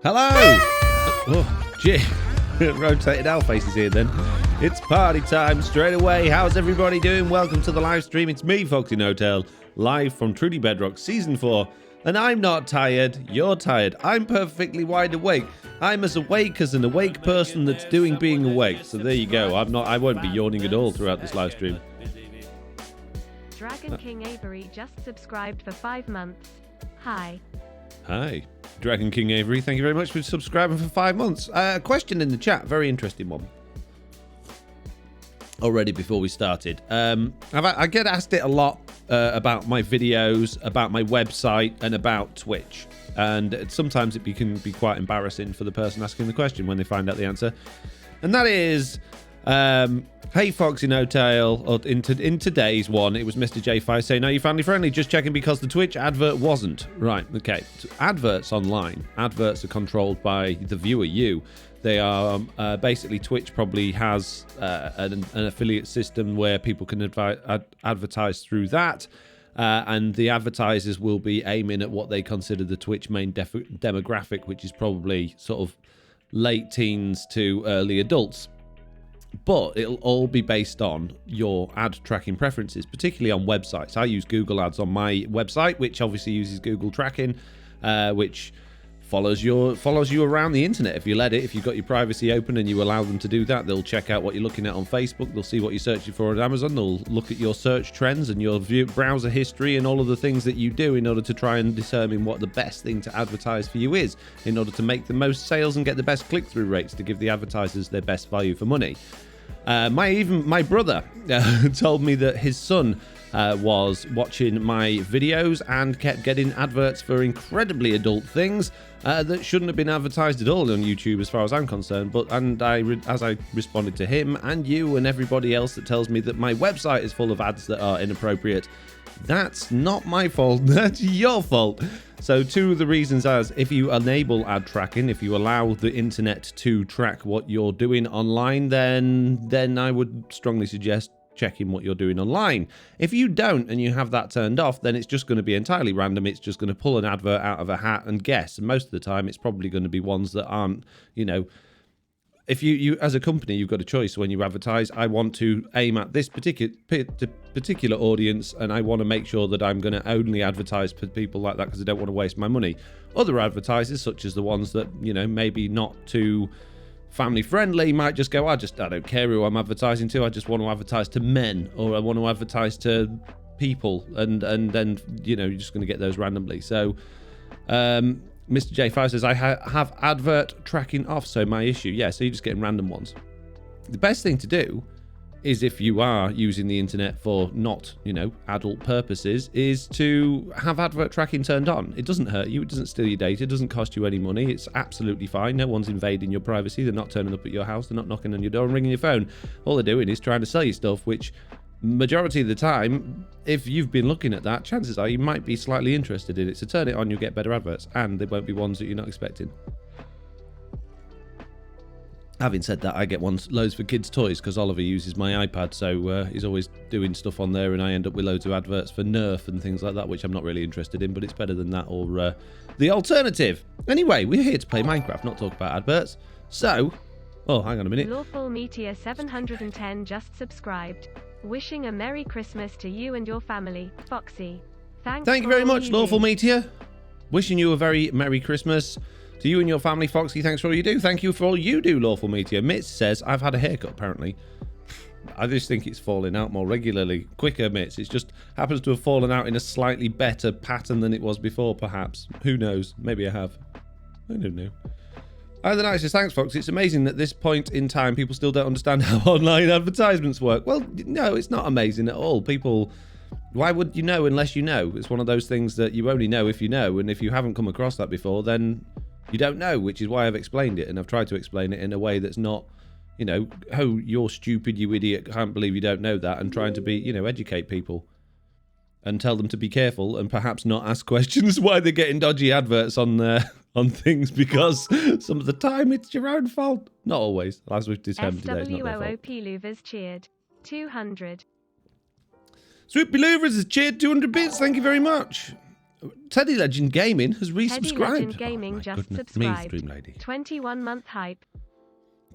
Hello! Oh, gee. Rotated owl faces here then. It's party time straight away. How's everybody doing? Welcome to the live stream. It's me, Foxy No-Tail, live from Trudy Bedrock Season 4. And I'm not tired. You're tired. I'm perfectly wide awake. I'm as awake as an awake person that's doing being awake. So there you go. I won't be yawning at all throughout this live stream. Dragon King Avery just subscribed for 5 months. Hi. Hi, Dragon King Avery. Thank you very much for subscribing for 5 months. Question in the chat, very interesting one. Already before we started, I get asked it a lot about my videos, about my website, and about Twitch. And sometimes it can be quite embarrassing for the person asking the question when they find out the answer. And that is, hey Foxy No-Tail, or in today's one, it was Mr. J5 saying, are you family friendly? Just checking because the Twitch advert wasn't. Right, okay. So adverts online, adverts are controlled by the viewer, you. They are, basically Twitch probably has an affiliate system where people can advertise through that. And the advertisers will be aiming at what they consider the Twitch main demographic, which is probably sort of late teens to early adults. But it'll all be based on your ad tracking preferences, particularly on websites. I use Google Ads on my website, which obviously uses Google tracking, which follows you around the internet if you let it. If you've got your privacy open and you allow them to do that, they'll check out what you're looking at on Facebook. They'll see what you're searching for on Amazon. They'll look at your search trends and your browser history and all of the things that you do in order to try and determine what the best thing to advertise for you is, in order to make the most sales and get the best click-through rates to give the advertisers their best value for money. My brother told me that his son was watching my videos and kept getting adverts for incredibly adult things that shouldn't have been advertised at all on YouTube, as far as I'm concerned. As I responded to him and you and everybody else that tells me that my website is full of ads that are inappropriate, that's not my fault. That's your fault. So two of the reasons as if you enable ad tracking, if you allow the internet to track what you're doing online, then I would strongly suggest checking what you're doing online. If you don't and you have that turned off, then it's just going to be entirely random. It's just going to pull an advert out of a hat and guess. And most of the time, it's probably going to be ones that aren't, if you as a company, you've got a choice when you advertise. I want to aim at this particular audience, and I want to make sure that I'm going to only advertise for people like that because I don't want to waste my money. Other advertisers, such as the ones that, maybe not too family friendly, might just go, I don't care who I'm advertising to. I just want to advertise to men, or I want to advertise to people, and then you're just going to get those randomly. So Mr. J5 says, I have advert tracking off, so my issue. Yeah, so you're just getting random ones. The best thing to do is, if you are using the internet for not, adult purposes, is to have advert tracking turned on. It doesn't hurt you. It doesn't steal your data. It doesn't cost you any money. It's absolutely fine. No one's invading your privacy. They're not turning up at your house. They're not knocking on your door and ringing your phone. All they're doing is trying to sell you stuff, which majority of the time, if you've been looking at that, chances are you might be slightly interested in it. So turn it on, you'll get better adverts, and they won't be ones that you're not expecting. Having said that, I get loads for kids' toys because Oliver uses my iPad, so he's always doing stuff on there, and I end up with loads of adverts for Nerf and things like that, which I'm not really interested in, but it's better than that or the alternative. Anyway, we're here to play Minecraft, not talk about adverts. So, oh, hang on a minute. Lawful Meteor 710 just subscribed. Wishing a Merry Christmas to you and your family, Foxy. Thank you very much, Lawful Meteor. Wishing you a very Merry Christmas. To you and your family, Foxy, thanks for all you do. Thank you for all you do, Lawful Meteor. Mitz says, I've had a haircut, apparently. I just think it's falling out more regularly. Quicker, Mitz. It just happens to have fallen out in a slightly better pattern than it was before, perhaps. Who knows? Maybe I have. I don't know. The Night says, thanks, Fox. It's amazing that at this point in time, people still don't understand how online advertisements work. Well, no, it's not amazing at all. People... Why would you know unless you know? It's one of those things that you only know if you know, and if you haven't come across that before, then you don't know, which is why I've explained it, and I've tried to explain it in a way that's not, oh, you're stupid, you idiot, can't believe you don't know that, and trying to be, educate people and tell them to be careful and perhaps not ask questions why they're getting dodgy adverts on things, because some of the time it's your own fault. Not always, as we've determined today, it's not their fault. SWOOP Louvers cheered. 200. Swoopy Louvers has cheered 200 bits, thank you very much. Teddy Legend Gaming has resubscribed. Teddy Legend Gaming my just goodness subscribed. me, stream lady. 21-month hype.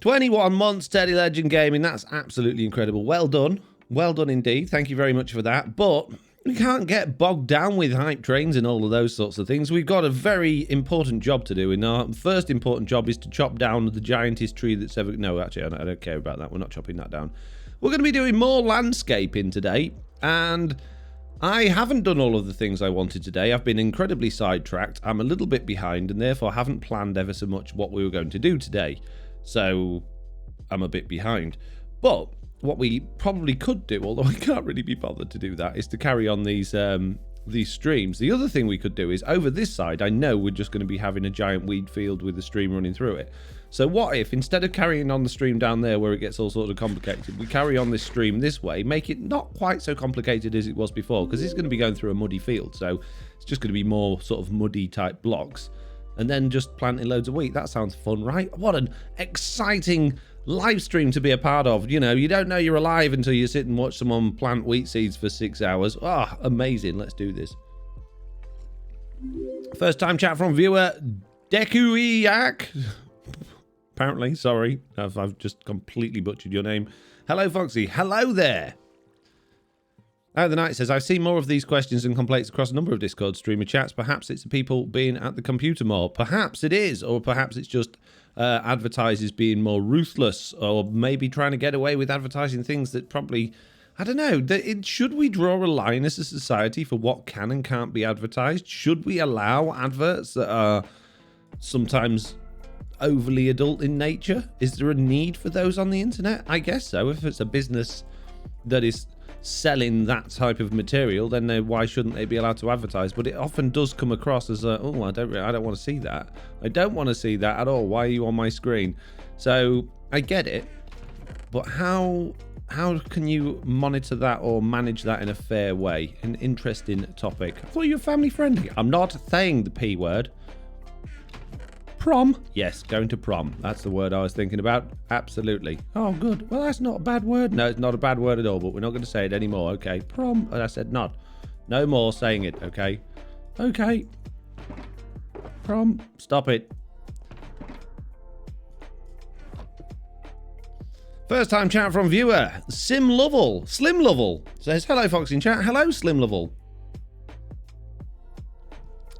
21 months, Teddy Legend Gaming. That's absolutely incredible. Well done. Well done indeed. Thank you very much for that. But we can't get bogged down with hype trains and all of those sorts of things. We've got a very important job to do. And our first important job is to chop down the giantest tree that's ever... No, actually, I don't care about that. We're not chopping that down. We're going to be doing more landscaping today. And I haven't done all of the things I wanted today. I've been incredibly sidetracked. I'm a little bit behind and therefore haven't planned ever so much what we were going to do today. So I'm a bit behind. But what we probably could do, although I can't really be bothered to do that, is to carry on these streams. The other thing we could do is over this side, I know we're just going to be having a giant weed field with a stream running through it. So what if instead of carrying on the stream down there where it gets all sort of complicated, we carry on this stream this way, make it not quite so complicated as it was before, because it's going to be going through a muddy field. So it's just going to be more sort of muddy type blocks. And then just planting loads of wheat. That sounds fun, right? What an exciting live stream to be a part of. You know, you don't know you're alive until you sit and watch someone plant wheat seeds for 6 hours. Ah, amazing. Let's do this. First time chat from viewer Dekuiak. Apparently, sorry. I've just completely butchered your name. Hello, Foxy. Hello there. The Knight says, I've seen more of these questions and complaints across a number of Discord streamer chats. Perhaps it's the people being at the computer more. Perhaps it is. Or perhaps it's just advertisers being more ruthless. Or maybe trying to get away with advertising things that probably... I don't know. Should we draw a line as a society for what can and can't be advertised? Should we allow adverts that are sometimes overly adult in nature? Is there a need for those on the internet? I guess so. If it's a business that is selling that type of material, then why shouldn't they be allowed to advertise? But it often does come across as I don't want to see that. I don't want to see that at all. Why are you on my screen? So I get it, but how can you monitor that or manage that in a fair way? An interesting topic. I thought you were family friendly. I'm not saying the P word. Prom. Yes, going to prom. That's the word I was thinking about. Absolutely. Oh, good. Well, that's not a bad word. No, it's not a bad word at all, but we're not going to say it anymore. Okay. Prom. I said not. No more saying it, okay? Okay. Prom. Stop it. First time chat from viewer Slim Lovell says, hello, Fox in chat. Hello, Slim Lovell.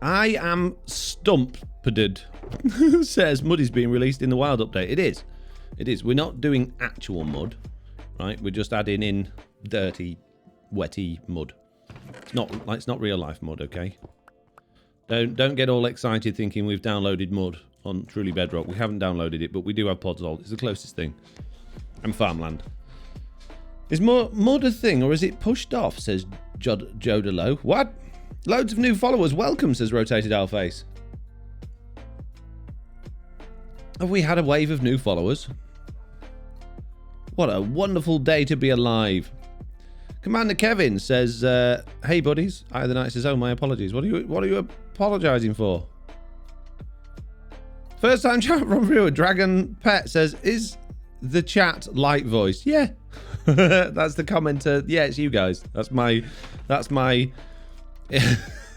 I am stumped. Says mud is being released in the wild update. It is. We're not doing actual mud, right? We're just adding in dirty, wetty mud. It's not real life mud, okay? Don't get all excited thinking we've downloaded mud on Truly Bedrock. We haven't downloaded it, but we do have Podzol. It's the closest thing. And farmland. Is mud a thing or is it pushed off? Says Jodelo. What? Loads of new followers. Welcome, says Rotated Alface. Have we had a wave of new followers? What a wonderful day to be alive. Commander Kevin says, hey buddies. The Knight says, oh, my apologies. What are you apologizing for? First time chat from viewer Dragon Pet says, is the chat light voice? Yeah. That's the commenter. Yeah, it's you guys. That's my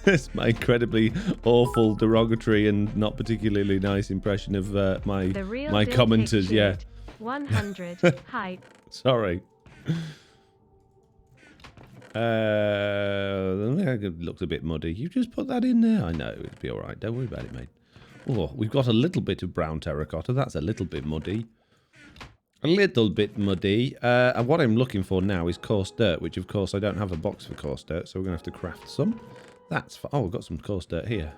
it's my incredibly awful, derogatory, and not particularly nice impression of my commenters. Yeah. 100 hype. Sorry. It looks a bit muddy. You just put that in there. I know it'll be all right. Don't worry about it, mate. Oh, we've got a little bit of brown terracotta. That's a little bit muddy. A little bit muddy. And what I'm looking for now is coarse dirt, which of course I don't have a box for coarse dirt, so we're going to have to craft some. That's for, we've got some coarse dirt here.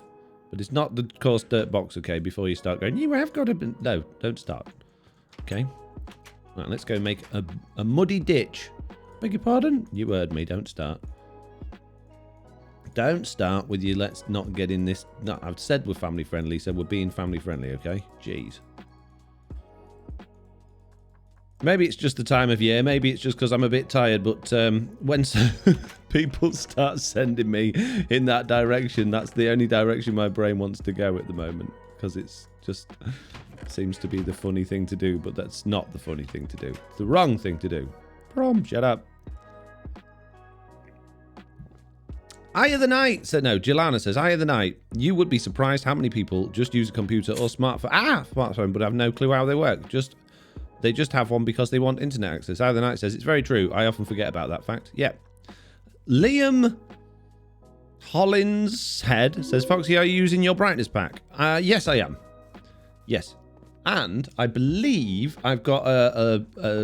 But it's not the coarse dirt box, okay, before you start going, you have got a... No, don't start. Okay. Right, let's go make a muddy ditch. Beg your pardon? You heard me, don't start. Don't start with you, let's not get in this... No, I've said we're family friendly, so we're being family friendly, okay? Jeez. Maybe it's just the time of year. Maybe it's just because I'm a bit tired. But when people start sending me in that direction, that's the only direction my brain wants to go at the moment. Because it's just seems to be the funny thing to do. But that's not the funny thing to do. It's the wrong thing to do. Prom, shut up. Eye of the night. So no, Jelana says, Eye of the night. You would be surprised how many people just use a computer or smartphone, but have no clue how they work. They just have one because they want internet access. Eye of the night says, it's very true. I often forget about that fact. Yeah. Liam Hollins Head says, Foxy, are you using your brightness pack? Yes, I am. Yes. And I believe I've got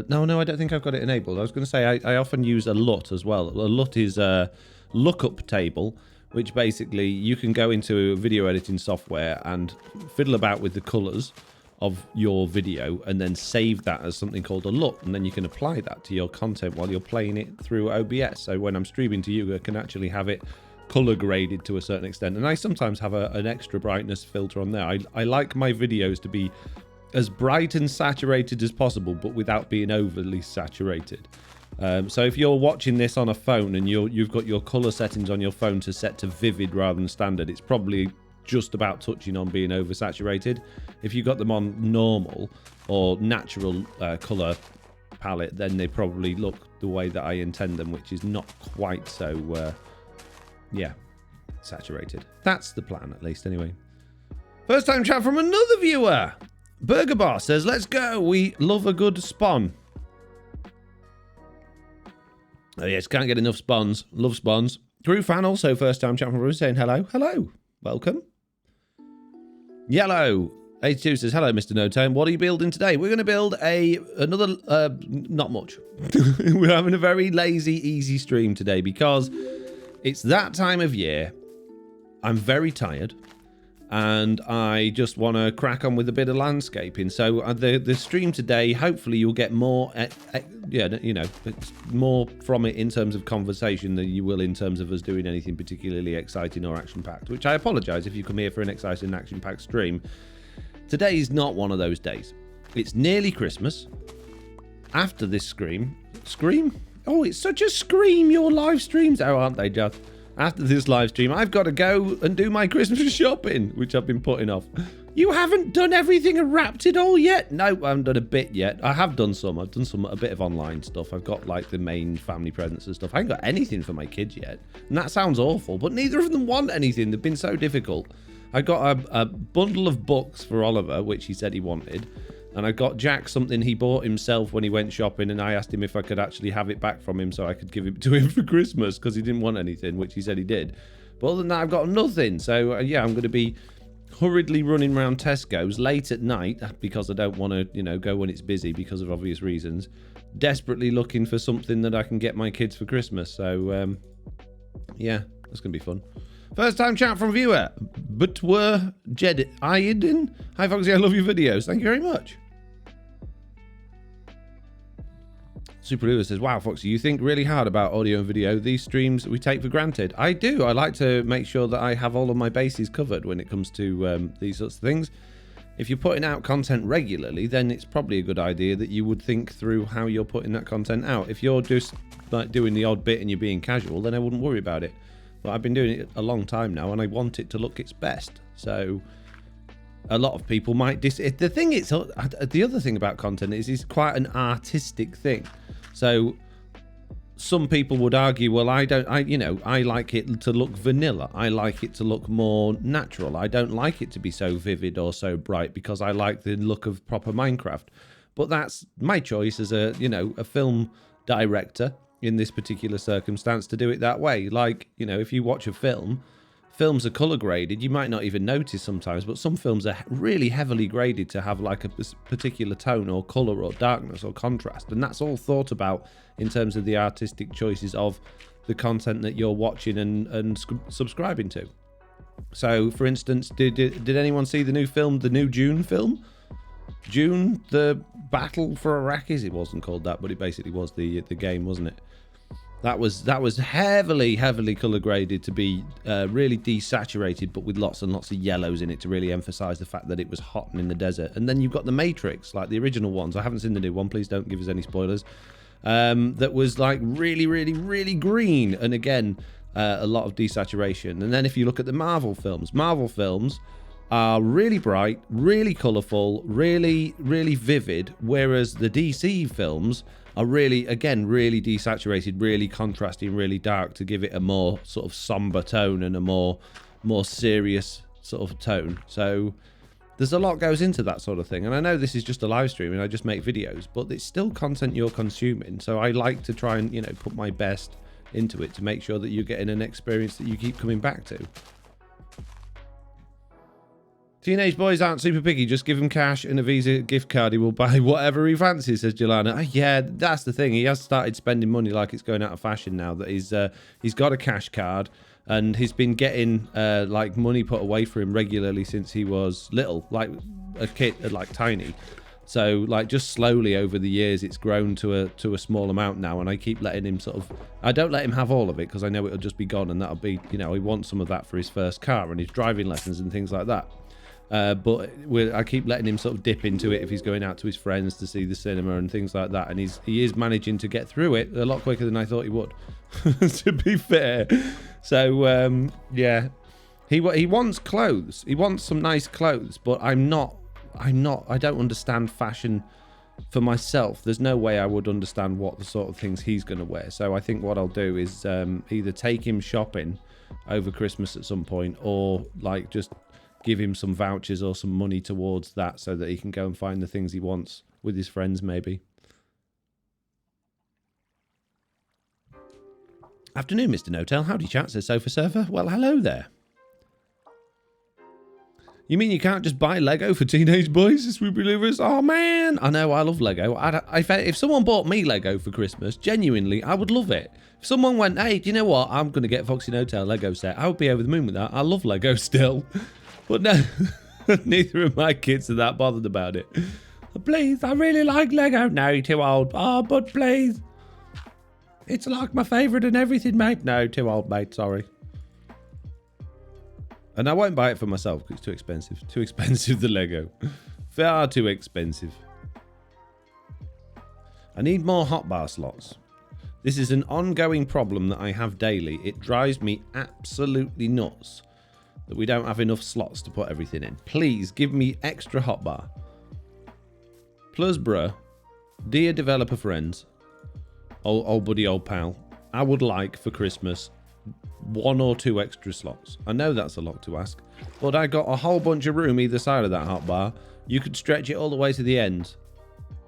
no, I don't think I've got it enabled. I was going to say I often use a LUT as well. A LUT is a lookup table, which basically you can go into video editing software and fiddle about with the colors of your video and then save that as something called a LUT, and then you can apply that to your content while you're playing it through OBS. So when I'm streaming to you, I can actually have it color graded to a certain extent, and I sometimes have an extra brightness filter on there. I like my videos to be as bright and saturated as possible, but without being overly saturated. So if you're watching this on a phone and you've got your color settings on your phone to set to vivid rather than standard, it's probably just about touching on being oversaturated. If you've got them on normal or natural color palette, then they probably look the way that I intend them, which is not quite so saturated. That's the plan, at least, anyway. First time chat from another viewer. Burger Bar says, let's go. We love a good spawn. Oh yes, can't get enough spawns. Love spawns. Crew fan also first time chat from Bruce saying hello. Hello. Welcome. Yellow 82 says, hello, Mr. No Time. What are you building today? We're going to build another, not much. We're having a very lazy, easy stream today because it's that time of year. I'm very tired and I just want to crack on with a bit of landscaping. So the stream today, hopefully you'll get more, more from it in terms of conversation than you will in terms of us doing anything particularly exciting or action-packed, which I apologise if you come here for an exciting action-packed stream. Today is not one of those days. It's nearly Christmas. After this scream? Oh, it's such a scream, your live streams, aren't they, Judd? After this live stream, I've got to go and do my Christmas shopping, which I've been putting off. You haven't done everything and wrapped it all yet? No, I haven't done a bit yet. I have done some. I've done a bit of online stuff. I've got like the main family presents and stuff. I haven't got anything for my kids yet. And that sounds awful, but neither of them want anything. They've been so difficult. I got a bundle of books for Oliver, which he said he wanted. And I got Jack something he bought himself when he went shopping, and I asked him if I could actually have it back from him so I could give it to him for Christmas because he didn't want anything, which he said he did. But other than that, I've got nothing. So, yeah, I'm going to be hurriedly running around Tesco's late at night because I don't want to, go when it's busy because of obvious reasons. Desperately looking for something that I can get my kids for Christmas. So, yeah, that's going to be fun. First time chat from viewer, but were Jed Iadin. Hi, Foxy, I love your videos. Thank you very much. Super Lewis says, wow, Foxy, you think really hard about audio and video. These streams we take for granted. I do. I like to make sure that I have all of my bases covered when it comes to these sorts of things. If you're putting out content regularly, then it's probably a good idea that you would think through how you're putting that content out. If you're just like doing the odd bit and you're being casual, then I wouldn't worry about it. But I've been doing it a long time now, and I want it to look its best. So a lot of people might the thing is, the other thing about content is it's quite an artistic thing. So some people would argue, well, I like it to look vanilla. I like it to look more natural. I don't like it to be so vivid or so bright because I like the look of proper Minecraft. But that's my choice as a film director in this particular circumstance to do it that way. Like, if you watch a film, films are color graded. You might not even notice sometimes, but some films are really heavily graded to have like a particular tone or color or darkness or contrast. And that's all thought about in terms of the artistic choices of the content that you're watching and subscribing to. So, for instance, did anyone see the new film, the new June film? June, the Battle for Arrakis? It wasn't called that, but it basically was the game, wasn't it? That was heavily color graded to be really desaturated, but with lots and lots of yellows in it to really emphasize the fact that it was hot and in the desert. And then you've got the Matrix, like the original ones. I haven't seen the new one. Please don't give us any spoilers. That was like really green, and again a lot of desaturation. And then if you look at the Marvel films are really bright, really colorful, really vivid, whereas the DC films are really, again, really desaturated, really contrasting, really dark to give it a more sort of somber tone and a more serious sort of tone. So there's a lot goes into that sort of thing. And I know this is just a live stream and I just make videos, but it's still content you're consuming. So I like to try and, you know, put my best into it to make sure that you're getting an experience that you keep coming back to. Teenage boys aren't super picky. Just give him cash and a Visa gift card. He will buy whatever he fancies, says Jelana. Yeah, that's the thing. He has started spending money like it's going out of fashion now. That he's got a cash card and he's been getting like money put away for him regularly since he was little, like a kid, like tiny. So like just slowly over the years, it's grown to a small amount now. And I keep letting him sort of. I don't let him have all of it because I know it'll just be gone, and that'll be, you know, he wants some of that for his first car and his driving lessons and things like that. But I keep letting him sort of dip into it if he's going out to his friends to see the cinema and things like that. And he is managing to get through it a lot quicker than I thought he would, to be fair. So, yeah, he wants clothes. He wants some nice clothes, but I don't understand fashion for myself. There's no way I would understand what the sort of things he's going to wear. So I think what I'll do is either take him shopping over Christmas at some point, or like just give him some vouchers or some money towards that so that he can go and find the things he wants with his friends, maybe. Afternoon, Mr. Notel. Howdy, chat, says Sofa Surfer. Well, hello there. You mean you can't just buy Lego for teenage boys, sweet believers? Oh, man. I know, I love Lego. If someone bought me Lego for Christmas, genuinely, I would love it. If someone went, hey, do you know what? I'm going to get Foxy Notel Lego set. I would be over the moon with that. I love Lego still. But no, neither of my kids are that bothered about it. Please, I really like Lego. No, you're too old. Oh, but please. It's like my favourite and everything, mate. No, too old, mate. Sorry. And I won't buy it for myself because it's too expensive. Too expensive, the Lego. Far too expensive. I need more hotbar slots. This is an ongoing problem that I have daily. It drives me absolutely nuts that we don't have enough slots to put everything in. Please give me extra hotbar. Plus, bruh, dear developer friends, old buddy, old pal, I would like for Christmas 1 or 2 extra slots. I know that's a lot to ask, but I got a whole bunch of room either side of that hotbar. You could stretch it all the way to the end.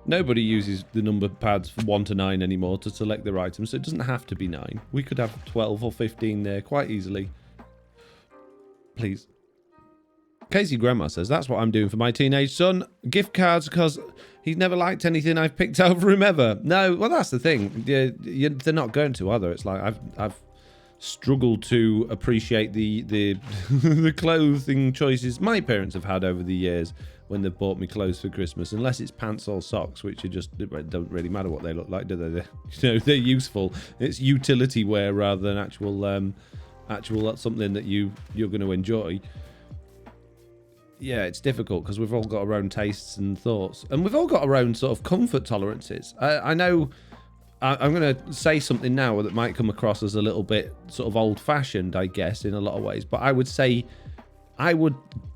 Nobody uses the number pads from 1 to 9 anymore to select their items, so it doesn't have to be 9. We could have 12 or 15 there quite easily. Please. Casey Grandma says, that's what I'm doing for my teenage son. Gift cards because he's never liked anything I've picked out for him ever. No, well, that's the thing. They're not going to, are they? It's like I've struggled to appreciate the the clothing choices my parents have had over the years when they've bought me clothes for Christmas, unless it's pants or socks, which are just, it don't really matter what they look like, do they? They're useful. It's utility wear rather than actual that's something that you're going to enjoy. Yeah, it's difficult because we've all got our own tastes and thoughts, and we've all got our own sort of comfort tolerances. I know I'm going to say something now that might come across as a little bit sort of old-fashioned, I guess, in a lot of ways, but I would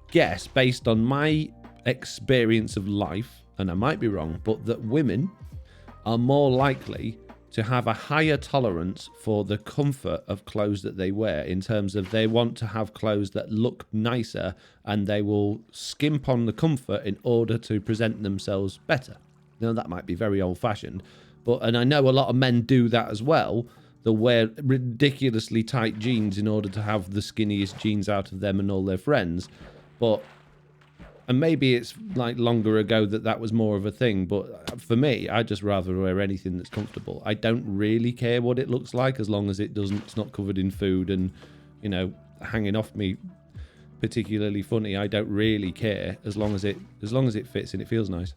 guess, based on my experience of life, and I might be wrong, but that women are more likely to have a higher tolerance for the comfort of clothes that they wear, in terms of they want to have clothes that look nicer and they will skimp on the comfort in order to present themselves better. Now, that might be very old-fashioned, and I know a lot of men do that as well. They'll wear ridiculously tight jeans in order to have the skinniest jeans out of them and all their friends. And maybe it's like longer ago that was more of a thing, but for me, I just rather wear anything that's comfortable. I don't really care what it looks like, as long as it's not covered in food and, you know, hanging off me particularly funny. I don't really care as long as it fits and it feels nice.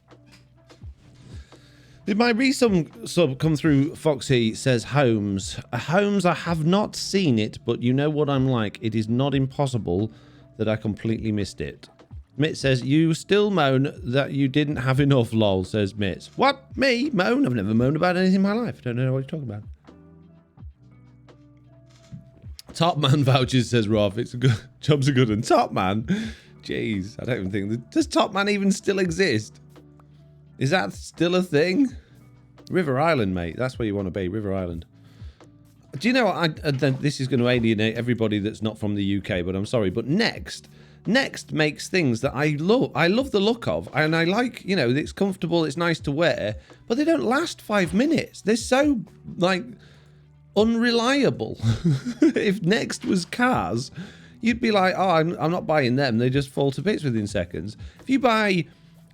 Did my resub sub come through? Foxy says Holmes. Holmes, I have not seen it, but you know what I'm like. It is not impossible that I completely missed it. Mitt says, you still moan that you didn't have enough, lol, says Mitt. What? Me? Moan? I've never moaned about anything in my life. I don't know what you're talking about. Top Man vouchers, says Rob. It's a good, job's a good one. Top Man? Jeez, I don't even think... Does Top Man even still exist? Is that still a thing? River Island, mate. That's where you want to be, River Island. Do you know what? This is going to alienate everybody that's not from the UK, but I'm sorry. But Next makes things that I love. I love the look of, and I like, you know, it's comfortable, it's nice to wear, but they don't last 5 minutes. They're so, like, unreliable. If Next was cars, you'd be like, oh, I'm not buying them. They just fall to bits within seconds. If you buy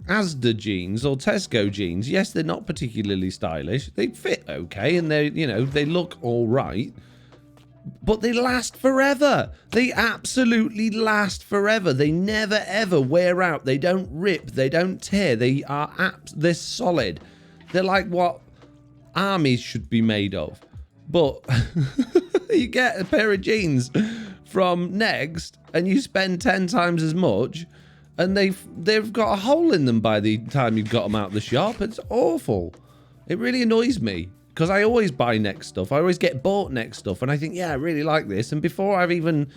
Asda jeans or Tesco jeans, yes, they're not particularly stylish. They fit okay, and they, you know, they look all right, but they last forever. They absolutely last forever. They never ever wear out. They don't rip. They don't tear. They're solid. They're like what armies should be made of. But you get a pair of jeans from Next, and you spend 10 times as much, and they've got a hole in them by the time you've got them out of the shop. It's awful. It really annoys me, because I always buy Next stuff. I always get bought Next stuff, and I think, yeah, I really like this. And before I've even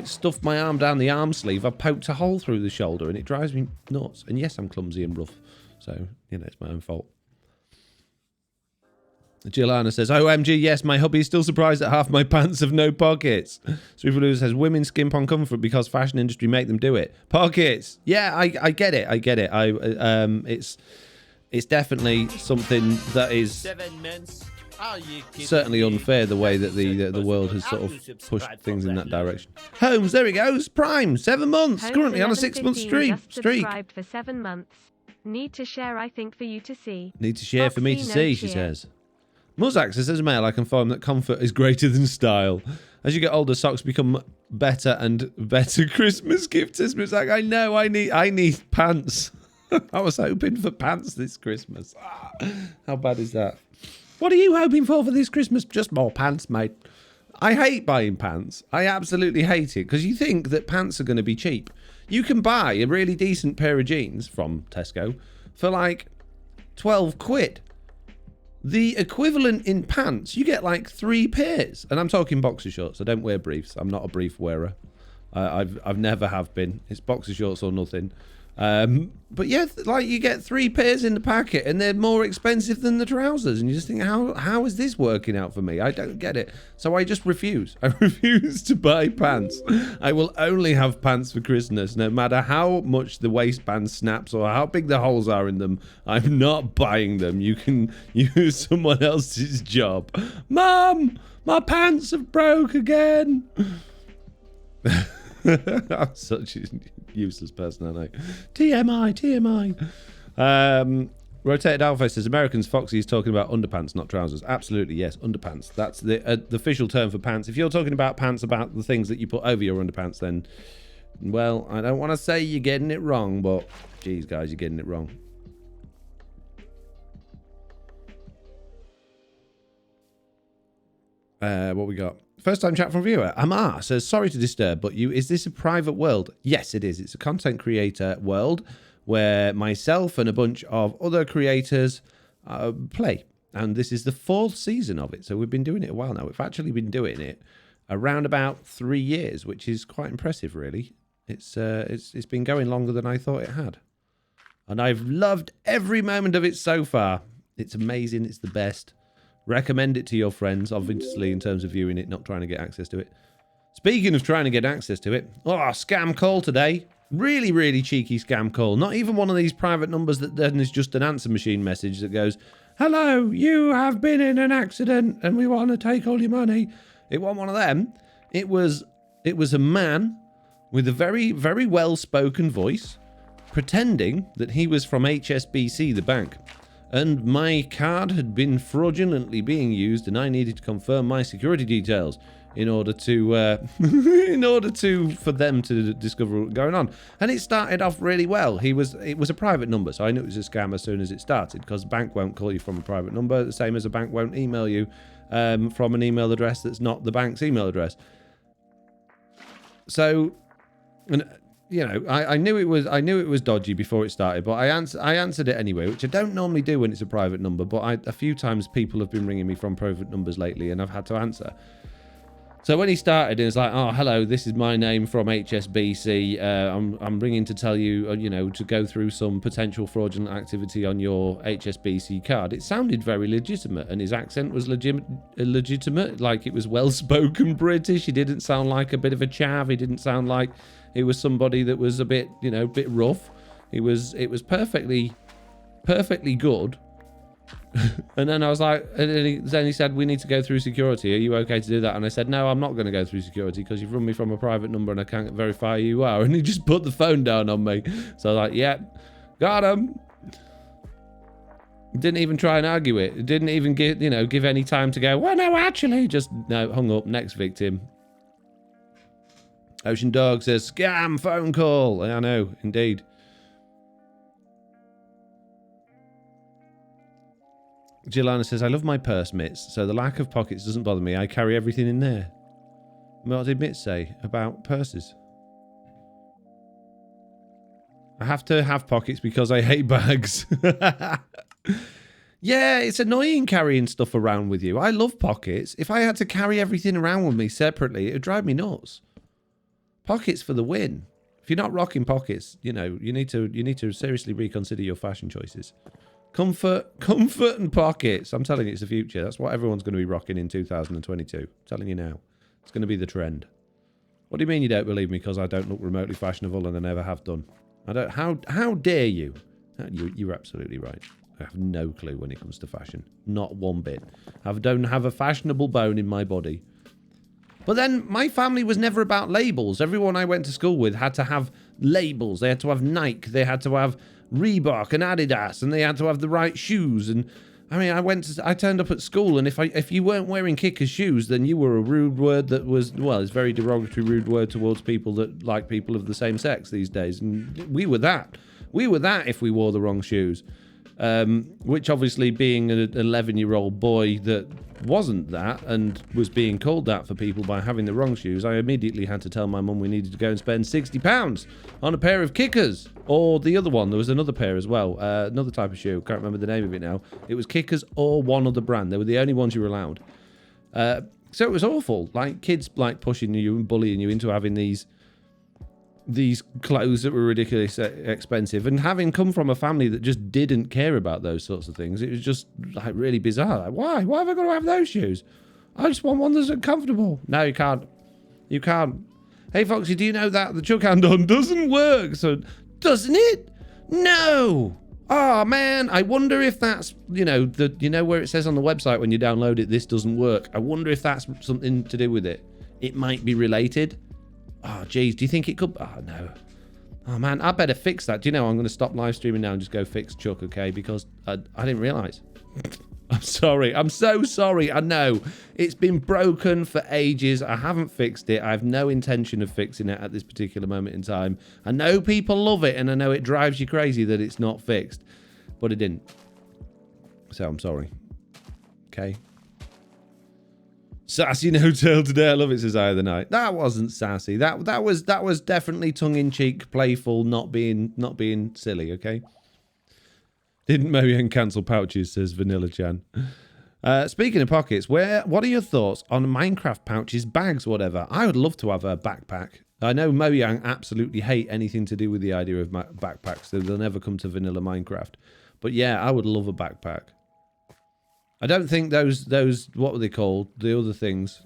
stuffed my arm down the arm sleeve, I've poked a hole through the shoulder, and it drives me nuts. And yes, I'm clumsy and rough, so, you know, it's my own fault. Gilana says, OMG, yes, my hubby is still surprised that half my pants have no pockets. Sweetbaloo says, women skimp on comfort because fashion industry make them do it. Pockets. Yeah, I get it. I get it. It's definitely something that is certainly unfair, the way that the world has sort of pushed things in that direction. Holmes, there he goes. Prime, 7 months. Holmes Currently on a 6-month streak. Subscribed for 7 months. Need to share, I think, for you to see. Need to share for me to Foxy, see, no she cheer. says. Muzak says, as a male, I confirm that comfort is greater than style. As you get older, socks become better and better. Christmas gift, says Muzak. I know, I need pants. I was hoping for pants this Christmas. How bad is that? What are you hoping for this Christmas? Just more pants, mate. I hate buying pants. I absolutely hate it, because you think that pants are going to be cheap. You can buy a really decent pair of jeans from Tesco for like 12 quid. The equivalent in pants, you get like 3 pairs. And I'm talking boxer shorts. I don't wear briefs. I'm not a brief wearer. I've never have been. It's boxer shorts or nothing. But yeah, like you get 3 pairs in the packet, and they're more expensive than the trousers. And you just think, how is this working out for me? I don't get it. So I just refuse. I refuse to buy pants. I will only have pants for Christmas, no matter how much the waistband snaps or how big the holes are in them. I'm not buying them. You can use someone else's job. Mum, my pants have broke again. I'm such a useless person, aren't I? TMI. Rotated Alpha says, Americans, Foxy is talking about underpants, not trousers. Absolutely, yes, underpants. That's the official term for pants. If you're talking about pants, about the things that you put over your underpants, then, well, I don't want to say you're getting it wrong, but, geez, guys, you're getting it wrong. What we got? First time chat from viewer. Amar says, sorry to disturb, but is this a private world? Yes, it is. It's a content creator world where myself and a bunch of other creators play. And this is the 4th season of it. So we've been doing it a while now. We've actually been doing it around about 3 years, which is quite impressive, really. It's been going longer than I thought it had. And I've loved every moment of it so far. It's amazing. It's the best. Recommend it to your friends, obviously, in terms of viewing it, not trying to get access to it. Speaking of trying to get access to it, scam call today. Really, really cheeky scam call. Not even one of these private numbers that then is just an answer machine message that goes, hello, you have been in an accident and we want to take all your money. It wasn't one of them. It was a man with a very, very well-spoken voice pretending that he was from HSBC, the bank. And my card had been fraudulently being used, and I needed to confirm my security details in order to for them to discover what was going on. And it started off really well. It was a private number, so I knew it was a scam as soon as it started, because a bank won't call you from a private number, the same as a bank won't email you from an email address that's not the bank's email address. So, and you know, I knew it was dodgy before it started, but I answered it anyway, which I don't normally do when it's a private number. But a few times people have been ringing me from private numbers lately, and I've had to answer. So when he started, it was like, oh, hello, this is my name from HSBC. I'm ringing to tell you, you know, to go through some potential fraudulent activity on your HSBC card. It sounded very legitimate, and his accent was legitimate, like it was well-spoken British. He didn't sound like a bit of a chav. He didn't sound like he was somebody that was a bit, you know, a bit rough. It was perfectly good. And then I was like, and then he said, we need to go through security. Are you okay to do that? And I said, no, I'm not going to go through security because you've run me from a private number and I can't verify who you are. And he just put the phone down on me. So I was like, yeah, got him. Didn't even try and argue it. Didn't even give any time to go, well, no, actually, just no, hung up. Next victim. Ocean Dog says, scam phone call. I know, indeed. Gilana says, I love my purse, Mitts, so the lack of pockets doesn't bother me. I carry everything in there. What did Mitts say about purses? I have to have pockets because I hate bags. Yeah, it's annoying carrying stuff around with you. I love pockets. If I had to carry everything around with me separately, it would drive me nuts. Pockets for the win. If you're not rocking pockets, you know, you need to seriously reconsider your fashion choices. Comfort and pockets. I'm telling you, it's the future. That's what everyone's going to be rocking in 2022. I'm telling you now. It's going to be the trend. What do you mean you don't believe me because I don't look remotely fashionable and I never have done? I don't. How dare you? You're absolutely right. I have no clue when it comes to fashion. Not one bit. I don't have a fashionable bone in my body. But then my family was never about labels. Everyone I went to school with had to have labels. They had to have Nike. They had to have Reebok and Adidas, and they had to have the right shoes. And I mean, I turned up at school, and if you weren't wearing Kickers shoes, then you were a rude word that was, well, it's a very derogatory rude word towards people that like people of the same sex these days. And we were that. We were that if we wore the wrong shoes. Which obviously, being an 11-year-old boy that wasn't that and was being called that for people by having the wrong shoes, I immediately had to tell my mum we needed to go and spend £60 on a pair of Kickers, or the other one. There was another pair as well, another type of shoe. Can't remember the name of it now. It was Kickers or one other brand. They were the only ones you were allowed. So it was awful. Like kids like pushing you and bullying you into having these clothes that were ridiculously expensive, and having come from a family that just didn't care about those sorts of things, it was just like really bizarre. Like, why have I got to have those shoes? I just want one that's comfortable. No, you can't. Hey Foxy, do you know that the chuck hand-on doesn't work? So doesn't it? No. Oh man, I wonder if that's, you know where it says on the website when you download it, this doesn't work. I wonder if that's something to do with it. It might be related. Oh, geez, do you think it could? Oh, no. Oh, man, I better fix that. Do you know, I'm going to stop live streaming now and just go fix Chuck, okay? Because I didn't realise. I'm sorry. I'm so sorry. I know. It's been broken for ages. I haven't fixed it. I have no intention of fixing it at this particular moment in time. I know people love it, and I know it drives you crazy that it's not fixed. But it didn't. So I'm sorry. Okay? Sassy no tail today. I love it, says I of the night. That wasn't sassy. That was definitely tongue-in-cheek, playful, not being silly, okay? Didn't Marianne cancel pouches, says Vanilla Chan. Speaking of pockets, what are your thoughts on Minecraft pouches, bags, whatever? I would love to have a backpack. I know Mojang absolutely hate anything to do with the idea of backpacks, so they'll never come to vanilla Minecraft. But yeah, I would love a backpack. I don't think those what were they called? The other things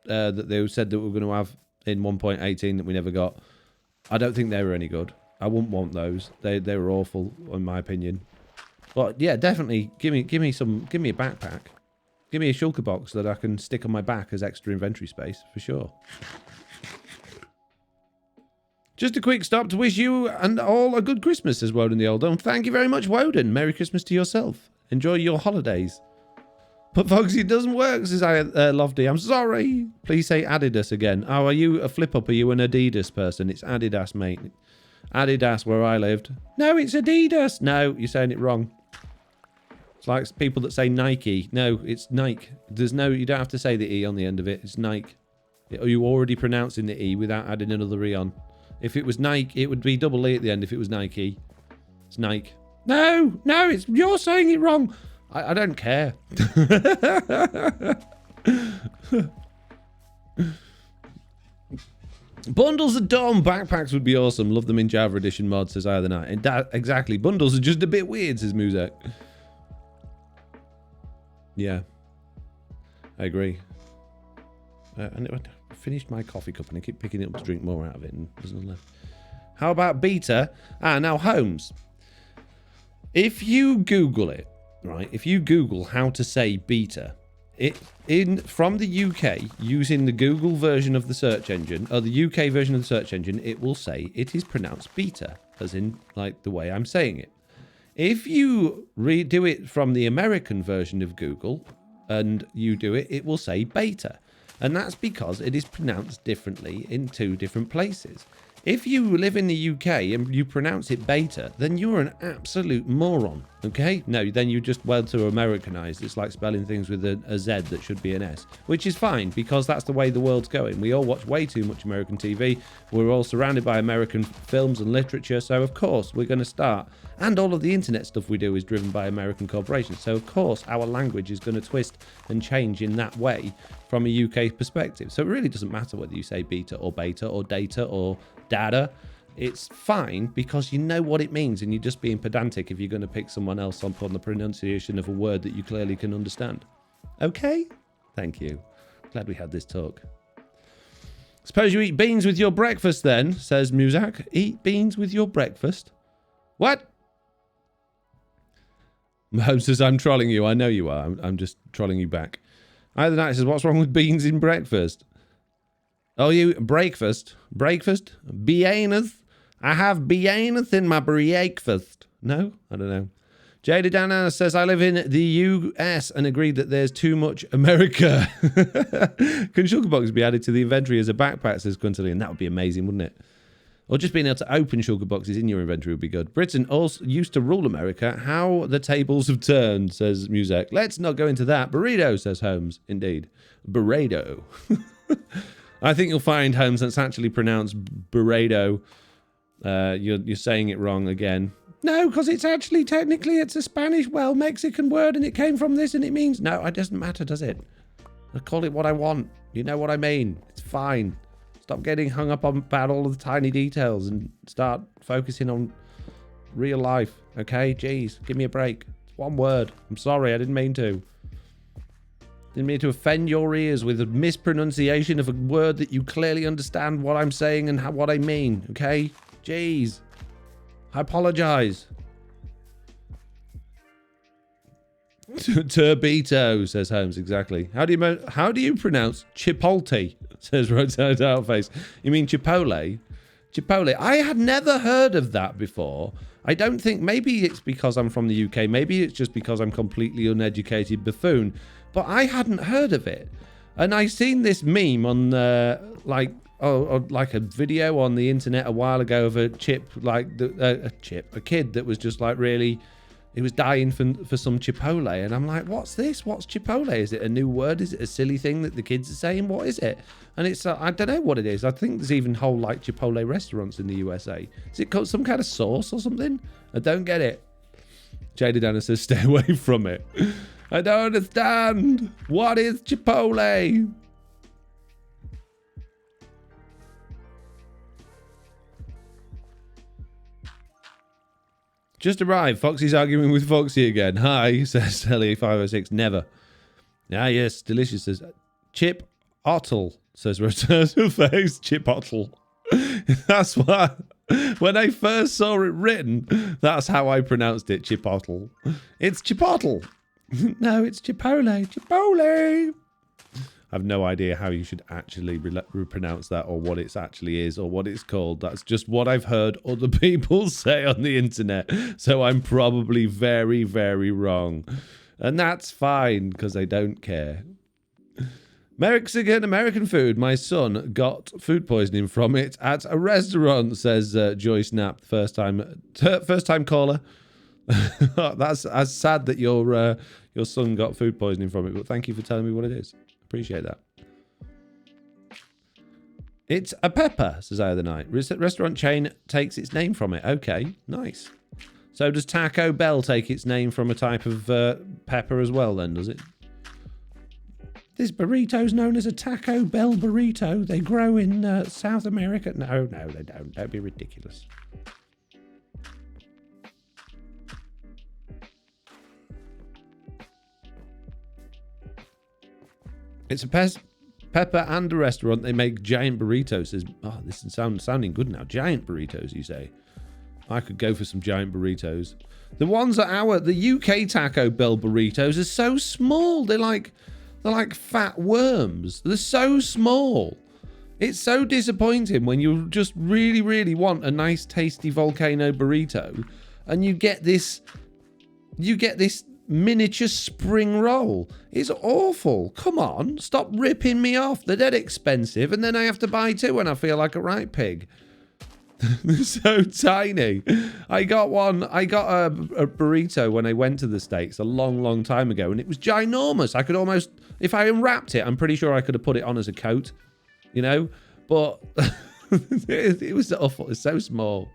that they said that we were going to have in 1.18 that we never got. I don't think they were any good. I wouldn't want those. They were awful, in my opinion. But yeah, definitely give me a backpack. Give me a shulker box that I can stick on my back as extra inventory space for sure. Just a quick stop to wish you and all a good Christmas, says Woden the Old. Thank you very much, Woden. Merry Christmas to yourself. Enjoy your holidays. But Foxy, it doesn't work, says Lofty. I'm sorry. Please say Adidas again. Oh, are you a flip-up? Are you an Adidas person? It's Adidas, mate. Adidas, where I lived. No, it's Adidas. No, you're saying it wrong. It's like people that say Nike. No, it's Nike. You don't have to say the E on the end of it. It's Nike. Are you already pronouncing the E without adding another E on? If it was Nike, it would be double E at the end if it was Nike. It's Nike. No, you're saying it wrong. I don't care. Bundles are dumb. Backpacks would be awesome. Love them in Java Edition mod, says I the Night. And exactly. Bundles are just a bit weird, says Muzak. Yeah. I agree. I finished my coffee cup and I keep picking it up to drink more out of it and there's none left. How about beta? Now Holmes. If you Google it, right? If you Google how to say beta, from the UK, using the Google version of the search engine, or the UK version of the search engine, it will say it is pronounced beta, as in like the way I'm saying it. If you redo it from the American version of Google and you do it, it will say beta. And that's because it is pronounced differently in 2 different places. If you live in the UK and you pronounce it beta, then you're an absolute moron, okay? No, then you just well to Americanize. It's like spelling things with a Z that should be an S, which is fine because that's the way the world's going. We all watch way too much American TV. We're all surrounded by American films and literature, so of course we're going to start. And all of the internet stuff we do is driven by American corporations, so of course our language is going to twist and change in that way from a UK perspective. So it really doesn't matter whether you say beta or data or data. It's fine because you know what it means and you're just being pedantic if you're going to pick someone else up on the pronunciation of a word that you clearly can understand. Okay? Thank you. Glad we had this talk. Suppose you eat beans with your breakfast then, says Muzak. Eat beans with your breakfast? What? Holmes says, I'm trolling you. I know you are. I'm just trolling you back. Either night says, what's wrong with beans in breakfast? Oh, you breakfast? Breakfast? Beaneth? I have beaneth in my breakfast. No? I don't know. Jada Dana says, I live in the US and agreed that there's too much America. Can sugar boxes be added to the inventory as a backpack, says Quintillion? That would be amazing, wouldn't it? Or just being able to open sugar boxes in your inventory would be good. Britain also used to rule America. How the tables have turned, says Muzak. Let's not go into that. Burrito, says Holmes. Indeed. Burrito. I think you'll find, Holmes, that's actually pronounced burrito. You're saying it wrong again. No, because it's actually, technically, it's a Spanish, Mexican word, and it came from this, and it means... No, it doesn't matter, does it? I call it what I want. You know what I mean. It's fine. Stop getting hung up on about all of the tiny details and start focusing on real life, okay? Jeez, give me a break. It's one word. I'm sorry, I didn't mean to. Didn't mean to offend your ears with a mispronunciation of a word that you clearly understand what I'm saying and what I mean, okay? Jeez. I apologize. Turbito, says Holmes, exactly. How do you pronounce Chipotle, says Rotate Outface. You mean Chipotle? Chipotle. I had never heard of that before. I don't think, maybe it's because I'm from the UK, maybe it's just because I'm completely uneducated buffoon, but I hadn't heard of it. And I seen this meme on like a video on the internet a while ago of a kid that was just like really, he was dying for some Chipotle, and I'm like, what's this? What's Chipotle? Is it a new word? Is it a silly thing that the kids are saying? What is it? And it's I don't know what it is. I think there's even whole like Chipotle restaurants in the USA. Is it called some kind of sauce or something? I don't get it. Jada Dana says, stay away from it. I don't understand. What is Chipotle? Just arrived. Foxy's arguing with Foxy again. Hi, says Ellie506. Never. Ah, yes, delicious. Says Chip Ottle, says Roberto Face. Chip Ottle. That's what. When I first saw it written, that's how I pronounced it. Chip Ottle. It's Chipotle. No, it's Chipotle. Chipotle. I have no idea how you should actually pronounce that or what it actually is or what it's called. That's just what I've heard other people say on the internet. So I'm probably very, very wrong. And that's fine because I don't care. Mexican American food. My son got food poisoning from it at a restaurant, says Joyce Knapp, first time caller. That's as sad that your son got food poisoning from it, but thank you for telling me what it is. Appreciate that. It's a pepper, says I the Night. Restaurant chain takes its name from it. Okay, nice. So does Taco Bell take its name from a type of pepper as well then, does it? This burrito's known as a Taco Bell burrito. They grow in South America. No, they don't. Don't be ridiculous. It's a pepper and a restaurant. They make giant burritos. Oh, this is sounding good now. Giant burritos, you say? I could go for some giant burritos. The ones at the UK Taco Bell burritos are so small. They're like fat worms. They're so small. It's so disappointing when you just really, really want a nice, tasty volcano burrito, and you get this miniature spring roll. It's awful. Come on, stop ripping me off. They're dead expensive, and then I have to buy two when I feel like a right pig. They're so tiny. I got a burrito when I went to the States a long time ago, and it was ginormous. I could almost, if I unwrapped it, I'm pretty sure I could have put it on as a coat, you know, but it was awful. It's so small.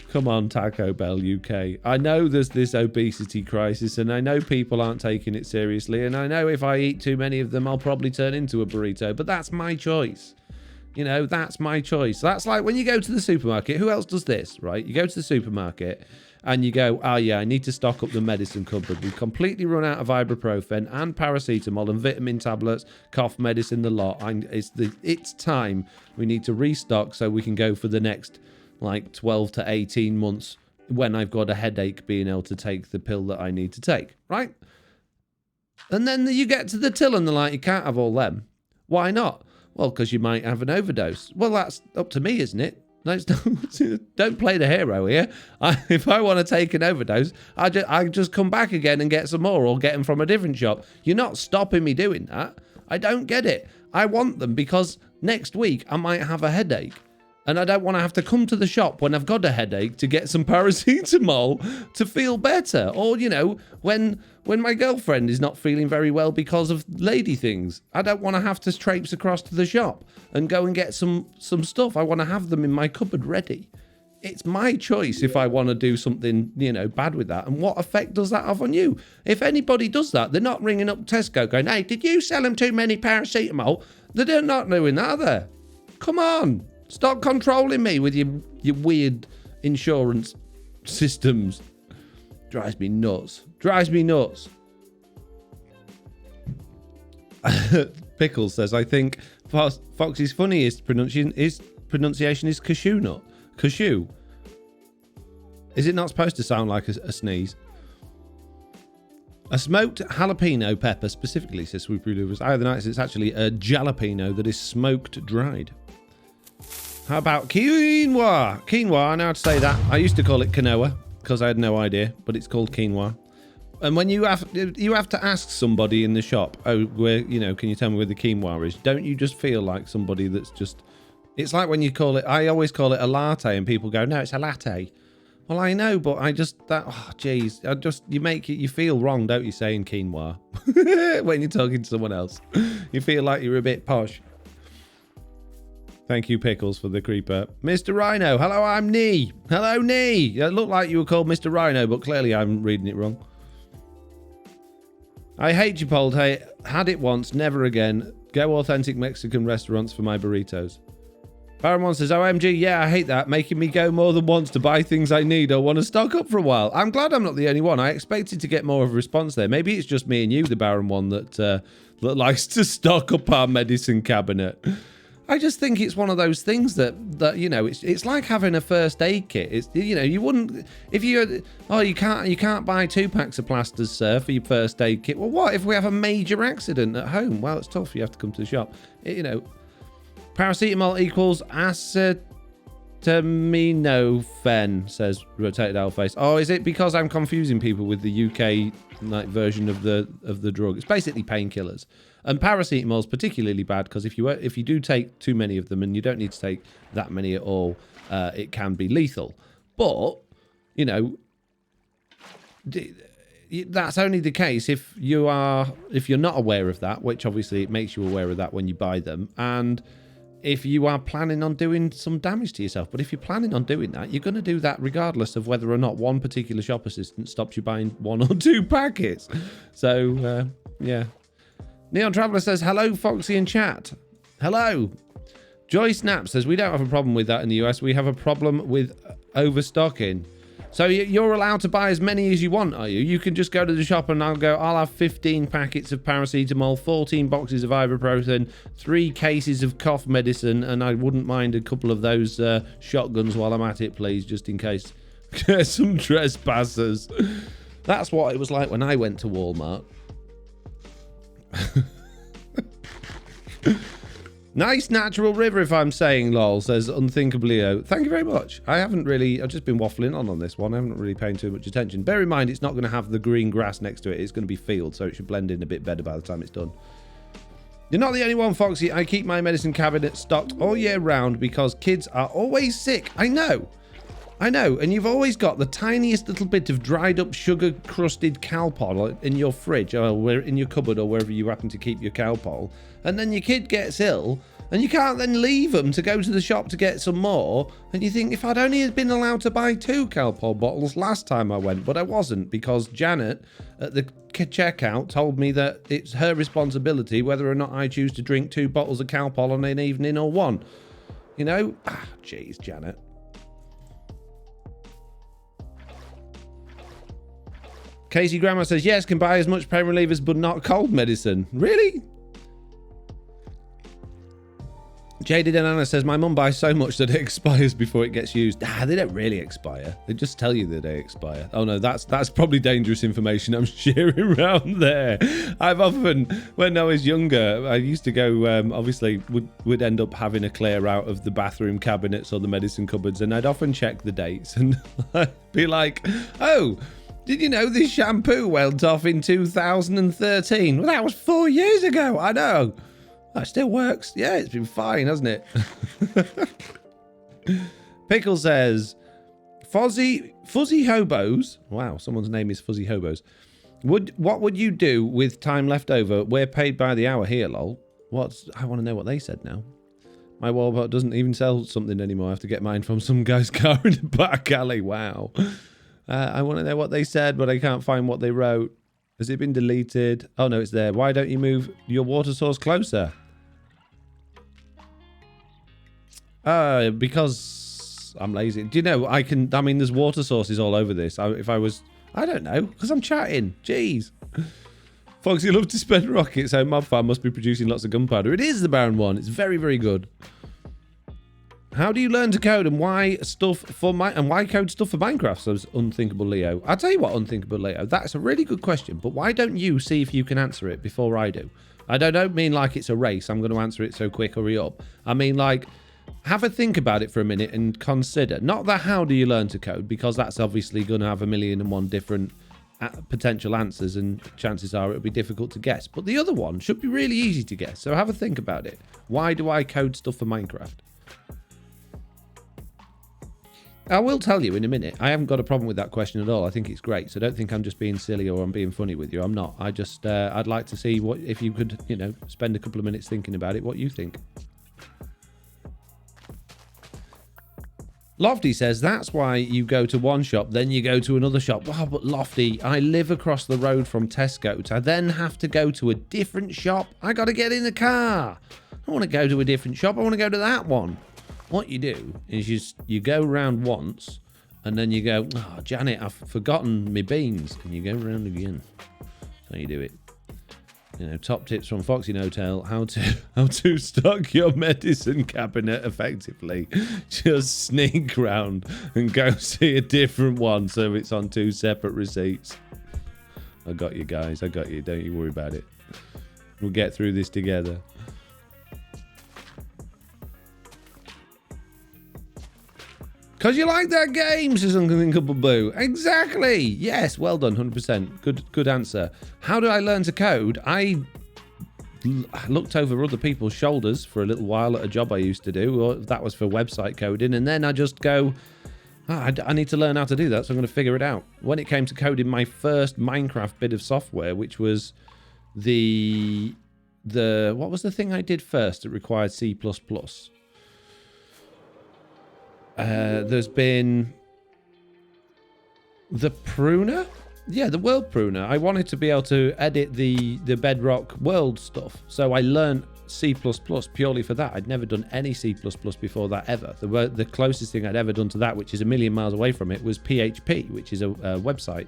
Come on, Taco Bell UK. I know there's this obesity crisis, and I know people aren't taking it seriously, and I know if I eat too many of them, I'll probably turn into a burrito, but that's my choice. You know, that's my choice. That's like when you go to the supermarket. Who else does this, right? You go to the supermarket and you go, oh yeah, I need to stock up the medicine cupboard. We've completely run out of ibuprofen and paracetamol and vitamin tablets, cough medicine, the lot. It's time. We need to restock so we can go for the next like 12 to 18 months when I've got a headache, being able to take the pill that I need to take, right? And then you get to the till and they're like, you can't have all them. Why not? Well, because you might have an overdose. Well, that's up to me, isn't it? Don't play the hero here. If I want to take an overdose, I just come back again and get some more, or get them from a different shop. You're not stopping me doing that. I don't get it. I want them because next week I might have a headache. And I don't want to have to come to the shop when I've got a headache to get some paracetamol to feel better. Or, you know, when my girlfriend is not feeling very well because of lady things. I don't want to have to traipse across to the shop and go and get some stuff. I want to have them in my cupboard ready. It's my choice if I want to do something, you know, bad with that. And what effect does that have on you? If anybody does that, they're not ringing up Tesco going, hey, did you sell them too many paracetamol? They're not doing that, are they? Come on. Stop controlling me with your weird insurance systems. Drives me nuts. Drives me nuts. Pickles says, I think Foxy's funniest pronunciation is cashew nut. Cashew. Is it not supposed to sound like a sneeze? A smoked jalapeno pepper specifically, says Swoop Relovers. Either night, it's actually a jalapeno that is smoked dried. How about quinoa? Quinoa, I know how to say that. I used to call it quinoa because I had no idea, but it's called quinoa. And when you have to ask somebody in the shop, oh, where, you know, can you tell me where the quinoa is? Don't you just feel like somebody that's just... It's like when you call it... I always call it a latte, and people go, no, it's a latte. Well, I know, but I just... Oh, jeez. You feel wrong, don't you, saying quinoa? When you're talking to someone else. You feel like you're a bit posh. Thank you, Pickles, for the creeper. Mr. Rhino. Hello, I'm Nee. Hello, Nee. It looked like you were called Mr. Rhino, but clearly I'm reading it wrong. I hate Chipotle. Had it once, never again. Go authentic Mexican restaurants for my burritos. Baron1 says, OMG, yeah, I hate that. Making me go more than once to buy things I need or want to stock up for a while. I'm glad I'm not the only one. I expected to get more of a response there. Maybe it's just me and you, the Baron1, that likes to stock up our medicine cabinet. I just think it's one of those things that you know, it's like having a first aid kit. It's, you know, you wouldn't, if you can't buy 2 packs of plasters, sir, for your first aid kit. Well, what if we have a major accident at home? Well, it's tough. You have to come to the shop. You know, paracetamol equals acetaminophen, says Rotated Owlface. Oh, is it because I'm confusing people with the UK like version of the drug? It's basically painkillers. And paracetamol is particularly bad because if you do take too many of them, and you don't need to take that many at all, it can be lethal. But, you know, that's only the case if you're not aware of that, which obviously it makes you aware of that when you buy them, and if you are planning on doing some damage to yourself. But if you're planning on doing that, you're going to do that regardless of whether or not one particular shop assistant stops you buying 1 or 2 packets. So, yeah. Neon Traveller says, hello, Foxy and chat. Hello. Joy Snap says, we don't have a problem with that in the US. We have a problem with overstocking. So you're allowed to buy as many as you want, are you? You can just go to the shop and I'll have 15 packets of paracetamol, 14 boxes of ibuprofen, 3 cases of cough medicine, and I wouldn't mind a couple of those shotguns while I'm at it, please, just in case. Some trespassers. That's what it was like when I went to Walmart. Nice natural river, if I'm saying lol, says Unthinkably. Thank you very much. I've just been waffling on this one. I haven't really paid too much attention. Bear in mind, it's not going to have the green grass next to it. It's going to be field, so it should blend in a bit better by the time it's done. You're not the only one, Foxy. I keep my medicine cabinet stocked all year round because kids are always sick. I know. And you've always got the tiniest little bit of dried up sugar-crusted Calpol in your fridge or in your cupboard or wherever you happen to keep your Calpol. And then your kid gets ill and you can't then leave them to go to the shop to get some more. And you think, if I'd only been allowed to buy 2 Calpol bottles last time I went, but I wasn't because Janet at the checkout told me that it's her responsibility whether or not I choose to drink 2 bottles of Calpol on an evening or 1. You know? Jeez, Janet. Casey Grandma says, yes, can buy as much pain relievers, but not cold medicine. Really? Jaded and Anna says, my mum buys so much that it expires before it gets used. They don't really expire. They just tell you that they expire. Oh no, that's probably dangerous information I'm sharing around there. I've often, when I was younger, I used to go, obviously, would end up having a clear out of the bathroom cabinets or the medicine cupboards, and I'd often check the dates, and I'd be like, oh, did you know this shampoo went off in 2013? Well, that was 4 years ago. I know. That still works. Yeah, it's been fine, hasn't it? Pickle says, Fuzzy Hobos. Wow, someone's name is Fuzzy Hobos. What would you do with time left over? We're paid by the hour here, lol. I want to know what they said now. My Wallbot doesn't even sell something anymore. I have to get mine from some guy's car in the back alley. Wow. I want to know what they said, but I can't find what they wrote. Has it been deleted? Oh, no, it's there. Why don't you move your water source closer? Because I'm lazy. Do you know, there's water sources all over this. I don't know, because I'm chatting. Jeez. Foxy loves to spend rockets, so Mob Farm must be producing lots of gunpowder. It is the Baron one. It's very, very good. How do you learn to code and why code stuff for Minecraft? Says Unthinkable Leo. I'll tell you what, Unthinkable Leo, that's a really good question, but why don't you see if you can answer it before I do? I don't mean like it's a race. I'm going to answer it so quick, hurry up. I mean like, have a think about it for a minute and consider. Not the how do you learn to code, because that's obviously going to have 1,000,001 different potential answers and chances are it'll be difficult to guess. But the other one should be really easy to guess. So have a think about it. Why do I code stuff for Minecraft? I will tell you in a minute. I haven't got a problem with that question at all. I think it's great. So don't think I'm just being silly or I'm being funny with you. I'm not. I just, I'd like to see what, if you could, spend a couple of minutes thinking about it, what you think. Lofty says, that's why you go to one shop, then you go to another shop. Oh, but Lofty, I live across the road from Tesco's. I then have to go to a different shop. I got to get in the car. I want to go to a different shop. I want to go to that one. What you do is you go round once and then you go, oh, Janet, I've forgotten my beans. And you go round again. That's how you do it. Top tips from Foxy Hotel, how to stock your medicine cabinet effectively. Just sneak round and go see a different one so it's on 2 separate receipts. I got you guys, I got you. Don't you worry about it. We'll get through this together. Because you like that game, says Unthinkable Blue. Exactly. Yes, well done, 100%. Good answer. How do I learn to code? I looked over other people's shoulders for a little while at a job I used to do. Or that was for website coding. And then I just go, I need to learn how to do that, so I'm going to figure it out. When it came to coding my first Minecraft bit of software, which was what was the thing I did first that required C++? There's been the pruner. Yeah, the world pruner. I wanted to be able to edit the Bedrock world stuff. So I learned C++ purely for that. I'd never done any C++ before that ever. The closest thing I'd ever done to that, which is a million miles away from it, was PHP, which is a website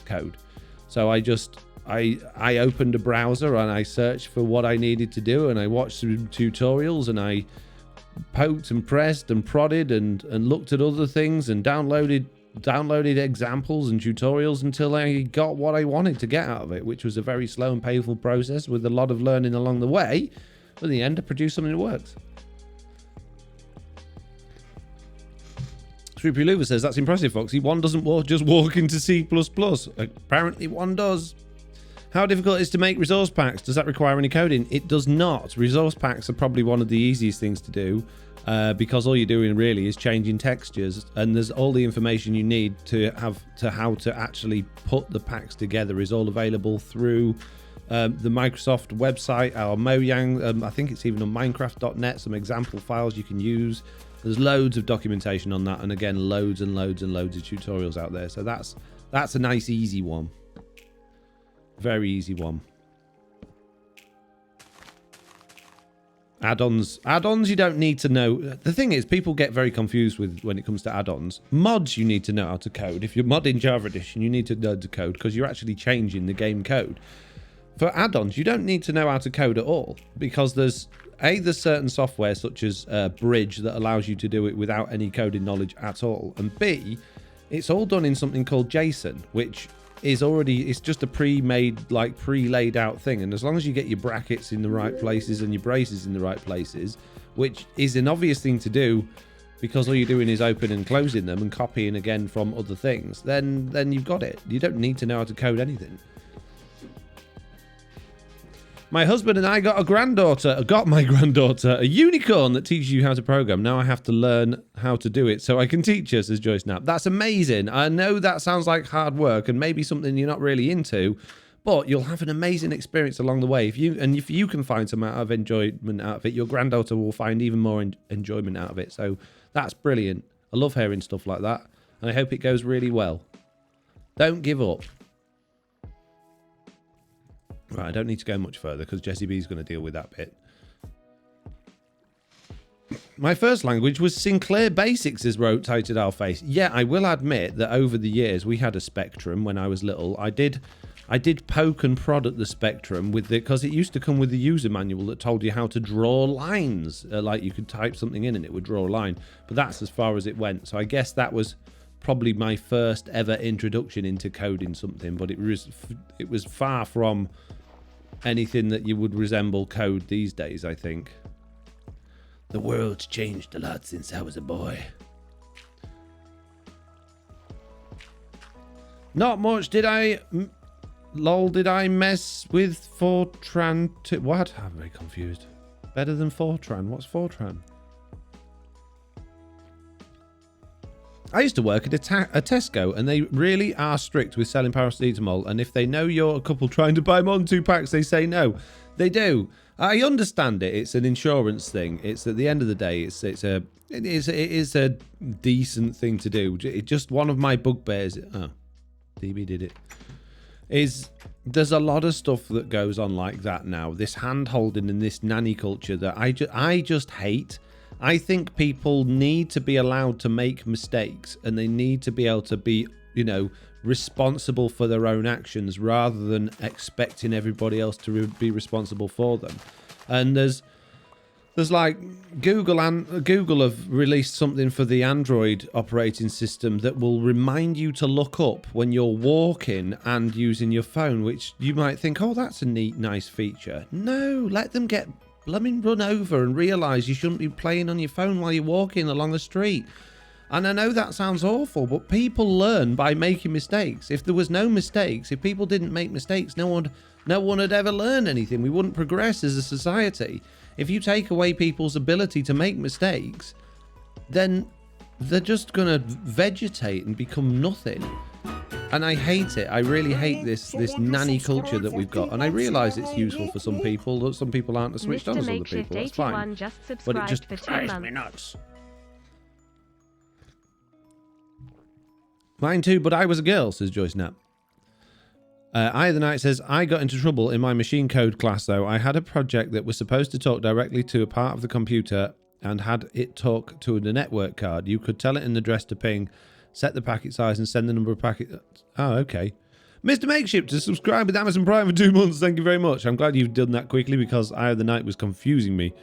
code. So I opened a browser and I searched for what I needed to do, and I watched some tutorials, and I poked and pressed and prodded and looked at other things and downloaded examples and tutorials until I got what I wanted to get out of it, which was a very slow and painful process with a lot of learning along the way. But in the end, I produced something that works. Swoopy Louver says, that's impressive, Foxy. One doesn't just walk into C++. Apparently one does. How difficult is it to make resource packs? Does that require any coding? It does not. Resource packs are probably one of the easiest things to do because all you're doing really is changing textures, and there's all the information you need to how to actually put the packs together is all available through the Microsoft website, our Mojang. I think it's even on Minecraft.net, some example files you can use. There's loads of documentation on that, and again, loads and loads and loads of tutorials out there. So that's a nice, easy one. Very easy one. Add-ons you don't need to know. The thing is, people get very confused with when it comes to add-ons. Mods you need to know how to code. If you're modding Java Edition, you need to know to code because you're actually changing the game code. For add-ons, you don't need to know how to code at all because there's certain software such as Bridge that allows you to do it without any coding knowledge at all, and B, it's all done in something called JSON, which is it's just a pre-made, like pre-laid out thing, and as long as you get your brackets in the right places and your braces in the right places, which is an obvious thing to do because all you're doing is opening and closing them and copying again from other things, then you've got it. You don't need to know how to code anything. My husband and I got my granddaughter, a unicorn that teaches you how to program. Now I have to learn how to do it so I can teach her, says Joyce Knapp. That's amazing. I know that sounds like hard work and maybe something you're not really into, but you'll have an amazing experience along the way. If you can find some out of enjoyment out of it, your granddaughter will find even more enjoyment out of it. So that's brilliant. I love hearing stuff like that, and I hope it goes really well. Don't give up. Right, I don't need to go much further because Jessie B's going to deal with that bit. My first language was Sinclair Basics, as rotated our face. Yeah, I will admit that over the years we had a Spectrum when I was little. I did poke and prod at the Spectrum because it used to come with the user manual that told you how to draw lines. Like you could type something in and it would draw a line. But that's as far as it went. So I guess that was probably my first ever introduction into coding something. But it was far from anything that you would resemble code these days, I think. The world's changed a lot since I was a boy. Not much. Did I mess with Fortran too? What? I'm very confused. Better than Fortran? What's Fortran? I used to work at a Tesco, and they really are strict with selling paracetamol, and if they know you're a couple trying to buy more than 2 packs, they say no. They do. I understand it. It's an insurance thing. It's at the end of the day, it is a decent thing to do. Just one of my bugbears. Oh, DB did it. There's a lot of stuff that goes on like that now. This hand holding and this nanny culture that I just hate. I think people need to be allowed to make mistakes, and they need to be able to be, responsible for their own actions rather than expecting everybody else to be responsible for them. And there's like Google have released something for the Android operating system that will remind you to look up when you're walking and using your phone, which you might think, oh, that's a nice feature. No, let them get blooming run over and realise you shouldn't be playing on your phone while you're walking along the street. And I know that sounds awful, but people learn by making mistakes. If there was no mistakes, if people didn't make mistakes, no one would ever learn anything. We wouldn't progress as a society. If you take away people's ability to make mistakes, then they're just going to vegetate and become nothing. And I hate it. I really hate this nanny culture that we've got. And I realise it's useful for some people. Some people aren't as switched on as other people. That's fine. But it just drives me nuts. Mine too, but I was a girl, says Joyce Knapp. Eye of the Night says, I got into trouble in my machine code class, though. I had a project that was supposed to talk directly to a part of the computer and had it talk to the network card. You could tell it an address to ping, set the packet size, and send the number of packets. Oh, okay. Mr. Makeshift to subscribe with Amazon Prime for 2 months. Thank you very much. I'm glad you've done that quickly because Eye of the Night was confusing me.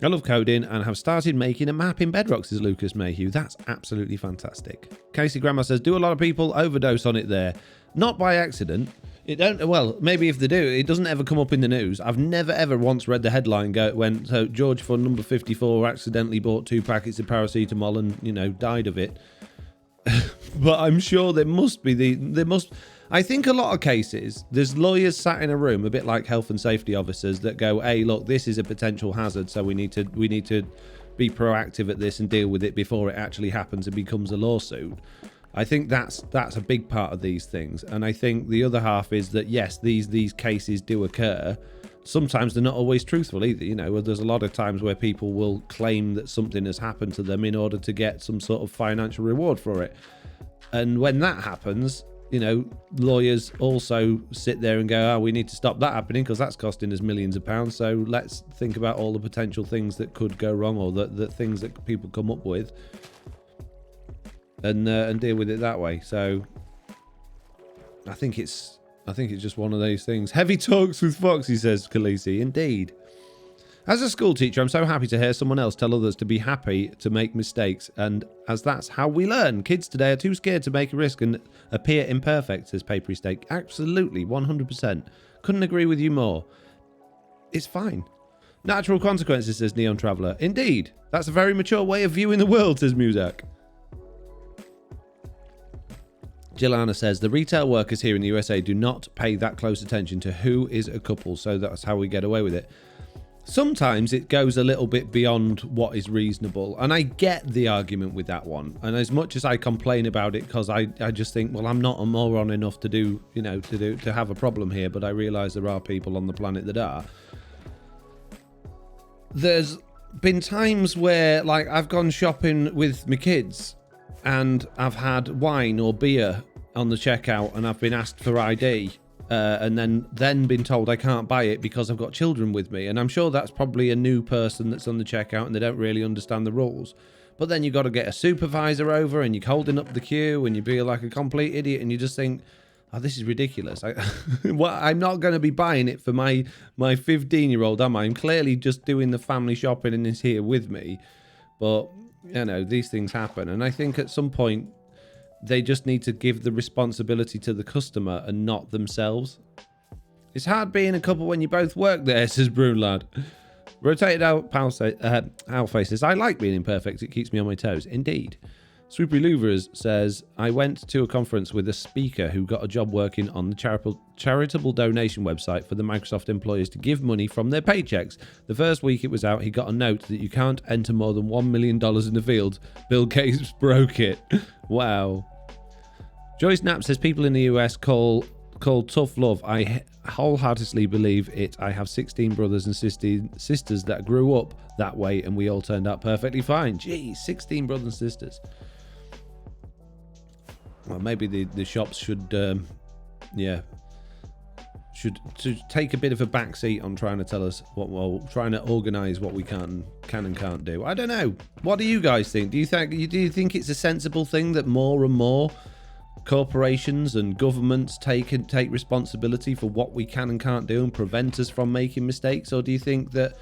I love coding and have started making a map in Bedrock, says Lucas Mayhew. That's absolutely fantastic. Casey Grandma says, do a lot of people overdose on it there? Not by accident. It don't. Well, maybe if they do, it doesn't ever come up in the news. I've never ever once read the headline when so George for number 54 accidentally bought 2 packets of paracetamol and, you know, died of it. But I'm sure there must be I think a lot of cases, there's lawyers sat in a room, a bit like health and safety officers, that go, hey, look, this is a potential hazard, so we need to be proactive at this and deal with it before it actually happens and becomes a lawsuit. I think that's a big part of these things. And I think the other half is that, yes, these cases do occur. Sometimes they're not always truthful either. You know, there's a lot of times where people will claim that something has happened to them in order to get some sort of financial reward for it. And when that happens, you know, lawyers also sit there and go, oh, we need to stop that happening because that's costing us millions of pounds. So let's think about all the potential things that could go wrong, or the things that people come up with, and deal with it that way. So I think it's just one of those things. Heavy talks with Foxy, says Khaleesi. Indeed. As a school teacher, I'm so happy to hear someone else tell others to be happy to make mistakes, and as that's how we learn. Kids today are too scared to make a risk and appear imperfect, says Papery Steak. Absolutely, 100%. Couldn't agree with you more. It's fine. Natural consequences, says Neon Traveller. Indeed. That's a very mature way of viewing the world, says Muzak. Jilana says, the retail workers here in the USA do not pay that close attention to who is a couple, so that's how we get away with it. Sometimes it goes a little bit beyond what is reasonable, and I get the argument with that one. And as much as I complain about it, because I just think, well, I'm not a moron enough to have a problem here, but I realise there are people on the planet that are. There's been times where, like, I've gone shopping with my kids, and I've had wine or beer on the checkout, and I've been asked for ID. And then been told I can't buy it because I've got children with me. And I'm sure that's probably a new person that's on the checkout and they don't really understand the rules. But then you've got to get a supervisor over and you're holding up the queue and you feel like a complete idiot and you just think, oh, this is ridiculous. I'm not going to be buying it for my 15-year-old, am I? I'm clearly just doing the family shopping and is here with me. But, you know, these things happen. And I think at some point, they just need to give the responsibility to the customer and not themselves. It's hard being a couple when you both work there, says Brune Lad. Rotated out Alface says, I like being imperfect. It keeps me on my toes. Indeed. Swoopy Louvers says, I went to a conference with a speaker who got a job working on the charitable donation website for the Microsoft employees to give money from their paychecks. The first week it was out, he got a note that you can't enter more than $1 million in the field. Bill Gates broke it. Wow. Joyce Knapp says, people in the US call tough love. I wholeheartedly believe it. I have 16 brothers and sisters that grew up that way, and we all turned out perfectly fine. Gee, 16 brothers and sisters. Well, maybe the shops should take a bit of a backseat on trying to tell us trying to organise what we can and can't do. I don't know. What do you guys think? Do you think it's a sensible thing that more and more corporations and governments take responsibility for what we can and can't do and prevent us from making mistakes? Or do you think that,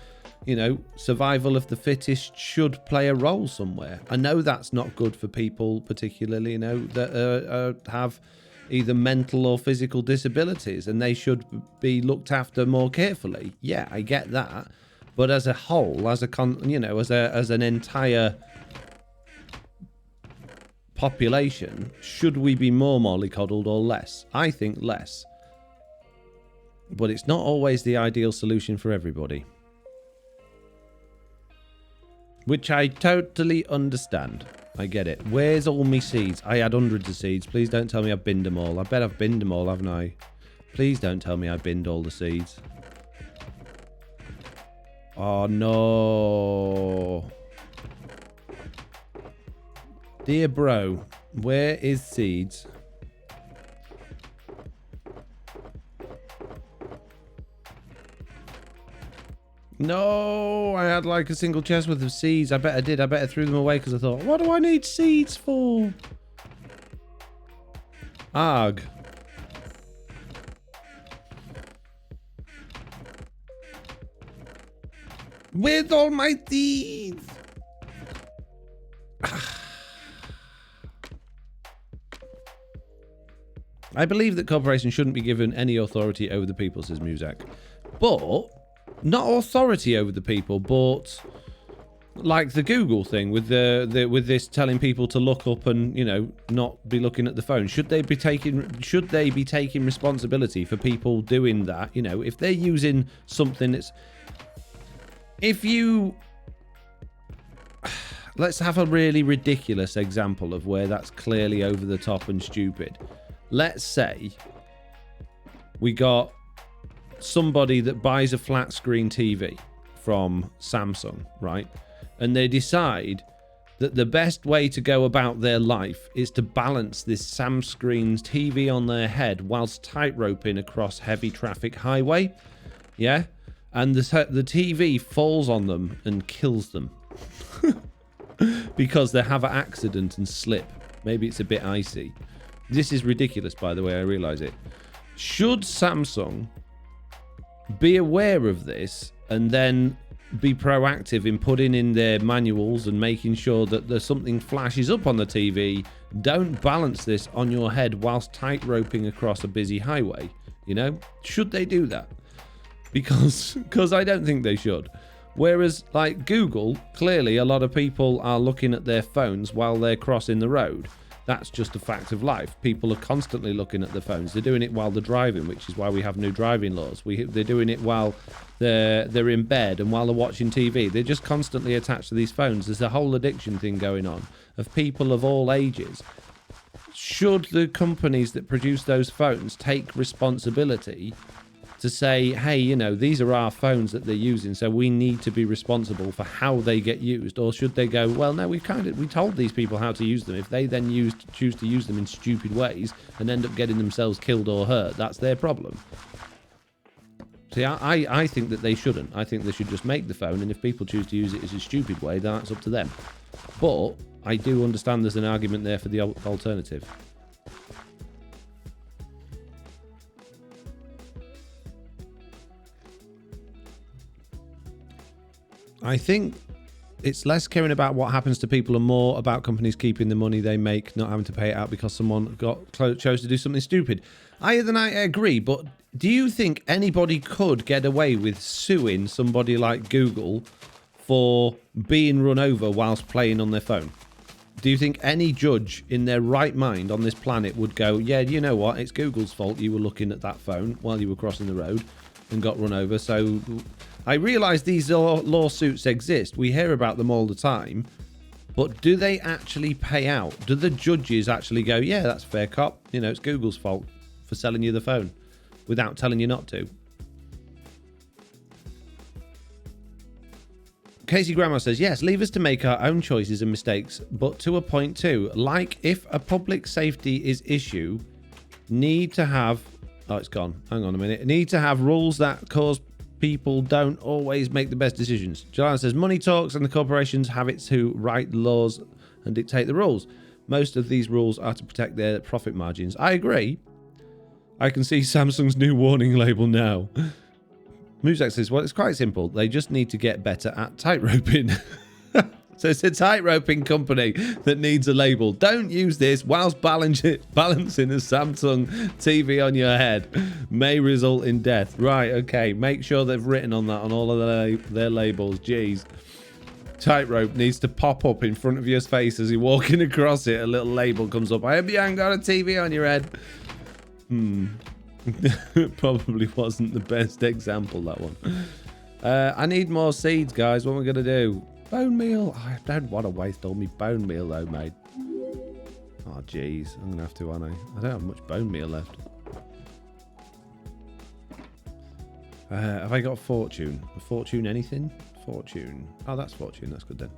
you know, survival of the fittest should play a role somewhere? I know that's not good for people, particularly, you know, that have either mental or physical disabilities, and they should be looked after more carefully. Yeah, I get that. But as a whole, as an entire population, should we be more mollycoddled or less? I think less. But it's not always the ideal solution for everybody. Which I totally understand. I get it. Where's all my seeds? I had hundreds of seeds. Please don't tell me I've binned them all. I bet I've binned them all, haven't I? Please don't tell me I binned all the seeds. Oh, no. Dear bro, Where is seeds? No, I had like a single chest worth of seeds. I bet I did. I bet I threw them away because I thought, what do I need seeds for? Arg. With all my seeds. I believe that corporations shouldn't be given any authority over the people, says Muzak. But, not authority over the people, but like the Google thing with with this telling people to look up and, you know, not be looking at the phone. Should they be taking responsibility for people doing that? You know, if they're using something that's, if you, let's have a really ridiculous example of where that's clearly over the top and stupid. Let's say we got somebody that buys a flat screen TV from Samsung, right? And they decide that the best way to go about their life is to balance this Samsung TV on their head whilst tightroping across heavy traffic highway. Yeah? And the TV falls on them and kills them. Because they have an accident and slip. Maybe it's a bit icy. This is ridiculous, by the way, I realise it. Should Samsung be aware of this and then be proactive in putting in their manuals and making sure that there's something flashes up on the TV? Don't balance this on your head whilst tightroping across a busy highway. You know? Should they do that? Because I don't think they should. Whereas, like Google, clearly a lot of people are looking at their phones while they're crossing the road. That's just a fact of life. People are constantly looking at their phones. They're doing it while they're driving, which is why we have new driving laws. They're doing it while they're in bed and while they're watching TV. They're just constantly attached to these phones. There's a whole addiction thing going on of people of all ages. Should the companies that produce those phones take responsibility to say, hey, you know, these are our phones that they're using, so we need to be responsible for how they get used? Or should they go, well, no, we told these people how to use them. If they then choose to use them in stupid ways and end up getting themselves killed or hurt, that's their problem. See, I think that they shouldn't. I think they should just make the phone, and if people choose to use it as a stupid way, then that's up to them. But I do understand there's an argument there for the alternative. I think it's less caring about what happens to people and more about companies keeping the money they make, not having to pay it out because someone chose to do something stupid. I agree, but do you think anybody could get away with suing somebody like Google for being run over whilst playing on their phone? Do you think any judge in their right mind on this planet would go, yeah, you know what, it's Google's fault you were looking at that phone while you were crossing the road and got run over, so... I realise these lawsuits exist. We hear about them all the time. But do they actually pay out? Do the judges actually go, yeah, that's fair cop. You know, it's Google's fault for selling you the phone without telling you not to? Casey Grandma says, yes, leave us to make our own choices and mistakes, but to a point too. Like if a public safety is issue, need to have... Oh, it's gone. Hang on a minute. Need to have rules that cause... people don't always make the best decisions. Joanna says, money talks and the corporations have it to write laws and dictate the rules. Most of these rules are to protect their profit margins. I agree. I can see Samsung's new warning label now. Muzak says, well, it's quite simple. They just need to get better at tightroping. So it's a tightroping company that needs a label. Don't use this whilst balancing a Samsung TV on your head. May result in death. Right, okay. Make sure they've written on that on all of their labels. Jeez. Tightrope needs to pop up in front of your face as you're walking across it. A little label comes up. I hope you haven't got a TV on your head. Probably wasn't the best example, that one. I need more seeds, guys. What am I going to do? Bone meal. I don't want to waste all my bone meal, though, mate. Oh, jeez. I'm going to have to, aren't I? I don't have much bone meal left. Have I got fortune? Fortune anything? Fortune. Oh, that's fortune. That's good, then.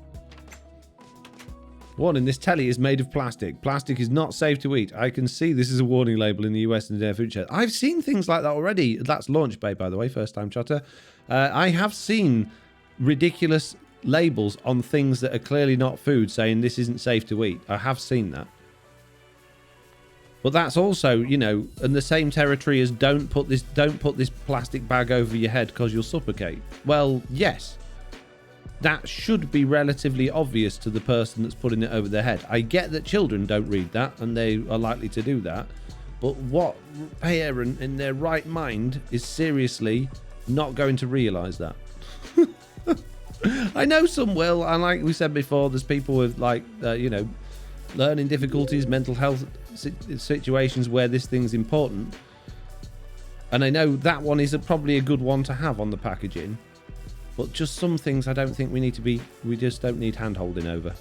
Warning, this telly is made of plastic. Plastic is not safe to eat. I can see this is a warning label in the US and their food chain. I've seen things like that already. That's Launch Bay, by the way, first time chatter. I have seen ridiculous labels on things that are clearly not food saying this isn't safe to eat. I have seen that. But that's also, you know, in the same territory as don't put this plastic bag over your head because you'll suffocate. Well, yes. That should be relatively obvious to the person that's putting it over their head. I get that children don't read that and they are likely to do that. But what parent in their right mind is seriously not going to realise that? I know some will, and like we said before, there's people with like, you know, learning difficulties, mental health situations where this thing's important. And I know that one is probably a good one to have on the packaging. But just some things I don't think we need to be, we just don't need hand-holding over.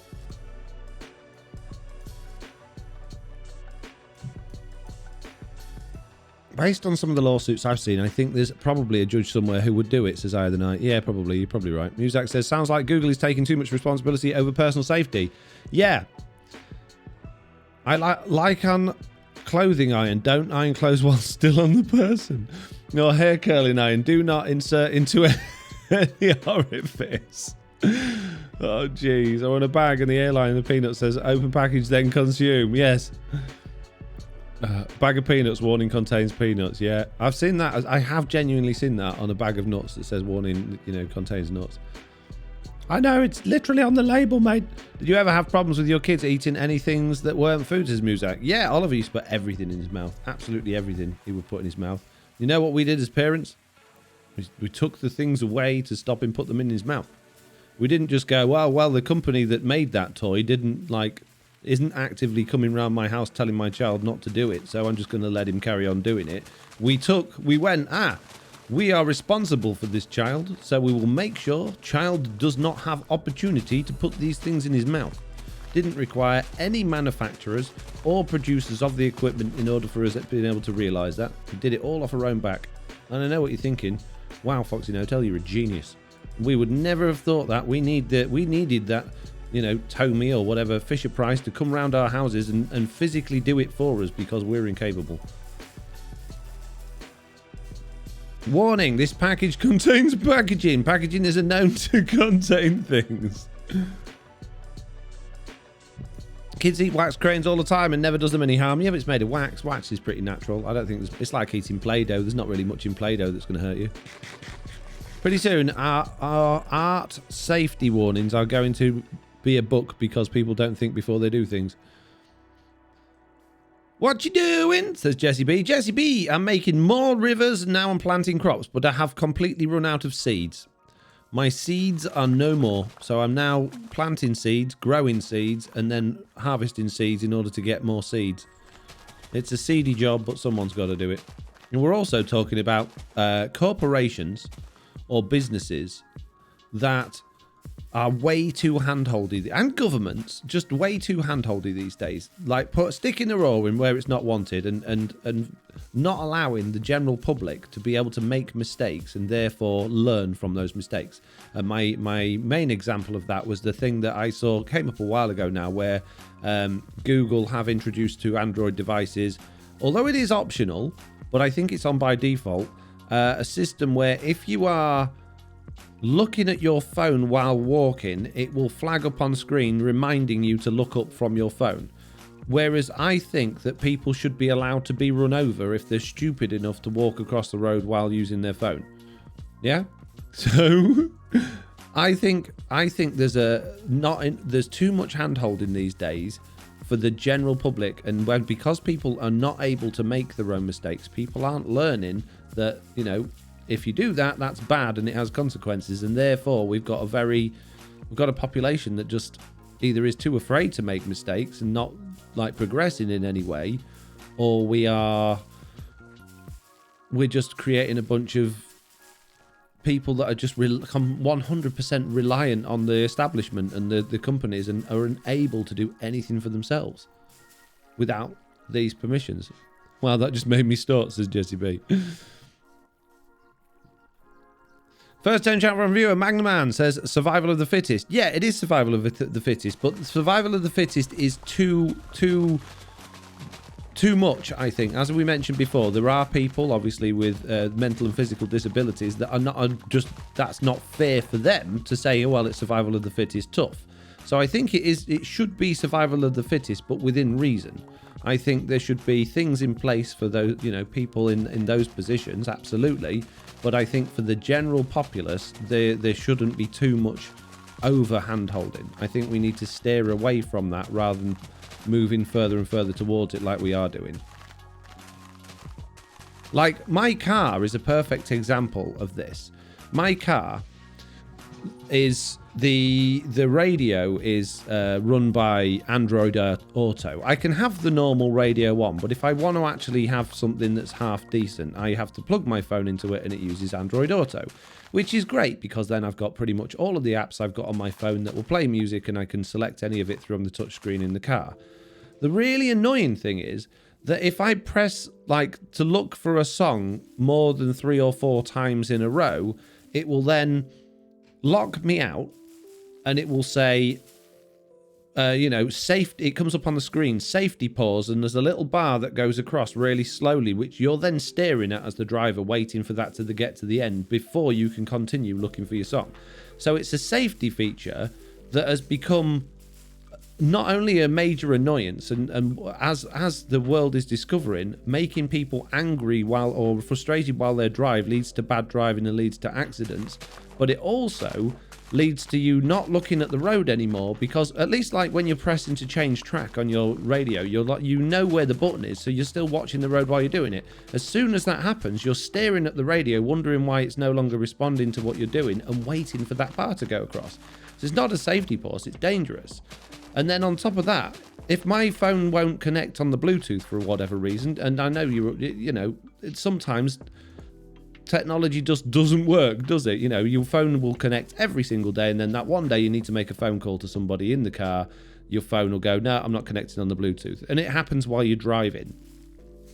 Based on some of the lawsuits I've seen, I think there's probably a judge somewhere who would do it, says Eye of the Night. Yeah, probably. You're probably right. Muzak says, sounds like Google is taking too much responsibility over personal safety. Yeah. I like on clothing iron. Don't iron clothes while still on the person. Or hair curling iron. Do not insert into any orifice. Oh, jeez. I want a bag and the airline and the peanut says, open package, then consume. Yes. Bag of peanuts, warning contains peanuts. Yeah, I've seen that. I have genuinely seen that on a bag of nuts that says warning, you know, contains nuts. I know, it's literally on the label, mate. Did you ever have problems with your kids eating any things that weren't food, says Muzak? Yeah, Oliver used to put everything in his mouth. Absolutely everything he would put in his mouth. You know what we did as parents? We took the things away to stop him put them in his mouth. We didn't just go, well, the company that made that toy isn't actively coming around my house telling my child not to do it, so I'm just going to let him carry on doing it. We went, we are responsible for this child, so we will make sure child does not have opportunity to put these things in his mouth. Didn't require any manufacturers or producers of the equipment in order for us being able to realise that. We did it all off our own back. And I know what you're thinking. Wow, Foxy No-Tail, you're a genius. We would never have thought that. We needed that, you know, Tommy or whatever, Fisher Price to come round our houses and physically do it for us because we're incapable. Warning, this package contains packaging. Packaging is known to contain things. Kids eat wax crayons all the time and never does them any harm. Yeah, but it's made of wax. Wax is pretty natural. I don't think it's like eating Play-Doh. There's not really much in Play-Doh that's going to hurt you. Pretty soon, our art safety warnings are going to be a book because people don't think before they do things. What you doing? Says Jessie B. Jessie B, I'm making more rivers and now I'm planting crops, but I have completely run out of seeds. My seeds are no more, so I'm now planting seeds, growing seeds, and then harvesting seeds in order to get more seeds. It's a seedy job, but someone's got to do it. And we're also talking about corporations or businesses that are way too handholdy, and governments just way too handholdy these days. Like sticking the raw in where it's not wanted, and not allowing the general public to be able to make mistakes and therefore learn from those mistakes. My main example of that was the thing that I saw came up a while ago now, where Google have introduced to Android devices, although it is optional, but I think it's on by default, a system where if you are looking at your phone while walking, it will flag up on screen reminding you to look up from your phone. Whereas I think that people should be allowed to be run over if they're stupid enough to walk across the road while using their phone. Yeah? So I think there's too much hand-holding these days for the general public, and because people are not able to make their own mistakes, people aren't learning that, you know, if you do that, that's bad and it has consequences, and therefore we've got a population that just either is too afraid to make mistakes and not like progressing in any way, or we're just creating a bunch of people that are just 100% reliant on the establishment and the companies and are unable to do anything for themselves without these permissions. Wow, that just made me start, says Jessie B. First 10 chat from viewer, Magnaman says survival of the fittest. Yeah, it is survival of the fittest, but survival of the fittest is too much, I think. As we mentioned before, there are people, obviously, with mental and physical disabilities that that's not fair for them to say, oh, well, it's survival of the fittest tough. So I think it should be survival of the fittest, but within reason. I think there should be things in place for those, people in those positions, absolutely. But I think for the general populace, there shouldn't be too much over hand-holding. I think we need to steer away from that rather than moving further and further towards it like we are doing. Like, my car is a perfect example of this. My car is... The radio is run by Android Auto. I can have the normal radio on, but if I want to actually have something that's half decent, I have to plug my phone into it and it uses Android Auto, which is great because then I've got pretty much all of the apps I've got on my phone that will play music and I can select any of it from the touchscreen in the car. The really annoying thing is that if I press to look for a song more than 3 or 4 times in a row, it will then lock me out. And it will say, safety. It comes up on the screen, safety pause, and there's a little bar that goes across really slowly, which you're then staring at as the driver, waiting for that to get to the end before you can continue looking for your song. So it's a safety feature that has become not only a major annoyance, and as the world is discovering, making people angry or frustrated while they drive leads to bad driving and leads to accidents, but it also leads to you not looking at the road anymore, because at least when you're pressing to change track on your radio, you know where the button is, so you're still watching the road while you're doing it. As soon as that happens, you're staring at the radio, wondering why it's no longer responding to what you're doing and waiting for that bar to go across. So it's not a safety pause, it's dangerous. And then on top of that, if my phone won't connect on the Bluetooth for whatever reason, and I know sometimes technology just doesn't work, does it? Your phone will connect every single day, and then that one day you need to make a phone call to somebody in the car, your phone will go, no, I'm not connecting on the Bluetooth. And it happens while you're driving.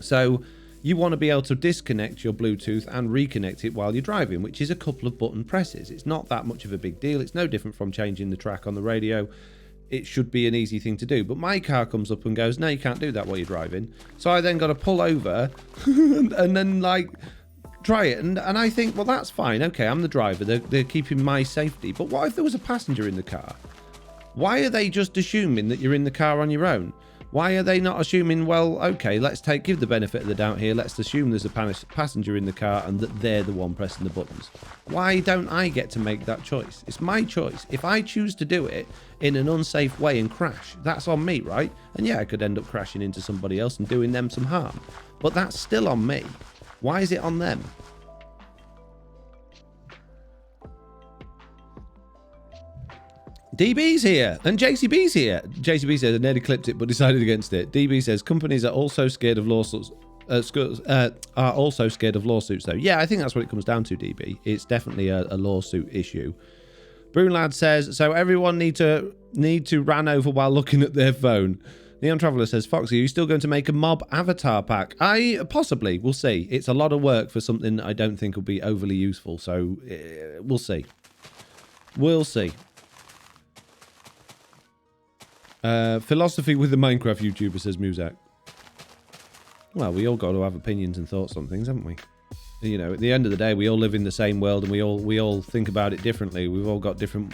So you want to be able to disconnect your Bluetooth and reconnect it while you're driving, which is a couple of button presses. It's not that much of a big deal. It's no different from changing the track on the radio. It should be an easy thing to do. But my car comes up and goes, no, you can't do that while you're driving. So I then got to pull over and then try it, and I think, well, that's fine. Okay, I'm the driver. They're keeping my safety. But what if there was a passenger in the car? Why are they just assuming that you're in the car on your own? Why are they not assuming, well, okay, let's give the benefit of the doubt here. Let's assume there's a passenger in the car and that they're the one pressing the buttons. Why don't I get to make that choice? It's my choice. If I choose to do it in an unsafe way and crash, that's on me, right? And yeah, I could end up crashing into somebody else and doing them some harm. But that's still on me. Why is it on them? DB's here and JCB's here. JCB says I nearly clipped it but decided against it. DB says companies are also scared of lawsuits. Are also scared of lawsuits though. Yeah, I think that's what it comes down to, DB. It's definitely a lawsuit issue. Broonlad says so everyone need to ran over while looking at their phone. Neon Traveller says, Foxy, are you still going to make a mob avatar pack? Possibly. We'll see. It's a lot of work for something that I don't think will be overly useful. So, we'll see. We'll see. Philosophy with the Minecraft YouTuber, says Muzak. Well, we all got to have opinions and thoughts on things, haven't we? At the end of the day, we all live in the same world and we all think about it differently. We've all got different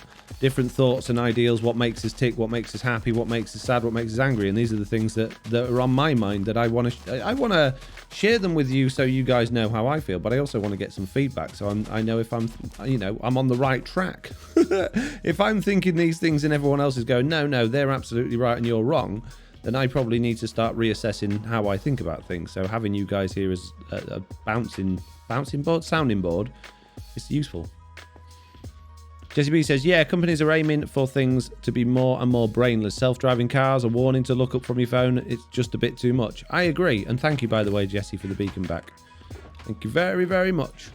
thoughts and ideals, what makes us tick, what makes us happy, what makes us sad, what makes us angry. And these are the things that are on my mind that I want to share them with you so you guys know how I feel. But I also want to get some feedback so I know if I'm on the right track. If I'm thinking these things and everyone else is going, no, they're absolutely right and you're wrong, then I probably need to start reassessing how I think about things. So having you guys here as a sounding board, is useful. Jesse B says, yeah, companies are aiming for things to be more and more brainless. Self-driving cars, a warning to look up from your phone. It's just a bit too much. I agree. And thank you, by the way, Jesse, for the beacon back. Thank you very, very much.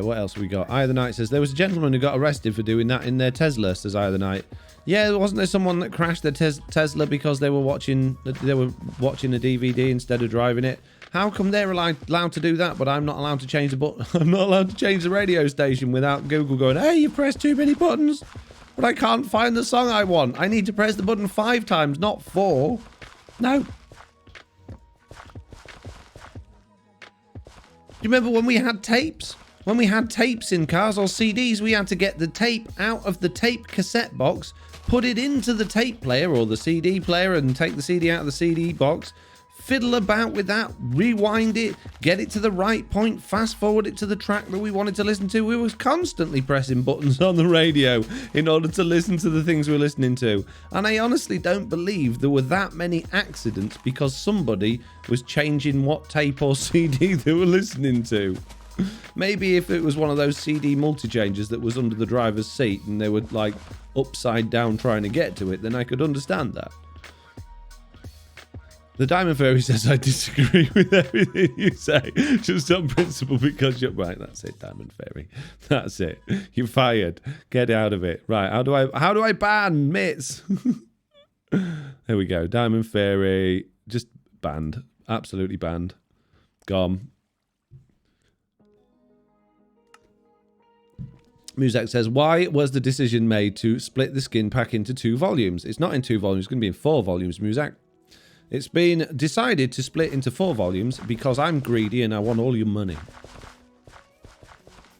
What else have we got? Eye of the Night says, there was a gentleman who got arrested for doing that in their Tesla, says Eye of the Night. Yeah, wasn't there someone that crashed their Tesla because they were watching a DVD instead of driving it? How come they're allowed to do that, but I'm not allowed to change the button? I'm not allowed to change the radio station without Google going, hey, you pressed too many buttons, but I can't find the song I want. I need to press the button 5 times, not 4. No. Do you remember when we had tapes? When we had tapes in cars or CDs, we had to get the tape out of the tape cassette box, put it into the tape player or the CD player and take the CD out of the CD box, fiddle about with that, rewind it, get it to the right point, fast forward it to the track that we wanted to listen to. We were constantly pressing buttons on the radio in order to listen to the things we were listening to. And I honestly don't believe there were that many accidents because somebody was changing what tape or CD they were listening to. Maybe if it was one of those CD multi-changers that was under the driver's seat and they were like upside down trying to get to it, then I could understand that. The Diamond Fairy says, I disagree with everything you say, just on principle because you're... Right, that's it, Diamond Fairy. That's it. You're fired. Get out of it. Right, how do I ban Mitts? There we go. Diamond Fairy, just banned. Absolutely banned. Gone. Muzak says, why was the decision made to split the skin pack into 2 volumes? It's not in 2 volumes, it's going to be in 4 volumes, Muzak. It's been decided to split into 4 volumes because I'm greedy and I want all your money.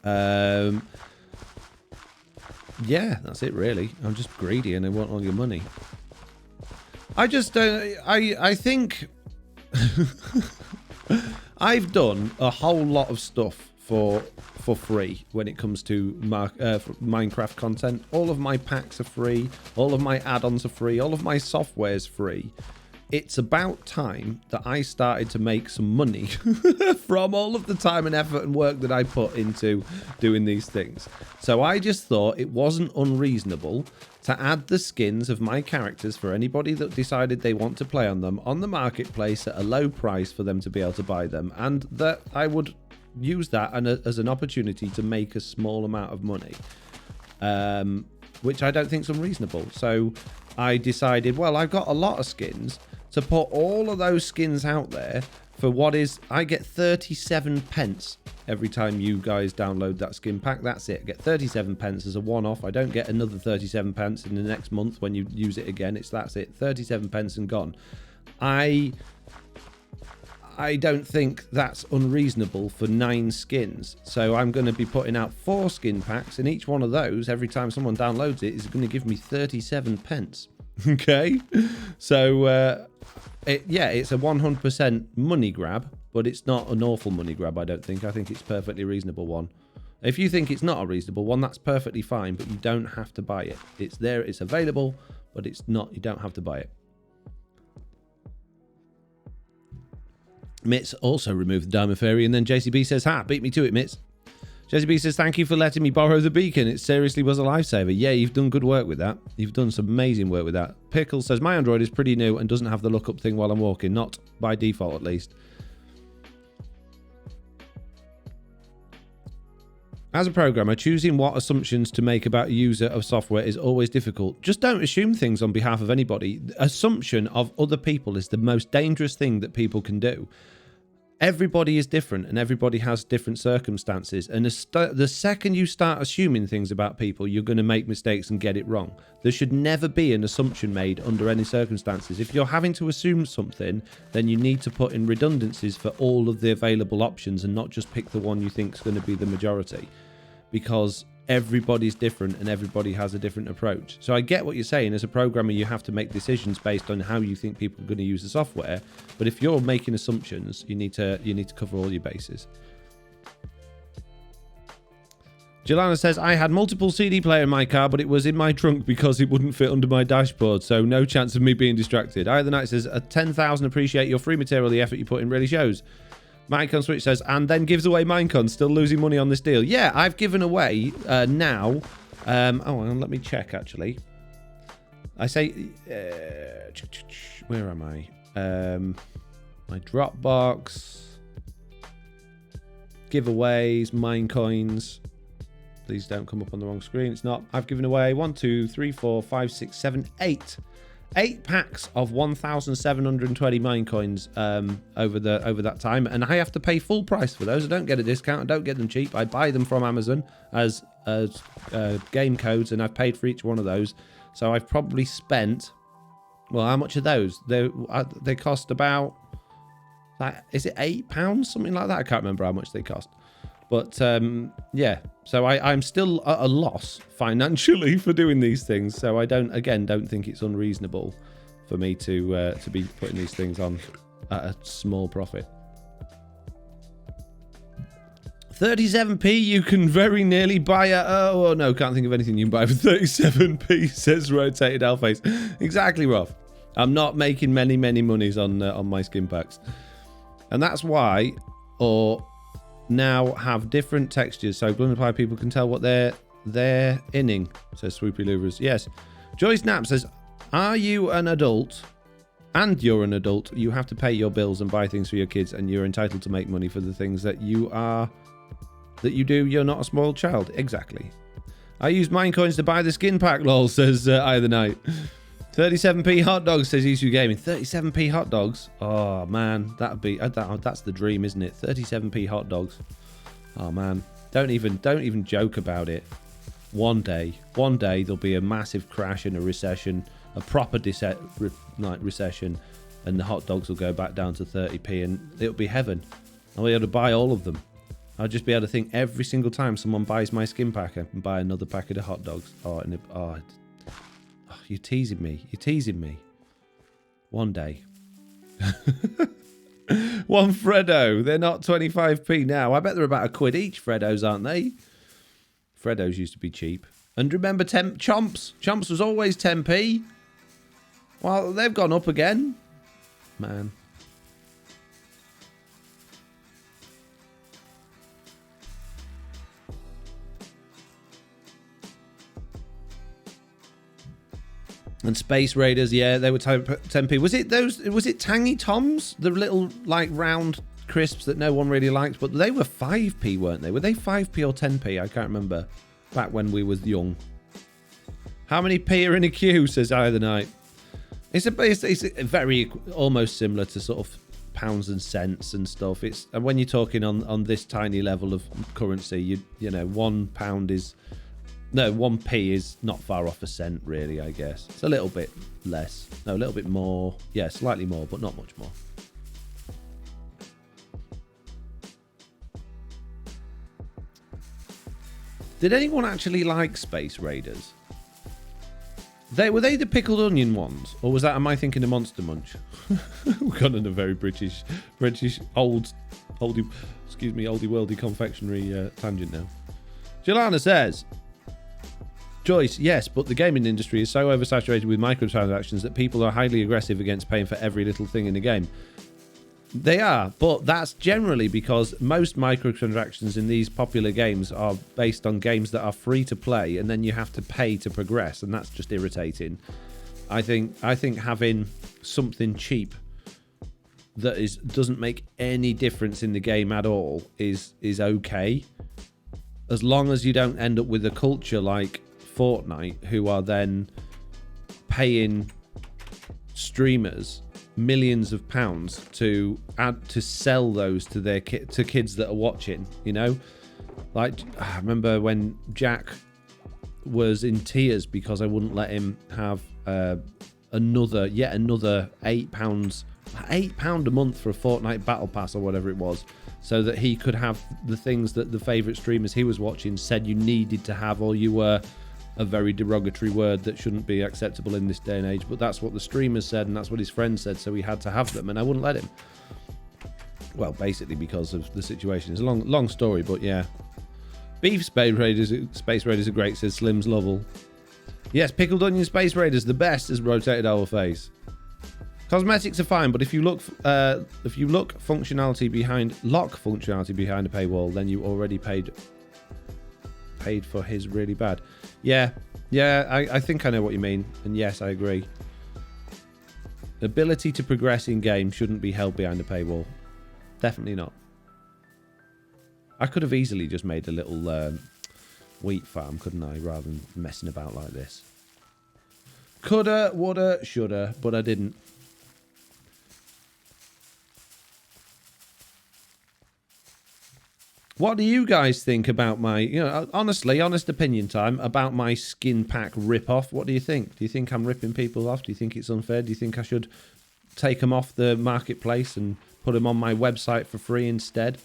Yeah, that's it really. I'm just greedy and I want all your money. I just don't... I think... I've done a whole lot of stuff for free when it comes to Minecraft content. All of my packs are free. All of my add-ons are free. All of my software is free. It's about time that I started to make some money from all of the time and effort and work that I put into doing these things. So I just thought it wasn't unreasonable to add the skins of my characters for anybody that decided they want to play on them on the marketplace at a low price for them to be able to buy them, and that I would use that as an opportunity to make a small amount of money, which I don't think is unreasonable. So I decided, well, I've got a lot of skins, to put all of those skins out there for what is, I get 37 pence every time you guys download that skin pack. That's it. I get 37 pence as a one-off. I don't get another 37 pence in the next month when you use it again. That's it. 37 pence and gone. I don't think that's unreasonable for 9 skins. So I'm going to be putting out 4 skin packs, and each one of those, every time someone downloads it, is going to give me 37 pence. Okay? So, it's a 100% money grab, but it's not an awful money grab, I don't think. I think it's a perfectly reasonable one. If you think it's not a reasonable one, that's perfectly fine, but you don't have to buy it. It's there, it's available, but it's not, you don't have to buy it. Mitts also removed the Diamond Fairy, and then JCB says, beat me to it, Mitts. JCB says, thank you for letting me borrow the beacon. It seriously was a lifesaver. Yeah, you've done good work with that. You've done some amazing work with that. Pickle says, my Android is pretty new and doesn't have the lookup thing while I'm walking. Not by default, at least. As a programmer, choosing what assumptions to make about a user of software is always difficult. Just don't assume things on behalf of anybody. Assumption of other people is the most dangerous thing that people can do. Everybody is different and everybody has different circumstances. And the second you start assuming things about people, you're going to make mistakes and get it wrong. There should never be an assumption made under any circumstances. If you're having to assume something, then you need to put in redundancies for all of the available options and not just pick the one you think is going to be the majority. Because everybody's different and everybody has a different approach. So I get what you're saying. As a programmer, you have to make decisions based on how you think people are going to use the software. But if you're making assumptions, you need to cover all your bases. Jelana says, I had multiple CD player in my car, but it was in my trunk because it wouldn't fit under my dashboard, so no chance of me being distracted. Eye of the Night says, 10,000 appreciate your free material. The effort you put in really shows. Minecon Switch says, and then gives away Minecon, still losing money on this deal. Yeah, I've given away now. Let me check actually. I say, where am I? My Dropbox. giveaways, mine coins. Please don't come up on the wrong screen. It's not. I've given away 1, 2, 3, 4, 5, 6, 7, 8. 8 packs of 1,720 mine coins over that time, and I have to pay full price for those. I don't get a discount. I don't get them cheap. I buy them from Amazon as game codes, and I've paid for each one of those. So I've probably spent. Well, how much are those? They cost about. Is it £8? Something like that. I can't remember how much they cost. But yeah, so I'm still at a loss financially for doing these things. So I don't think it's unreasonable for me to be putting these things on at a small profit. 37p, you can very nearly buy a... Oh, no, can't think of anything you can buy for 37p, says Rotated Alface. Exactly, Roth. I'm not making many monies on my skin packs. And that's why... now have different textures so Blood and Apply people can tell what they're inning, says Swoopy Louvers. Yes. Joyce Knapp says, are you an adult and you're an adult, you have to pay your bills and buy things for your kids, and you're entitled to make money for the things that you do. You're not a small child. Exactly. I use mine coins to buy the skin pack, lol, says I the Night. 37p hot dogs, says Isu Gaming. 37p hot dogs. Oh man, that's the dream, isn't it? 37p hot dogs. Oh man, don't even joke about it. One day there'll be a massive crash and a recession, a proper recession, and the hot dogs will go back down to 30p, and it'll be heaven. I'll be able to buy all of them. I'll just be able to think every single time someone buys my skin pack, I can buy another packet of hot dogs. You're teasing me. You're teasing me. One day. One Freddo. They're not 25p now. I bet they're about £1 each, Freddos, aren't they? Freddos used to be cheap. And remember Chomps? Chomps was always 10p. Well, they've gone up again. Man. And Space Raiders, yeah, they were 10p. Was it Tangy Toms? The little, like, round crisps that no one really liked, but they were 5p, weren't they? Were they 5p or 10p? I can't remember. Back when we was young. How many p are in a queue, says I the Night. It's very almost similar to sort of pounds and cents and stuff. And when you're talking on this tiny level of currency, you know, £1 is... No, 1p is not far off a cent, really, I guess. It's a little bit less. No, a little bit more. Yeah, slightly more, but not much more. Did anyone actually like Space Raiders? Were they the pickled onion ones? Or was that, am I thinking of Monster Munch? We've gone on a very British oldie worldy confectionery tangent now. Jelana says... Joyce, yes, but the gaming industry is so oversaturated with microtransactions that people are highly aggressive against paying for every little thing in the game. They are, but that's generally because most microtransactions in these popular games are based on games that are free to play, and then you have to pay to progress, and that's just irritating. I think having something cheap that doesn't make any difference in the game at all is okay, as long as you don't end up with a culture like Fortnite, who are then paying streamers millions of pounds to sell those to their to kids that are watching. You know, like I remember when Jack was in tears because I wouldn't let him have yet another £8 a month for a Fortnite Battle Pass or whatever it was, so that he could have the things that the favourite streamers he was watching said you needed to have, or you were a very derogatory word that shouldn't be acceptable in this day and age, but that's what the streamers said and that's what his friends said, so he had to have them, and I wouldn't let him. Well, basically because of the situation. It's a long story, but yeah. Beef Space Raiders are great, says Slim's Lovell. Yes, pickled onion Space Raiders, the best, as Rotated Owl Face. Cosmetics are fine, but if you look functionality behind a paywall, then you already paid for his really bad. Yeah, I think I know what you mean, and yes, I agree. Ability to progress in game shouldn't be held behind a paywall. Definitely not. I could have easily just made a little wheat farm, couldn't I, rather than messing about like this. Coulda, woulda, shoulda, but I didn't. What do you guys think about my, honestly, honest opinion time, about my skin pack rip-off? What do you think? Do you think I'm ripping people off? Do you think it's unfair? Do you think I should take them off the marketplace and put them on my website for free instead?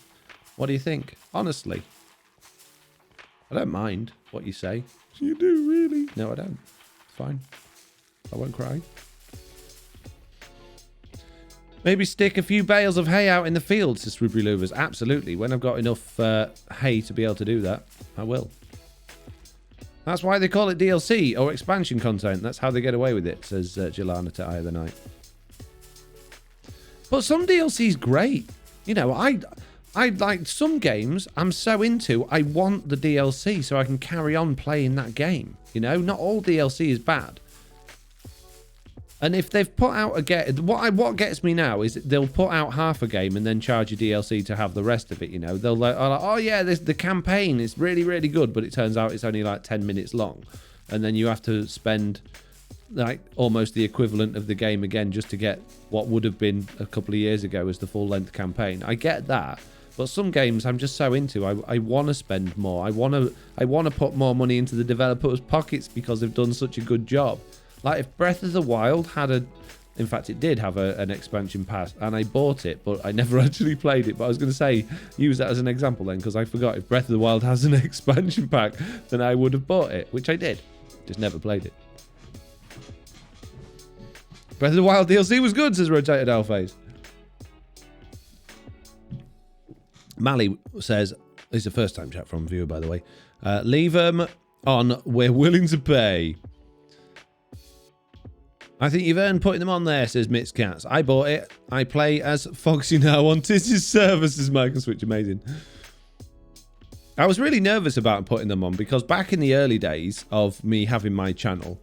What do you think? Honestly. I don't mind what you say. You do, really? No, I don't. It's fine. I won't cry. Maybe stick a few bales of hay out in the field, says Swibbly Louvers. Absolutely. When I've got enough hay to be able to do that, I will. That's why they call it DLC or expansion content. That's how they get away with it, says Jelana to Eye of the Night. But some DLC's great. You know, I like some games I'm so into, I want the DLC so I can carry on playing that game. You know, not all DLC is bad. And if they've put out a game, what gets me now is they'll put out half a game and then charge you DLC to have the rest of it. You know, they'll like, oh yeah, the campaign is really, really good, but it turns out it's only like 10 minutes long, and then you have to spend like almost the equivalent of the game again just to get what would have been a couple of years ago as the full length campaign. I get that, but some games I'm just so into. I want to spend more. I want to put more money into the developers' pockets because they've done such a good job. Like if Breath of the Wild had in fact it did have an expansion pass and I bought it, but I never actually played it. But I was going to say, use that as an example then, because I forgot if Breath of the Wild has an expansion pack, then I would have bought it, which I did. Just never played it. Breath of the Wild DLC was good, says Rotated Alphase. Mally says, this is the first time chat from viewer, by the way. Leave them on, we're willing to pay. I think you've earned putting them on there, says Mitz Cats. I bought it. I play as Foxy now on Tiz's server, says Mike and Switch. Amazing. I was really nervous about putting them on because back in the early days of me having my channel,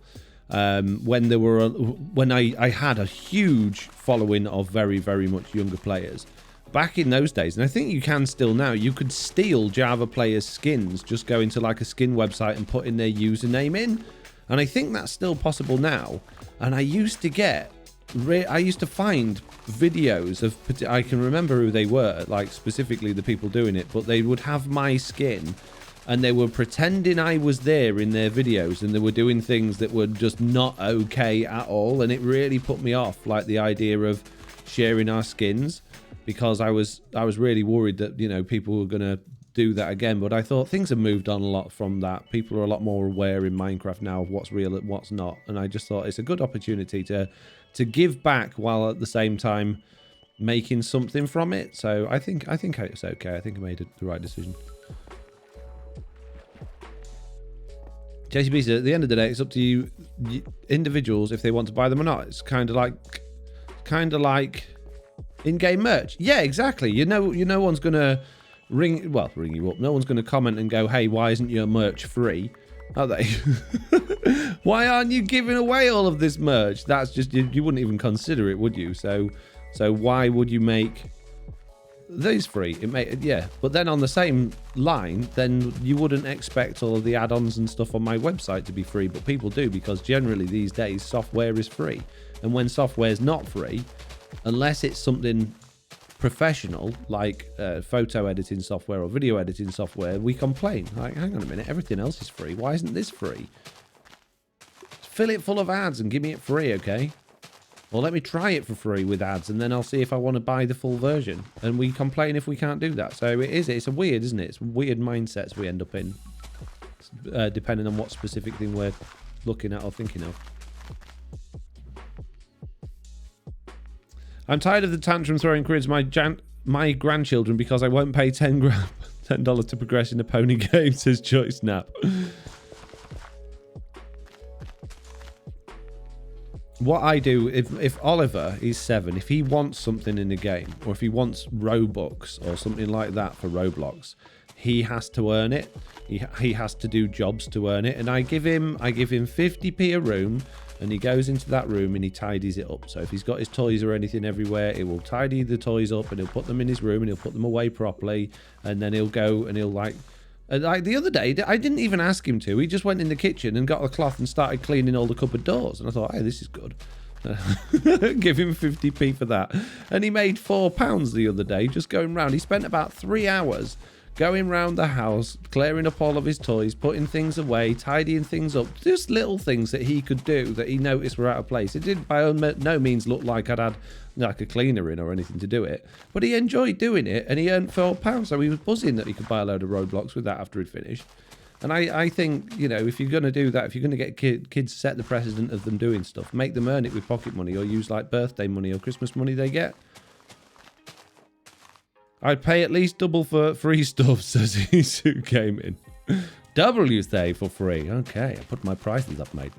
when I had a huge following of very, very much younger players, back in those days, and I think you can still now, you could steal Java players' skins, just go into like a skin website and put in their username in. And I think that's still possible now. And I used to find videos of, I can remember who they were, like specifically the people doing it, but they would have my skin and they were pretending I was there in their videos and they were doing things that were just not okay at all. And it really put me off, like the idea of sharing our skins, because I was really worried that, you know, people were going to do that again. But I thought things have moved on a lot from that. People are a lot more aware in Minecraft now of what's real and what's not, and I just thought it's a good opportunity to give back while at the same time making something from it. So I think it's okay. I think I made the right decision. JCB says, at the end of the day, it's up to you individuals if they want to buy them or not. It's kind of like in-game merch. Yeah, exactly. You know, no one's gonna ring you up. No one's going to comment and go, hey, why isn't your merch free? Are they? Why aren't you giving away all of this merch? That's just, you wouldn't even consider it, would you? So why would you make these free? Yeah. But then on the same line, then you wouldn't expect all of the add-ons and stuff on my website to be free, but people do, because generally these days software is free. And when software is not free, unless it's something professional like photo editing software or video editing software, we complain. Like, hang on a minute, everything else is free. Why isn't this free? Fill it full of ads and give me it free, okay? Or let me try it for free with ads, and then I'll see if I want to buy the full version. And we complain if we can't do that. So it's a weird, isn't it? It's weird mindsets we end up in, depending on what specific thing we're looking at or thinking of. I'm tired of the tantrum throwing quids my grandchildren because I won't pay $10 to progress in a pony game, says Joy Snap. What I do, if Oliver is 7, if he wants something in the game, or if he wants Robux or something like that for Roblox, he has to earn it. He has to do jobs to earn it, and I give him 50p a room and he goes into that room and he tidies it up. So if he's got his toys or anything everywhere, he will tidy the toys up and he'll put them in his room and he'll put them away properly. And then he'll go and he'll like the other day, I didn't even ask him to. He just went in the kitchen and got a cloth and started cleaning all the cupboard doors. And I thought, hey, this is good. Give him 50p for that. And he made £4 the other day just going round. He spent about 3 hours going round the house, clearing up all of his toys, putting things away, tidying things up. Just little things that he could do that he noticed were out of place. It didn't by no means look like I'd had like a cleaner in or anything to do it. But he enjoyed doing it and he earned £4. So he was buzzing that he could buy a load of Roblox with that after he'd finished. And I think, you know, if you're going to do that, if you're going to get kids set the precedent of them doing stuff, make them earn it with pocket money or use like birthday money or Christmas money they get. I'd pay at least double for free stuff, says Isu came in. Double, you say, for free. Okay, I put my prices up, mate.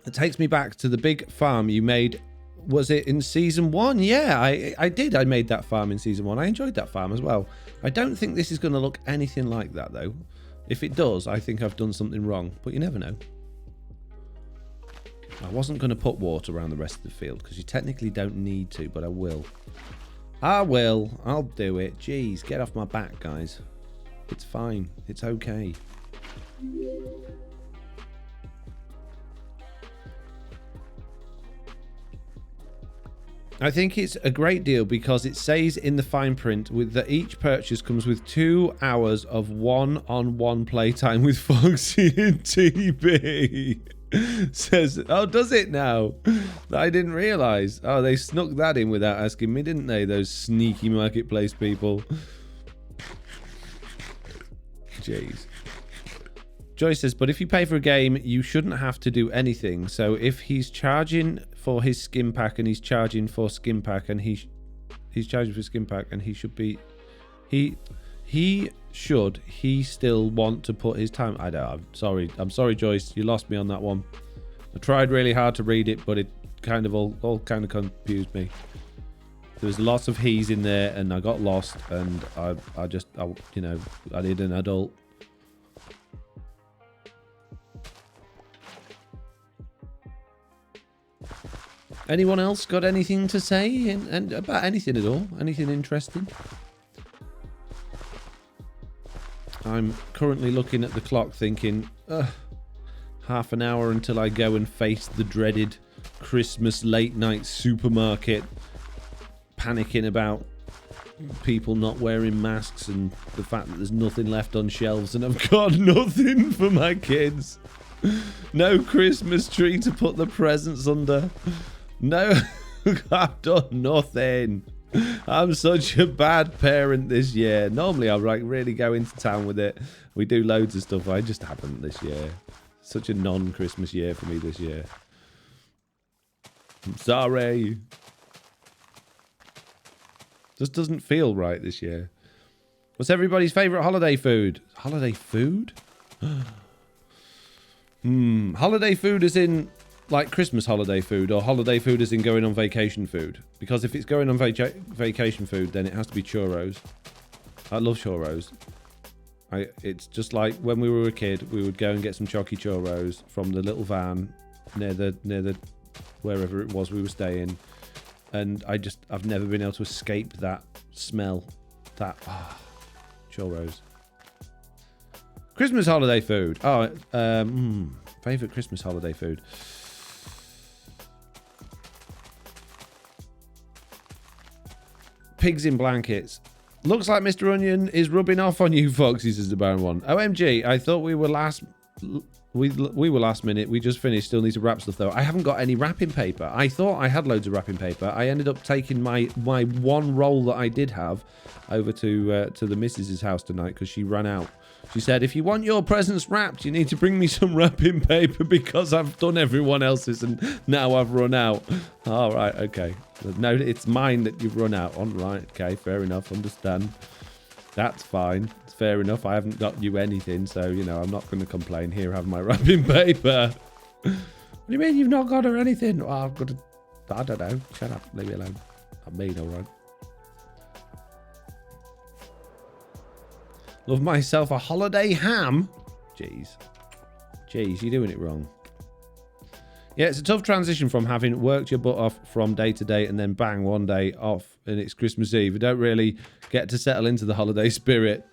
It takes me back to the big farm you made. Was it in season 1? Yeah, I did. I made that farm in season 1. I enjoyed that farm as well. I don't think this is going to look anything like that, though. If it does, I think I've done something wrong. But you never know. I wasn't going to put water around the rest of the field because you technically don't need to, but I will. I will. I'll do it. Jeez, get off my back, guys. It's fine. It's okay. I think it's a great deal because it says in the fine print that each purchase comes with 2 hours of one-on-one playtime with Foxy and TB. Says, oh, does it now? I didn't realise. Oh, they snuck that in without asking me, didn't they? Those sneaky marketplace people. Jeez. Joyce says, but if you pay for a game, you shouldn't have to do anything. So if he's charging for his skin pack and he's charging for skin pack and he's charging for skin pack and he should be, he still want to put his time. I don't. I'm sorry, Joyce. You lost me on that one. I tried really hard to read it, but it kind of all kind of confused me. There was lots of he's in there, and I got lost, and I you know, I need an adult. Anyone else got anything to say and about anything at all? Anything interesting? I'm currently looking at the clock thinking, half an hour until I go and face the dreaded Christmas late night supermarket, panicking about people not wearing masks and the fact that there's nothing left on shelves and I've got nothing for my kids. No Christmas tree to put the presents under. No, I've done nothing. I'm such a bad parent this year. Normally I like really go into town with it. We do loads of stuff. I just haven't this year. Such a non-Christmas year for me this year. I'm sorry. Just doesn't feel right this year. What's everybody's favourite holiday food? Holiday food? Holiday food is in like Christmas holiday food, or holiday food is in going on vacation food? Because if it's going on vacation food, then it has to be churros. I love churros. It's just like when we were a kid, we would go and get some chocky churros from the little van near the wherever it was we were staying, and I've never been able to escape that smell. Churros. Christmas holiday food. Favorite Christmas holiday food. Pigs in blankets. Looks like Mr. Onion is rubbing off on you, Foxy, says the Baron one. OMG, I thought we were last minute. We just finished. Still need to wrap stuff though. I haven't got any wrapping paper. I thought I had loads of wrapping paper. I ended up taking my one roll that I did have over to the missus's house tonight because she ran out. She said, if you want your presents wrapped, you need to bring me some wrapping paper because I've done everyone else's and now I've run out. All right, okay. No, it's mine that you've run out on. Right, okay, fair enough, understand. That's fine. It's fair enough. I haven't got you anything, so, you know, I'm not going to complain. Here, have my wrapping paper. What do you mean you've not got her anything? Oh, I've got to... I don't know. Shut up. Leave me alone. I mean, all right. Love myself a holiday ham. Jeez. Jeez, you're doing it wrong. Yeah, it's a tough transition from having worked your butt off from day to day and then bang, one day off and it's Christmas Eve. You don't really get to settle into the holiday spirit,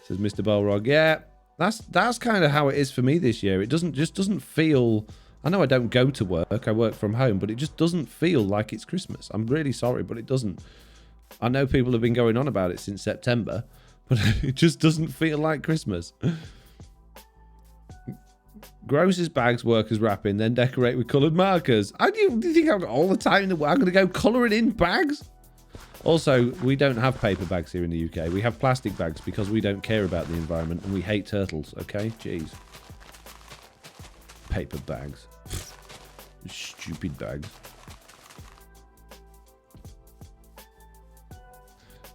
says Mr. Balrog. Yeah, that's kind of how it is for me this year. It just doesn't feel... I know I don't go to work, I work from home, but it just doesn't feel like it's Christmas. I'm really sorry, but it doesn't. I know people have been going on about it since September, but it just doesn't feel like Christmas. Gross's bags work as wrapping, then decorate with coloured markers. Do you think I've got all the time in the world? I'm going to go colouring in bags? Also, we don't have paper bags here in the UK. We have plastic bags because we don't care about the environment and we hate turtles, okay? Jeez. Paper bags. Stupid bags.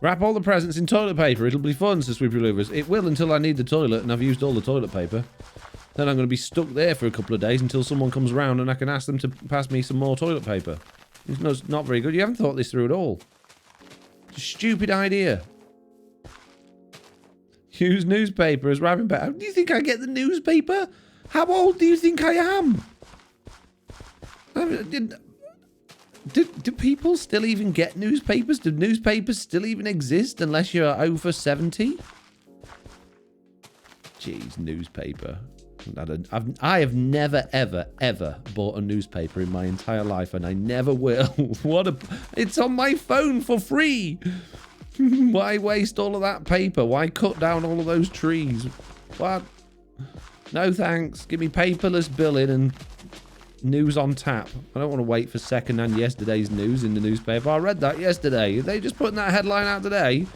Wrap all the presents in toilet paper. It'll be fun, says Sweepy Louvers. It will until I need the toilet and I've used all the toilet paper. Then I'm going to be stuck there for a couple of days until someone comes around and I can ask them to pass me some more toilet paper. It's not very good. You haven't thought this through at all. It's a stupid idea. Use newspaper as wrapping paper. How do you think I get the newspaper? How old do you think I am? Do people still even get newspapers? Do newspapers still even exist unless you're over 70? Jeez, newspaper. I have never, ever, ever bought a newspaper in my entire life, and I never will. It's on my phone for free. Why waste all of that paper? Why cut down all of those trees? What? No thanks. Give me paperless billing and news on tap. I don't want to wait for second-hand yesterday's news in the newspaper. I read that yesterday. Are they just putting that headline out today?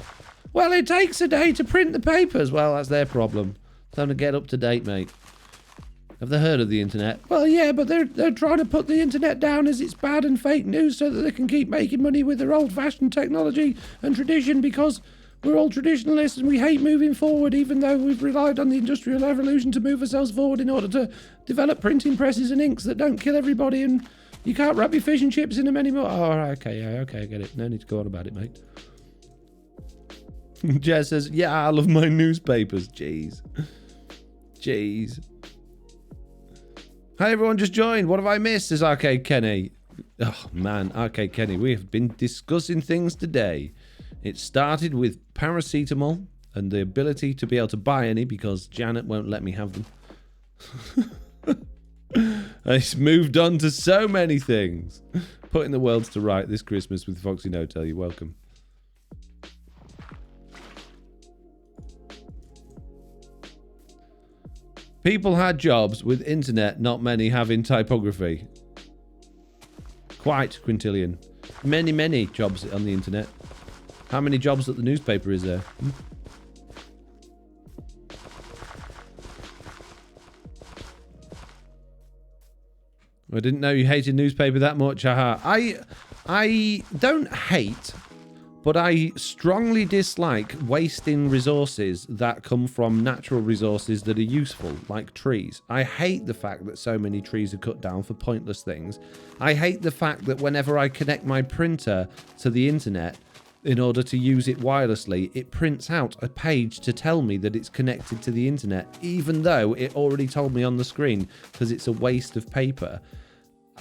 Well, it takes a day to print the papers. Well, that's their problem. Time to get up to date, mate. Have they heard of the internet? Well, yeah, but they're trying to put the internet down as it's bad and fake news so that they can keep making money with their old-fashioned technology and tradition because we're all traditionalists and we hate moving forward, even though we've relied on the Industrial Revolution to move ourselves forward in order to develop printing presses and inks that don't kill everybody, and you can't wrap your fish and chips in them anymore. Oh, okay, yeah, okay, I get it. No need to go on about it, mate. Jez says, yeah, I love my newspapers. Jeez. Jeez. Hi, everyone, just joined. What have I missed, says Arcade Kenny. Oh, man, Arcade Kenny, we have been discussing things today. It started with paracetamol and the ability to be able to buy any because Janet won't let me have them. It's moved on to so many things. Putting the world to right this Christmas with Foxy No-Tail. You're welcome. People had jobs with internet, not many having typography. Quite, Quintillion. Many, many jobs on the internet. How many jobs at the newspaper is there? I didn't know you hated newspaper that much. Haha. I don't hate, but I strongly dislike wasting resources that come from natural resources that are useful, like trees. I hate the fact that so many trees are cut down for pointless things. I hate the fact that whenever I connect my printer to the internet, in order to use it wirelessly, it prints out a page to tell me that it's connected to the internet, even though it already told me on the screen, because it's a waste of paper.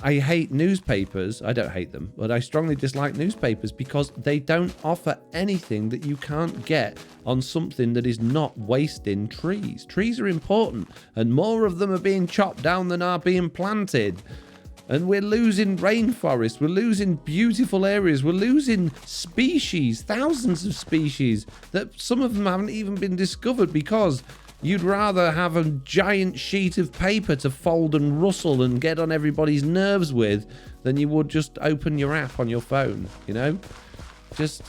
I hate newspapers. I don't hate them, but I strongly dislike newspapers because they don't offer anything that you can't get on something that is not wasting trees. Trees are important, and more of them are being chopped down than are being planted. And we're losing rainforests, we're losing beautiful areas, we're losing species, thousands of species, that some of them haven't even been discovered because you'd rather have a giant sheet of paper to fold and rustle and get on everybody's nerves with than you would just open your app on your phone, you know? Just,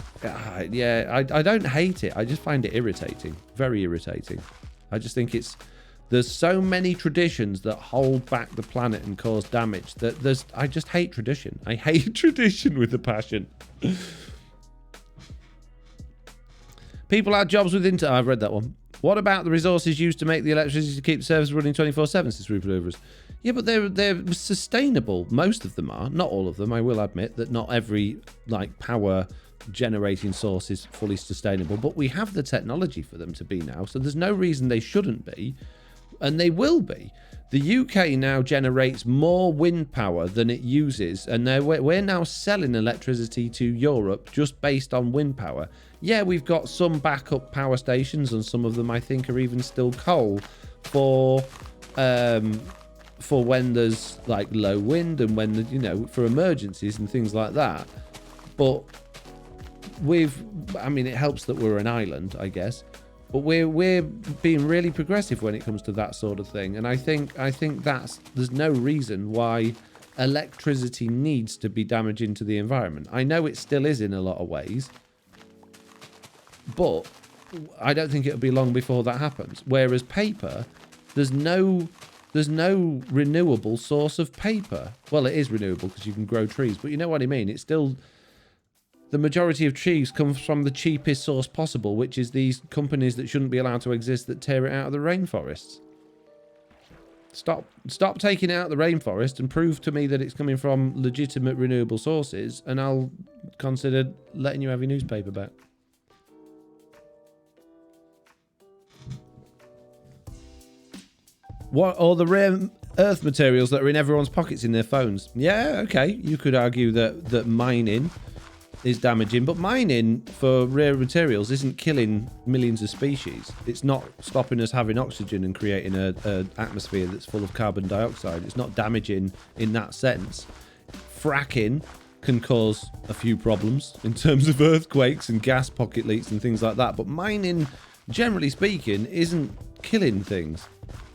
yeah, I don't hate it, I just find it irritating, very irritating. I just think there's so many traditions that hold back the planet and cause damage that I just hate tradition. I hate tradition with a passion. People had jobs with internet. I've read that one. What about the resources used to make the electricity to keep the service running 24/7, says Rupert Overs? Yeah, but they're sustainable. Most of them are. Not all of them. I will admit that not every power generating source is fully sustainable, but we have the technology for them to be now, so there's no reason they shouldn't be, and they will be. The UK now generates more wind power than it uses, and we're now selling electricity to Europe just based on wind power. Yeah, we've got some backup power stations, and some of them I think are even still coal for when there's like low wind and when the, you know, for emergencies and things like that. But I mean, it helps that we're an island, I guess. But we're being really progressive when it comes to that sort of thing, and I think there's no reason why electricity needs to be damaging to the environment. I know it still is in a lot of ways, but I don't think it'll be long before that happens. Whereas paper, there's no renewable source of paper. Well, it is renewable because you can grow trees, but you know what I mean. It's still, the majority of trees comes from the cheapest source possible, which is these companies that shouldn't be allowed to exist that tear it out of the rainforests. Stop taking it out of the rainforest and prove to me that it's coming from legitimate renewable sources, and I'll consider letting you have your newspaper back. What are the rare earth materials that are in everyone's pockets in their phones? Yeah, okay. You could argue that mining is damaging, but mining for rare materials isn't killing millions of species. It's not stopping us having oxygen and creating an atmosphere that's full of carbon dioxide. It's not damaging in that sense. Fracking can cause a few problems in terms of earthquakes and gas pocket leaks and things like that, but mining, generally speaking, isn't killing things.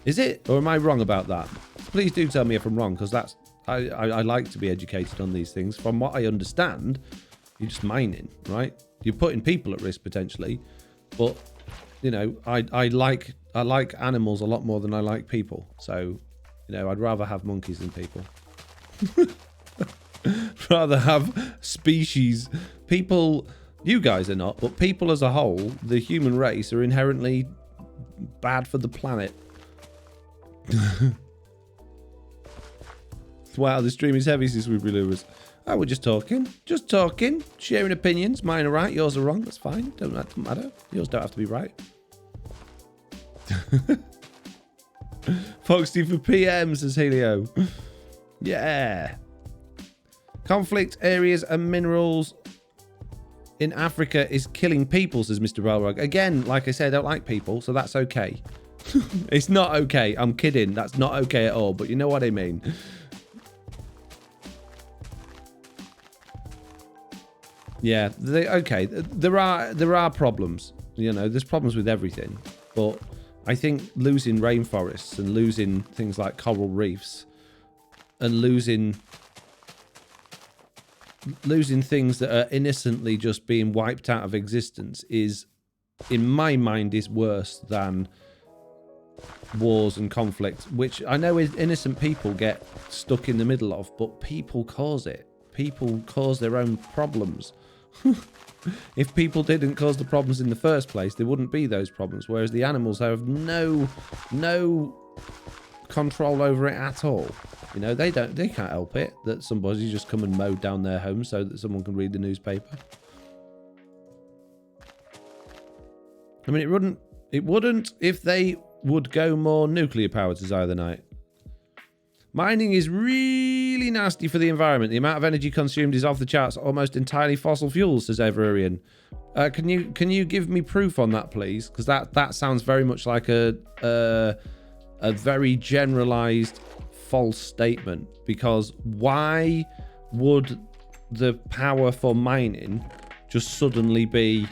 Is it? Or am I wrong about that? Please do tell me if I'm wrong, because that's I like to be educated on these things. From what I understand, you're just mining, right? You're putting people at risk potentially, but you know, I like animals a lot more than I like people. So, you know, I'd rather have monkeys than people. Rather have species. People, you guys are not, but people as a whole, the human race, are inherently bad for the planet. Wow, the stream is heavy since we've realised. Oh, we're just talking, sharing opinions. Mine are right, yours are wrong. That's fine. Doesn't matter. Yours don't have to be right. Foxy for PM, says Helio. Yeah. Conflict areas and minerals in Africa is killing people, says Mr. Balrog. Again, like I said, I don't like people, so that's okay. It's not okay. I'm kidding. That's not okay at all, but you know what I mean. Yeah, okay. There are problems. You know, there's problems with everything. But I think losing rainforests and losing things like coral reefs and losing things that are innocently just being wiped out of existence is, in my mind, is worse than wars and conflicts, which I know innocent people get stuck in the middle of, but people cause it. People cause their own problems. If people didn't cause the problems in the first place, there wouldn't be those problems, whereas the animals have no control over it at all. You know, they can't help it that somebody's just come and mowed down their home so that someone can read the newspaper. I mean, it wouldn't if they would go more nuclear powered, says the Night. Mining is really nasty for the environment. The amount of energy consumed is off the charts, almost entirely fossil fuels, says Everarian. Can you give me proof on that, please? Because that sounds very much like a very generalized false statement. Because why would the power for mining just suddenly be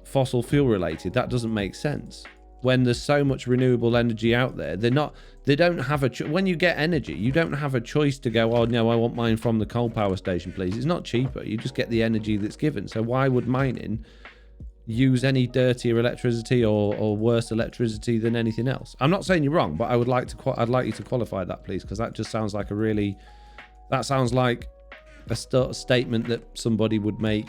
fossil fuel related? That doesn't make sense. When there's so much renewable energy out there, they don't have a when you get energy, you don't have a choice to go, oh no, I want mine from the coal power station, please. It's not cheaper. You just get the energy that's given. So why would mining use any dirtier electricity or worse electricity than anything else? I'm not saying you're wrong, but I'd like you to qualify that, please, because that just sounds like that sounds like a statement that somebody would make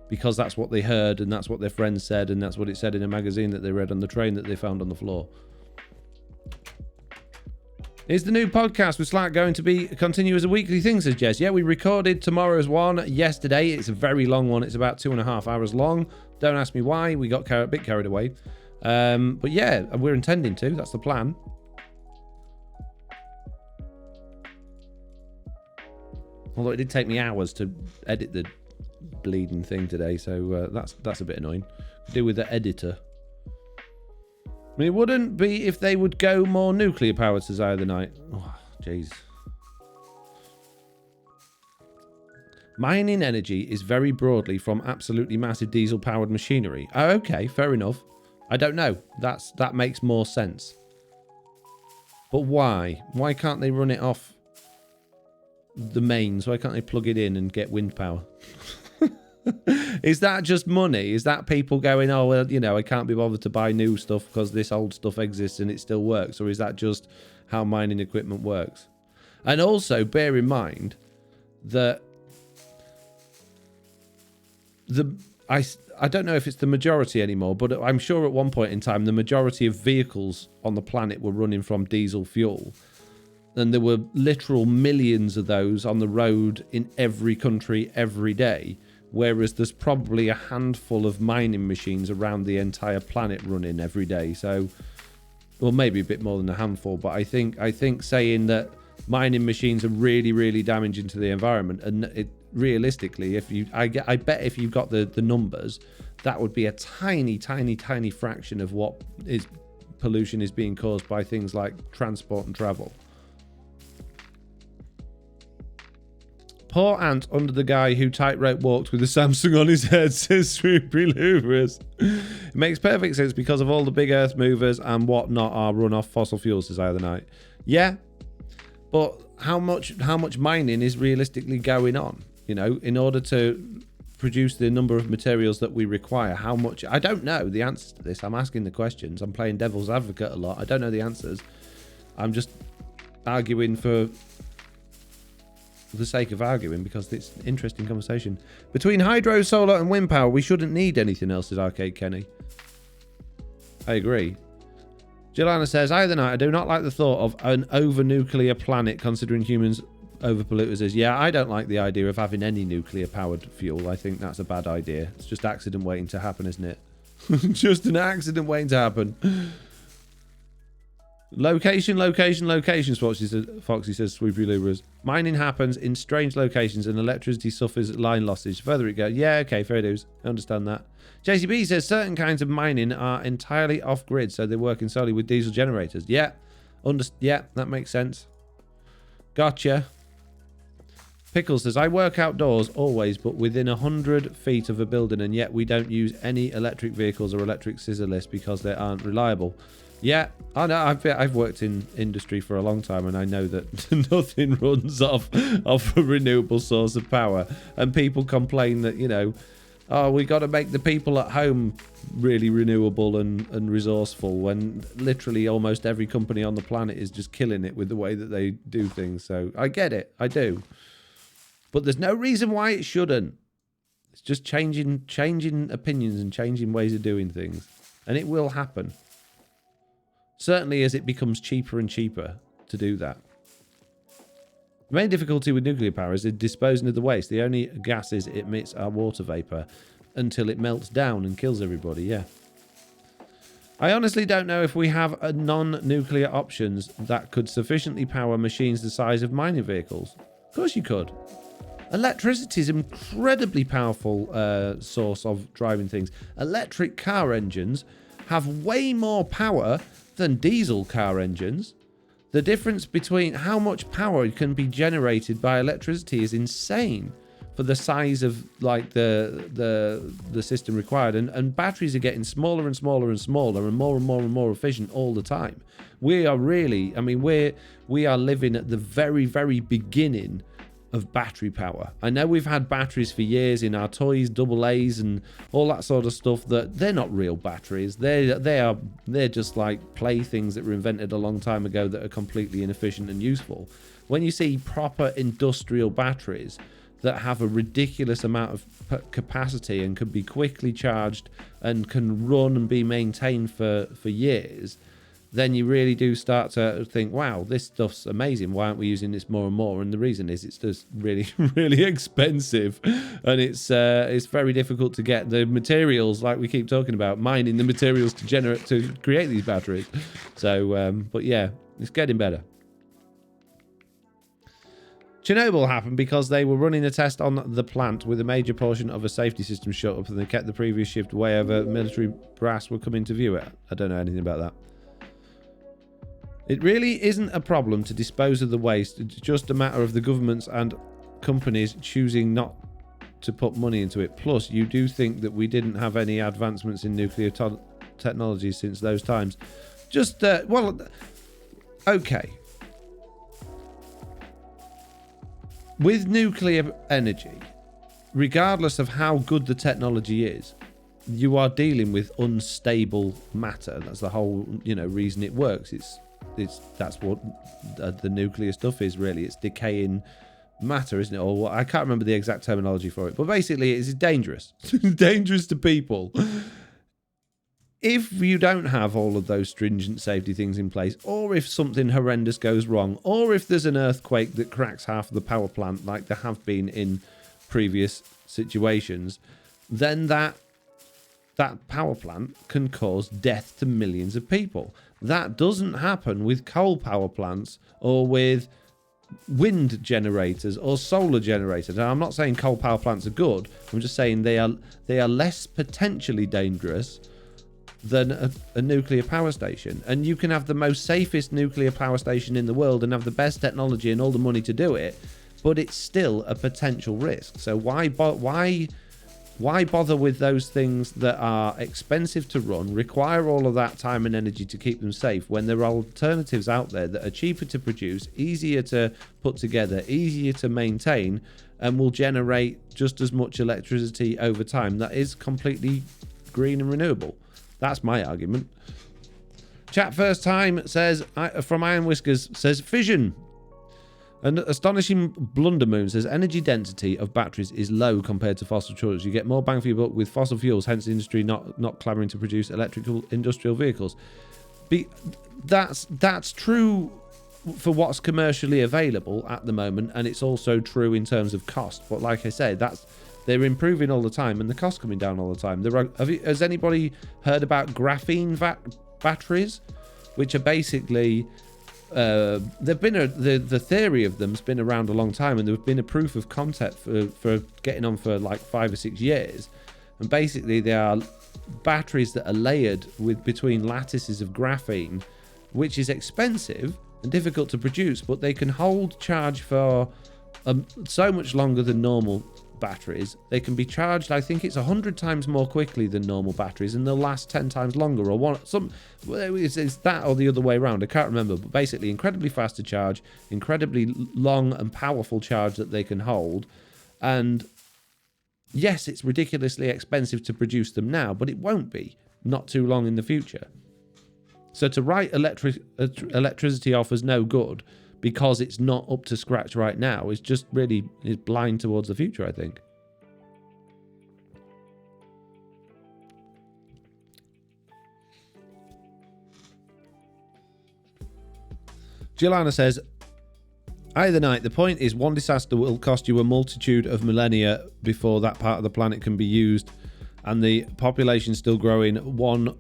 because that's what they heard and that's what their friends said and that's what it said in a magazine that they read on the train that they found on the floor. Is the new podcast with Slack going to be continue as a weekly thing, says Jess? Yeah, we recorded tomorrow's one yesterday. It's a very long one. It's about 2.5 hours long. Don't ask me why. We got a bit carried away. But yeah, we're intending to. That's the plan. Although it did take me hours to edit the bleeding thing today, so that's a bit annoying. Could do with the editor. I mean, it wouldn't be if they would go more nuclear powered, says Eye of the Night. Oh, jeez. Mining energy is very broadly from absolutely massive diesel powered machinery. Oh, okay, fair enough. I don't know. That makes more sense. But why? Why can't they run it off the mains? Why can't they plug it in and get wind power? Is that just money? Is that people going, oh, well, you know, I can't be bothered to buy new stuff because this old stuff exists and it still works? Or is that just how mining equipment works? And also bear in mind that I don't know if it's the majority anymore, but I'm sure at one point in time the majority of vehicles on the planet were running from diesel fuel. And there were literal millions of those on the road in every country every day. Whereas there's probably a handful of mining machines around the entire planet running every day. So, well, maybe a bit more than a handful. But I think saying that mining machines are really, really damaging to the environment, and realistically, I bet if you've got the numbers, that would be a tiny, tiny, tiny fraction of what pollution is being caused by things like transport and travel. Poor ant under the guy who tightrope walked with a Samsung on his head, says Swoopy Lubris. It makes perfect sense because of all the big earth movers and whatnot are run off fossil fuels, says Eye of the Night. Yeah, but how much mining is realistically going on? You know, in order to produce the number of materials that we require, how much? I don't know the answers to this. I'm asking the questions. I'm playing devil's advocate a lot. I don't know the answers. I'm just arguing for the sake of arguing because it's an interesting conversation. Between hydro, solar and wind power, we shouldn't need anything else, says Arcade Kenny. I agree. Jelana says, Eye of the Night, I do not like the thought of an over-nuclear planet considering humans over-polluters is. Yeah, I don't like the idea of having any nuclear-powered fuel. I think that's a bad idea. It's just accident waiting to happen, isn't it? Just an accident waiting to happen. Location, Foxy says Swoopy Lubras. Mining happens in strange locations and electricity suffers line losses. Further it goes. Yeah, okay, fair dues. I understand that. JCB says certain kinds of mining are entirely off-grid, so they're working solely with diesel generators. Yeah, yeah, that makes sense. Gotcha. Pickles says, I work outdoors always, but within 100 feet of a building, and yet we don't use any electric vehicles or electric scissor lifts because they aren't reliable. Yeah, I know. I've worked in industry for a long time, and I know that nothing runs off a renewable source of power. And people complain that, you know, oh, we got to make the people at home really renewable and resourceful, when literally almost every company on the planet is just killing it with the way that they do things. So I get it, I do, but there's no reason why it shouldn't. It's just changing opinions and changing ways of doing things, and it will happen. Certainly as it becomes cheaper and cheaper to do that. The main difficulty with nuclear power is in disposing of the waste. The only gases it emits are water vapour until it melts down and kills everybody, yeah. I honestly don't know if we have a non-nuclear options that could sufficiently power machines the size of mining vehicles. Of course you could. Electricity is an incredibly powerful source of driving things. Electric car engines have way more power than diesel car engines. The difference between how much power can be generated by electricity is insane for the size of like the system required, and batteries are getting smaller and smaller and smaller and more efficient all the time. We are really, I mean, we are living at the very, very beginning of battery power. I know we've had batteries for years in our toys, AA's and all that sort of stuff, that they're not real batteries. They're just like playthings that were invented a long time ago that are completely inefficient and useful. When you see proper industrial batteries that have a ridiculous amount of capacity and can be quickly charged and can run and be maintained for years, then you really do start to think, wow, this stuff's amazing. Why aren't we using this more and more? And the reason is it's just really, really expensive. And it's very difficult to get the materials, like we keep talking about, mining the materials to create these batteries. So, but yeah, it's getting better. Chernobyl happened because they were running a test on the plant with a major portion of a safety system shut up, and they kept the previous shift way over. Military brass were coming to view it. I don't know anything about that. It really isn't a problem to dispose of the waste. It's just a matter of the governments and companies choosing not to put money into it. Plus, you do think that we didn't have any advancements in nuclear technology since those times. Just, well, okay. With nuclear energy, regardless of how good the technology is, you are dealing with unstable matter. That's the whole, reason it works. That's what the nuclear stuff is, really. It's decaying matter, isn't it? Or I can't remember the exact terminology for it, but basically it's dangerous. Dangerous to people. If you don't have all of those stringent safety things in place, or if something horrendous goes wrong, or if there's an earthquake that cracks half of the power plant like there have been in previous situations, then that power plant can cause death to millions of people. That doesn't happen with coal power plants or with wind generators or solar generators. Now, I'm not saying coal power plants are good. I'm just saying they are less potentially dangerous than a nuclear power station. And you can have the most safest nuclear power station in the world and have the best technology and all the money to do it, but it's still a potential risk. So why bother with those things that are expensive to run, require all of that time and energy to keep them safe, when there are alternatives out there that are cheaper to produce, easier to put together, easier to maintain, and will generate just as much electricity over time that is completely green and renewable? That's my argument. Chat first time says, from Iron Whiskers, says fission. An astonishing blundermoon says energy density of batteries is low compared to fossil fuels. You get more bang for your buck with fossil fuels, hence the industry not clamoring to produce electrical industrial vehicles. That's true for what's commercially available at the moment, and it's also true in terms of cost. But like I say, they're improving all the time, and the costs coming down all the time. Has anybody heard about graphene batteries, which are basically the theory of them's been around a long time, and there's been a proof of concept for getting on for like 5 or 6 years. And basically, they are batteries that are layered between lattices of graphene, which is expensive and difficult to produce, but they can hold charge for so much longer than normal batteries. They can be charged, I think it's 100 times more quickly than normal batteries, and they'll last 10 times longer, or it's that or the other way around. I can't remember, but basically incredibly fast to charge, incredibly long and powerful charge that they can hold. And yes, it's ridiculously expensive to produce them now, but it won't be not too long in the future. So to write electricity off as no good because it's not up to scratch right now is just really blind towards the future, I think. Giuliana says, either night, the point is one disaster will cost you a multitude of millennia before that part of the planet can be used, and the population still growing. One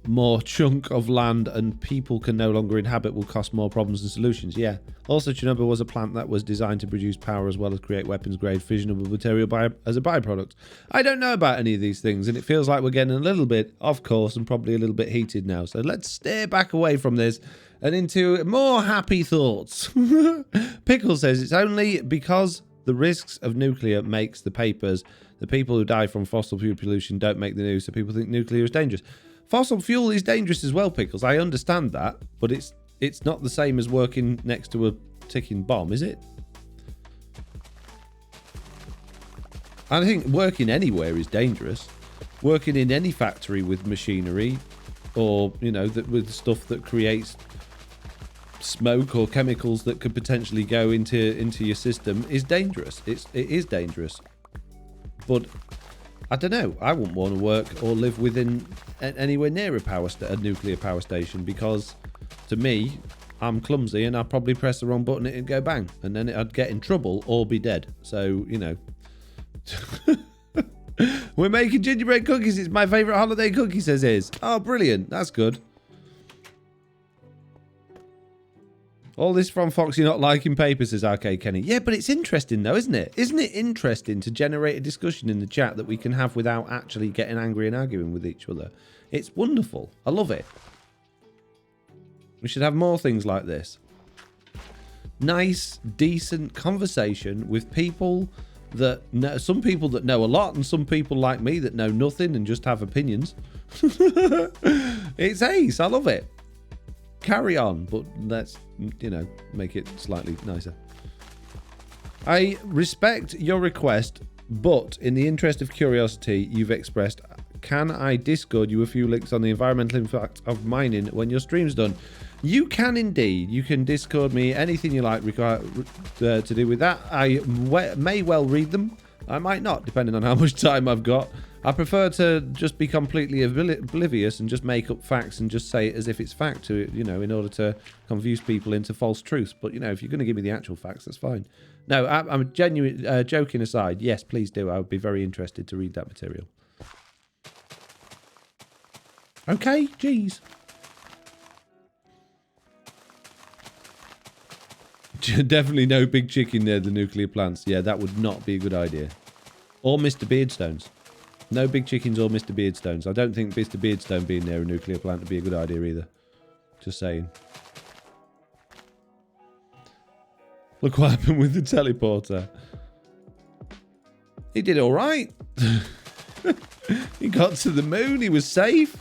more chunk of land and people can no longer inhabit will cost more problems and solutions. Yeah. Also, Chernobyl was a plant that was designed to produce power as well as create weapons-grade fissionable material as a byproduct. I don't know about any of these things, and it feels like we're getting a little bit off course and probably a little bit heated now. So let's steer back away from this and into more happy thoughts. Pickle says it's only because the risks of nuclear makes the papers. The people who die from fossil fuel pollution don't make the news, so people think nuclear is dangerous. Fossil fuel is dangerous as well, Pickles. I understand that, but it's not the same as working next to a ticking bomb, is it? I think working anywhere is dangerous. Working in any factory with machinery, or with stuff that creates smoke or chemicals that could potentially go into your system is dangerous. It is dangerous, but I don't know. I wouldn't want to work or live within anywhere near a nuclear power station, because To me, I'm clumsy and I'd probably press the wrong button and it'd go bang. And then I'd get in trouble or be dead. So, you know. We're making gingerbread cookies. It's my favourite holiday cookie, says Iz. Oh, brilliant. That's good. All this from Foxy not liking paper, says Arcade Kenny. Yeah, but it's interesting though, isn't it? Isn't it interesting to generate a discussion in the chat that we can have without actually getting angry and arguing with each other? It's wonderful. I love it. We should have more things like this. Nice, decent conversation with people that know, some people that know a lot and some people like me that know nothing and just have opinions. It's ace. I love it. Carry on, but let's, you know, make it slightly nicer. I respect your request, but in the interest of curiosity you've expressed, can I Discord you a few links on the environmental impact of mining when your stream's done? You can indeed. You can Discord me anything you like to do with that. I may well read them. I might not, depending on how much time I've got. I prefer to just be completely oblivious and just make up facts and just say it as if it's fact to, you know, in order to confuse people into false truths. But, you know, if you're going to give me the actual facts, that's fine. No, I'm genuine. Joking aside, yes, please do. I would be very interested to read that material. Okay, geez. Definitely no big chicken near the nuclear plants. Yeah, that would not be a good idea. Or Mr. Beardstones. No big chickens or Mr. Beardstones. I don't think Mr. Beardstone being near a nuclear plant would be a good idea either. Just saying. Look what happened with the teleporter. He did all right. He got to the moon. He was safe.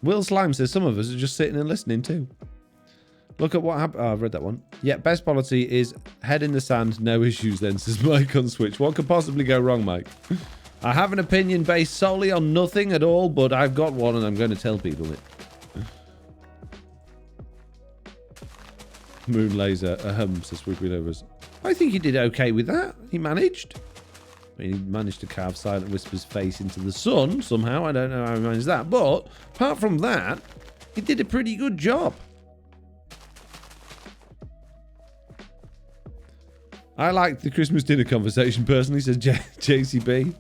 Will Slime says some of us are just sitting and listening too. Look at what happened. Oh, I've read that one. Yeah, best policy is head in the sand, no issues then, says Mike on Switch. What could possibly go wrong, Mike? I have an opinion based solely on nothing at all, but I've got one and I'm going to tell people it. Moon laser, says Squiggly Lovers. I think he did okay with that. He managed. I mean, he managed to carve Silent Whisper's face into the sun somehow. I don't know how he managed that. But apart from that, he did a pretty good job. I like the Christmas dinner conversation personally, says JCB.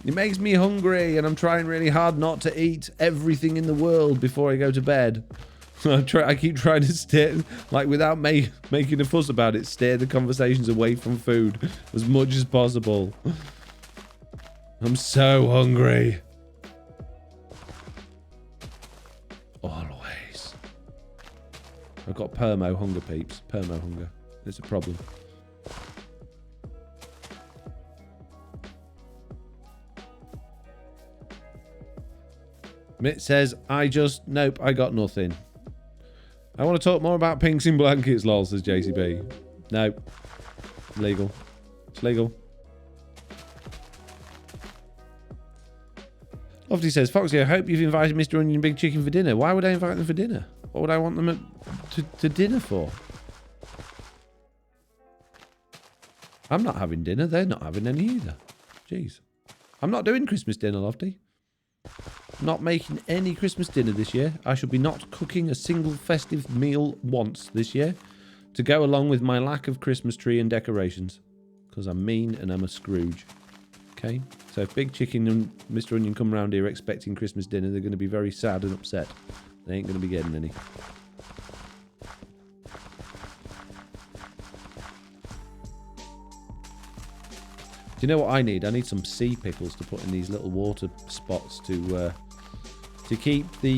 It makes me hungry and I'm trying really hard not to eat everything in the world before I go to bed. I keep trying to steer, like without making a fuss about it, steer the conversations away from food as much as possible. I'm so hungry. Always. I've got permo hunger, peeps. Permo hunger. It's a problem. Mitt says, nope, I got nothing. I want to talk more about pinks in blankets, lol, says JCB. No. Legal. It's legal. Lofty says, Foxy, I hope you've invited Mr. Onion Big Chicken for dinner. Why would I invite them for dinner? What would I want them to dinner for? I'm not having dinner. They're not having any either. Jeez. I'm not doing Christmas dinner, Lofty. Not making any Christmas dinner this year. I shall be not cooking a single festive meal once this year to go along with my lack of Christmas tree and decorations. Because I'm mean and I'm a Scrooge. Okay? So if Big Chicken and Mr. Onion come round here expecting Christmas dinner, they're going to be very sad and upset. They ain't going to be getting any. Do you know what I need? I need some sea pickles to put in these little water spots to keep the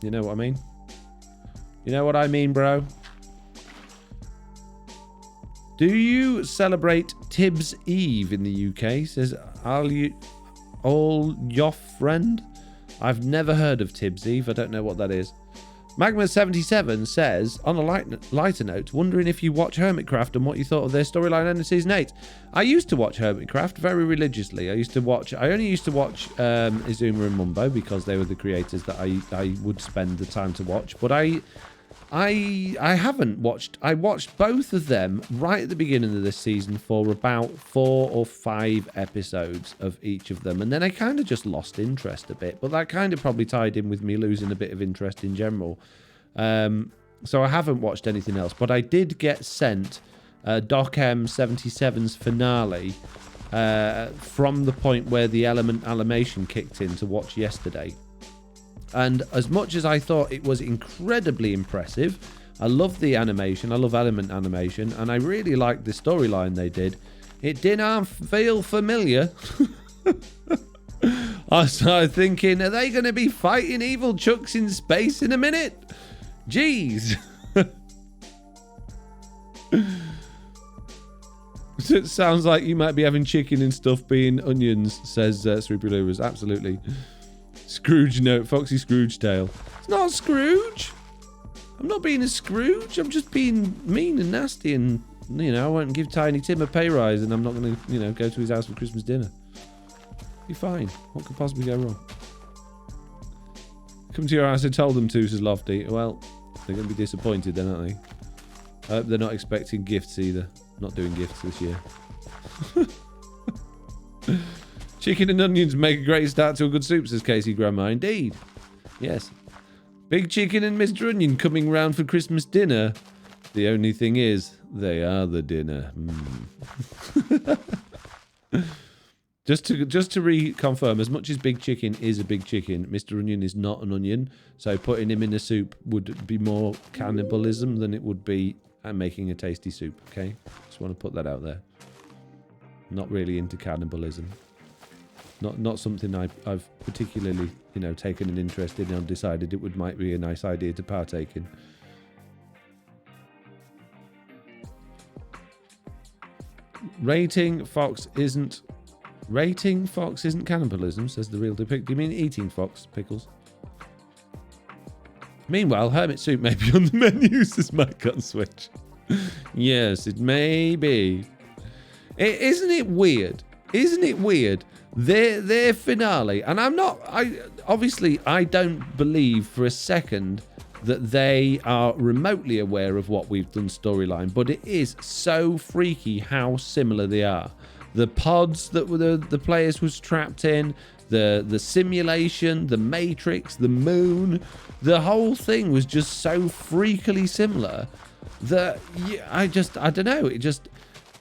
you know what I mean? You know what I mean, bro? Do you celebrate Tibbs Eve in the UK? Says all your friend. I've never heard of Tibbs Eve. I don't know what that is. Magma77 says, on a lighter note, wondering if you watch Hermitcraft and what you thought of their storyline end of Season 8. I used to watch Hermitcraft very religiously. I only used to watch Izuma and Mumbo because they were the creators that I would spend the time to watch. But I I haven't watched. I watched both of them right at the beginning of this season for about 4 or 5 episodes of each of them, and then I kind of just lost interest a bit. But that kind of probably tied in with me losing a bit of interest in general. So I haven't watched anything else, but I did get sent Doc M77's finale from the point where the Element animation kicked in to watch yesterday. And as much as I thought it was incredibly impressive, I love the animation, I love Element animation, and I really liked the storyline they did, it didn't feel familiar. I started thinking, are they going to be fighting evil chucks in space in a minute? Jeez. So it sounds like you might be having chicken and stuff being onions, says Super Lewis. Absolutely. Scrooge note, Foxy Scrooge tale. It's not Scrooge. I'm not being a Scrooge. I'm just being mean and nasty, and I won't give Tiny Tim a pay rise, and I'm not going to, go to his house for Christmas dinner. Be fine. What could possibly go wrong? Come to your house, I told them to, says Lofty. Well, they're going to be disappointed then, aren't they? I hope they're not expecting gifts either. Not doing gifts this year. Chicken and onions make a great start to a good soup, says Casey Grandma. Indeed. Yes. Big Chicken and Mr. Onion coming round for Christmas dinner. The only thing is, they are the dinner. Just to reconfirm, as much as Big Chicken is a big chicken, Mr. Onion is not an onion. So putting him in a soup would be more cannibalism than it would be making a tasty soup, okay? Just want to put that out there. Not really into cannibalism. Not something I've particularly, taken an interest in and decided it might be a nice idea to partake in. Rating fox isn't cannibalism, says the real depict. Do you mean eating fox pickles? Meanwhile, hermit soup may be on the menu, says Mike on Switch. Yes, it may be. Isn't it weird? Isn't it weird? Their finale, and obviously I don't believe for a second that they are remotely aware of what we've done storyline, but it is so freaky how similar they are. The pods that the players was trapped in, the simulation, the Matrix, the moon, the whole thing was just so freakily similar that I don't know,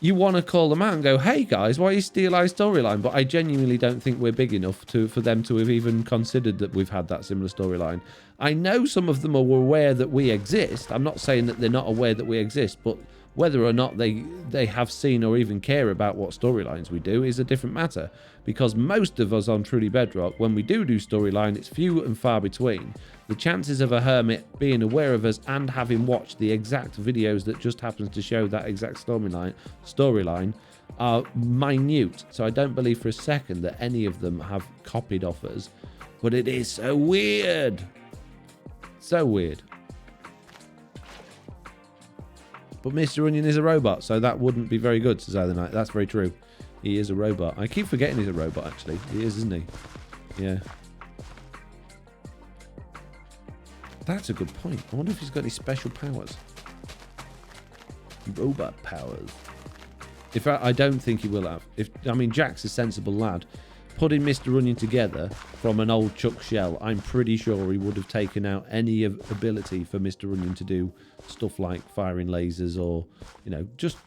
you want to call them out and go, hey guys, why are you steal our storyline? But I genuinely don't think we're big enough for them to have even considered that we've had that similar storyline. I know some of them are aware that we exist. I'm not saying that they're not aware that we exist, but whether or not they have seen or even care about what storylines we do is a different matter. Because most of us on Truly Bedrock, when we do storyline, it's few and far between. The chances of a hermit being aware of us and having watched the exact videos that just happens to show that exact storyline are minute. So I don't believe for a second that any of them have copied off us. But it is so weird. So weird. But Mr. Onion is a robot, so that wouldn't be very good, says Either Night. That's very true. He is a robot. I keep forgetting he's a robot, actually. He is, isn't he? Yeah. That's a good point. I wonder if he's got any special powers. Robot powers. In fact, I don't think he will have. Jack's a sensible lad. Putting Mr. Onion together from an old Chuck shell, I'm pretty sure he would have taken out any ability for Mr. Onion to do stuff like firing lasers or, just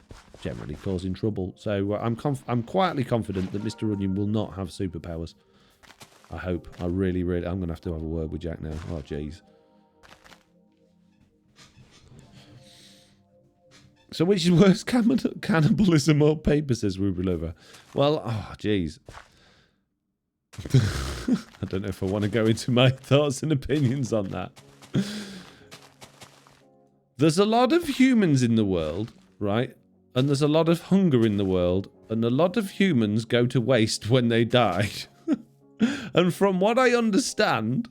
generally causing trouble. So I'm quietly confident that Mr. Onion will not have superpowers. I hope. I really, I'm going to have a word with Jack now. Oh, jeez. So which is worse, cannibalism or paper, says Rubilova? Well, oh, jeez. I don't know if I want to go into my thoughts and opinions on that. There's a lot of humans in the world, right? And there's a lot of hunger in the world, and a lot of humans go to waste when they die. And from what I understand,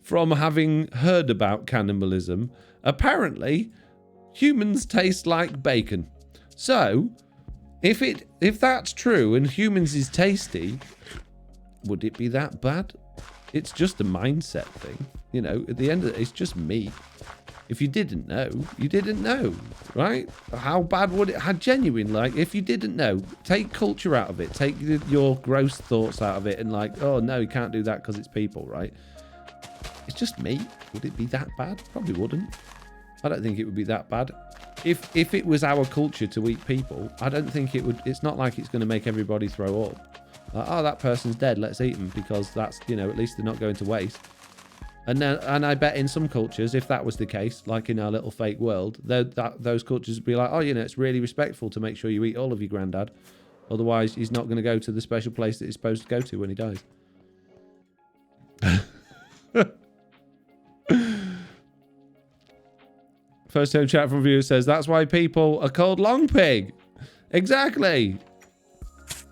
from having heard about cannibalism, apparently humans taste like bacon. So, if that's true and humans is tasty, would it be that bad? It's just a mindset thing. At the end of it, it's just meat. If you didn't know, you didn't know, right? How bad would it? How genuine, like, if you didn't know, take culture out of it. Take your gross thoughts out of it and like, oh, no, you can't do that because it's people, right? It's just meat. Would it be that bad? Probably wouldn't. I don't think it would be that bad. If it was our culture to eat people, I don't think it would. It's not like it's going to make everybody throw up. Like, oh, that person's dead. Let's eat them because that's, you know, at least they're not going to waste. And I bet in some cultures, if that was the case, like in our little fake world, those cultures would be like, oh, you know, it's really respectful to make sure you eat all of your granddad. Otherwise, he's not going to go to the special place that he's supposed to go to when he dies. First time chat from viewer says, that's why people are called long pig. Exactly.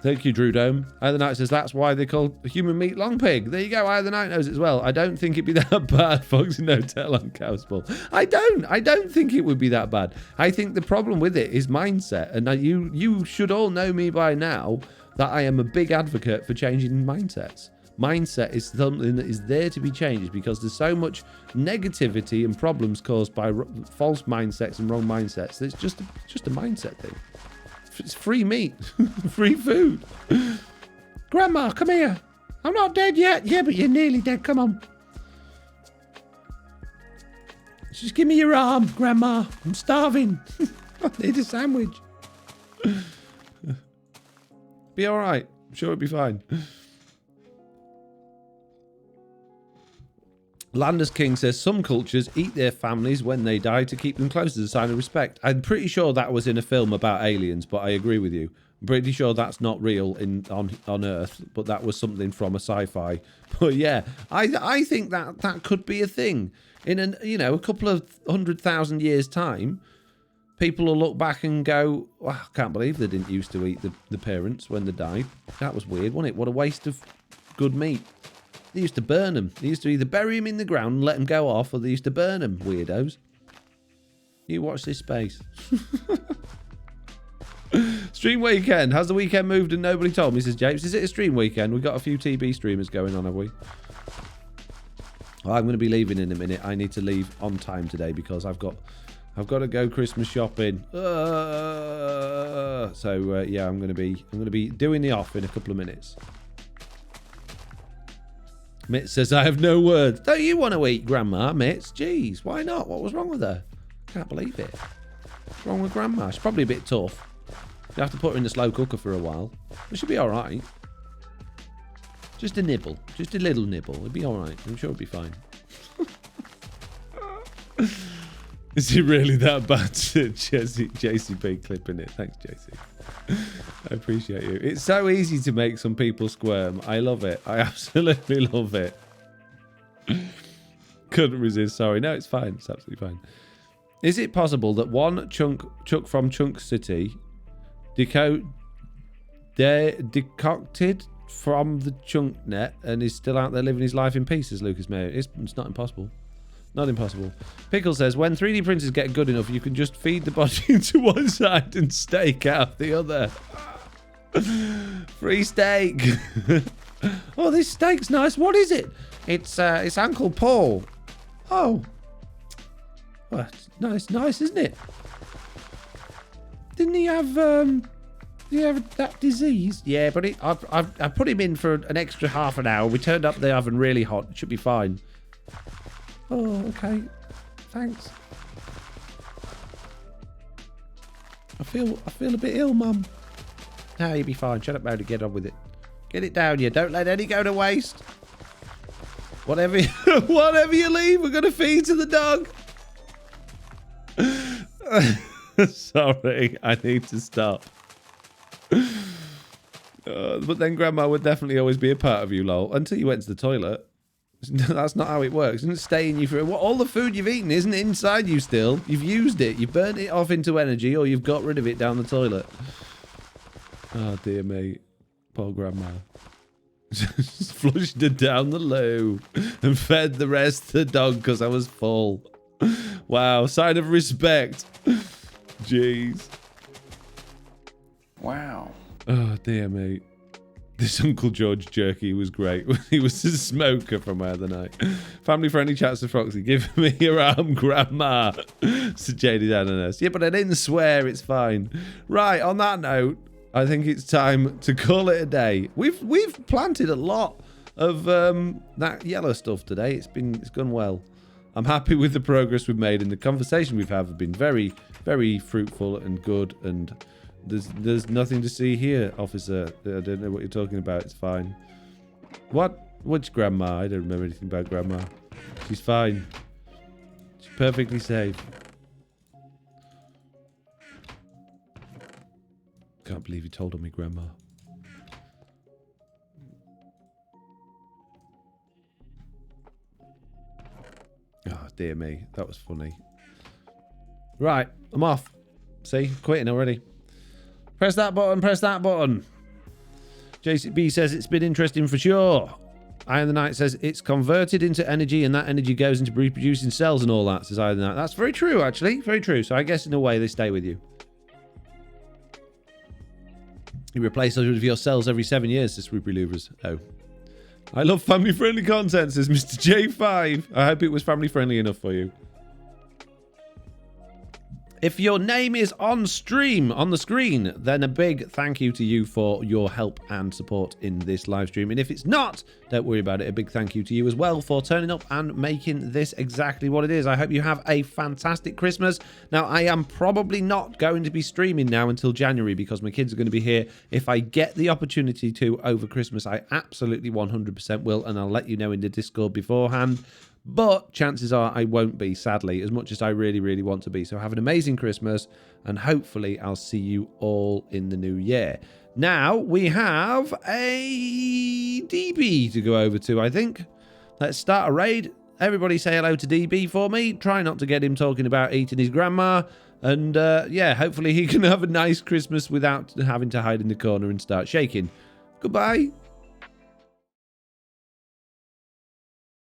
Thank you, Drew Dome. Eye of the Night says, that's why they call human meat long pig. There you go. Eye of the Night knows it as well. I don't think it'd be that bad. Foxy No Tell on Cowsbull. I don't think it would be that bad. I think the problem with it is mindset. And you should all know me by now that I am a big advocate for changing mindsets. Mindset is something that is there to be changed because there's so much negativity and problems caused by false mindsets and wrong mindsets. It's just a mindset thing. It's free meat, free food. Grandma, come here. I'm not dead yet. Yeah, but you're nearly dead. Come on. Just give me your arm, Grandma. I'm starving. I need a sandwich. Be all right. I'm sure it'll be fine. Landers King says some cultures eat their families when they die to keep them close as a sign of respect. I'm pretty sure that was in a film about aliens, but I agree with you. I'm pretty sure that's not real on Earth, but that was something from a sci-fi. But yeah, I think that could be a thing. In a couple of 100,000 years' time, people will look back and go, well, I can't believe they didn't used to eat the parents when they died. That was weird, wasn't it? What a waste of good meat. They used to burn them. They used to either bury them in the ground and let them go off, or they used to burn them, weirdos. You watch this space. Stream weekend. Has the weekend moved and nobody told me, says Japes. Is it a stream weekend? We've got a few TB streamers going on, have we? Well, I'm going to be leaving in a minute. I need to leave on time today because I've got to go Christmas shopping. So yeah, I'm going to be doing the off in a couple of minutes. Mitz says, I have no words. Don't you want to eat, Grandma, Mitz? Jeez, why not? What was wrong with her? Can't believe it. What's wrong with Grandma? She's probably a bit tough. You have to put her in the slow cooker for a while. But she'll be all right. Just a nibble. Just a little nibble. It'll be all right. I'm sure it'll be fine. Is it really that bad? JCB clipping it. Thanks, JC. I appreciate you. It's so easy to make some people squirm. I love it. I absolutely love it. Couldn't resist. Sorry. No, it's fine. It's absolutely fine. Is it possible that one Chuck from Chunk City decocted from the chunk net and is still out there living his life in peace, as Lucas Mayer? It's not impossible. Not impossible. Pickle says, when 3D printers get good enough, you can just feed the body into one side and steak out the other. Free steak. Oh, this steak's nice. What is it? It's Uncle Paul. Oh. Well, it's nice, isn't it? Didn't he have that disease? Yeah, but I put him in for an extra half an hour. We turned up the oven really hot. It should be fine. Oh, okay. Thanks. I feel a bit ill, Mum. No, you'll be fine. Shut up, Mody. Get on with it. Get it down, you. Don't let any go to waste. Whatever you leave, we're going to feed to the dog. Sorry, I need to stop. But then Grandma would definitely always be a part of you, lol. Until you went to the toilet. That's not how it works. It doesn't stay in you for... All the food you've eaten isn't inside you still. You've used it. You've burnt it off into energy, or you've got rid of it down the toilet. Oh, dear me. Poor Grandma. Just flushed it down the loo and fed the rest to the dog because I was full. Wow, sign of respect. Jeez. Wow. Oh, dear me. This Uncle George jerky was great. He was a smoker from the other night. Family friendly chats to Foxy. Give me your arm, Grandma. Said Jaded Ananas. Yeah, but I didn't swear. It's fine. Right, on that note, I think it's time to call it a day. We've planted a lot of that yellow stuff today. It's gone well. I'm happy with the progress we've made, and the conversation we've had have been very, very fruitful and good, and there's nothing to see here, officer. I don't know what you're talking about. It's fine. What? Which Grandma? I don't remember anything about Grandma. She's fine. She's perfectly safe. Can't believe you told on me, Grandma. Oh, dear me. That was funny. Right, I'm off. See? Quitting already. Press that button, press that button. JCB says it's been interesting for sure. Iron the Knight says it's converted into energy, and that energy goes into reproducing cells and all that, says Iron the Knight. That's very true, actually. Very true. So I guess in a way they stay with you. You replace those with your cells every 7 years, says Swoopy Louvers. Oh. I love family-friendly content, says Mr. J5. I hope it was family-friendly enough for you. If your name is on stream, on the screen, then a big thank you to you for your help and support in this live stream. And if it's not, don't worry about it. A big thank you to you as well for turning up and making this exactly what it is. I hope you have a fantastic Christmas. Now, I am probably not going to be streaming now until January because my kids are going to be here. If I get the opportunity to over Christmas, I absolutely 100% will, and I'll let you know in the Discord beforehand. But chances are I won't be, sadly, as much as I really, really want to be. So have an amazing Christmas, and hopefully I'll see you all in the new year. Now, we have a DB to go over to, I think. Let's start a raid. Everybody say hello to DB for me. Try not to get him talking about eating his grandma. And, yeah, hopefully he can have a nice Christmas without having to hide in the corner and start shaking. Goodbye.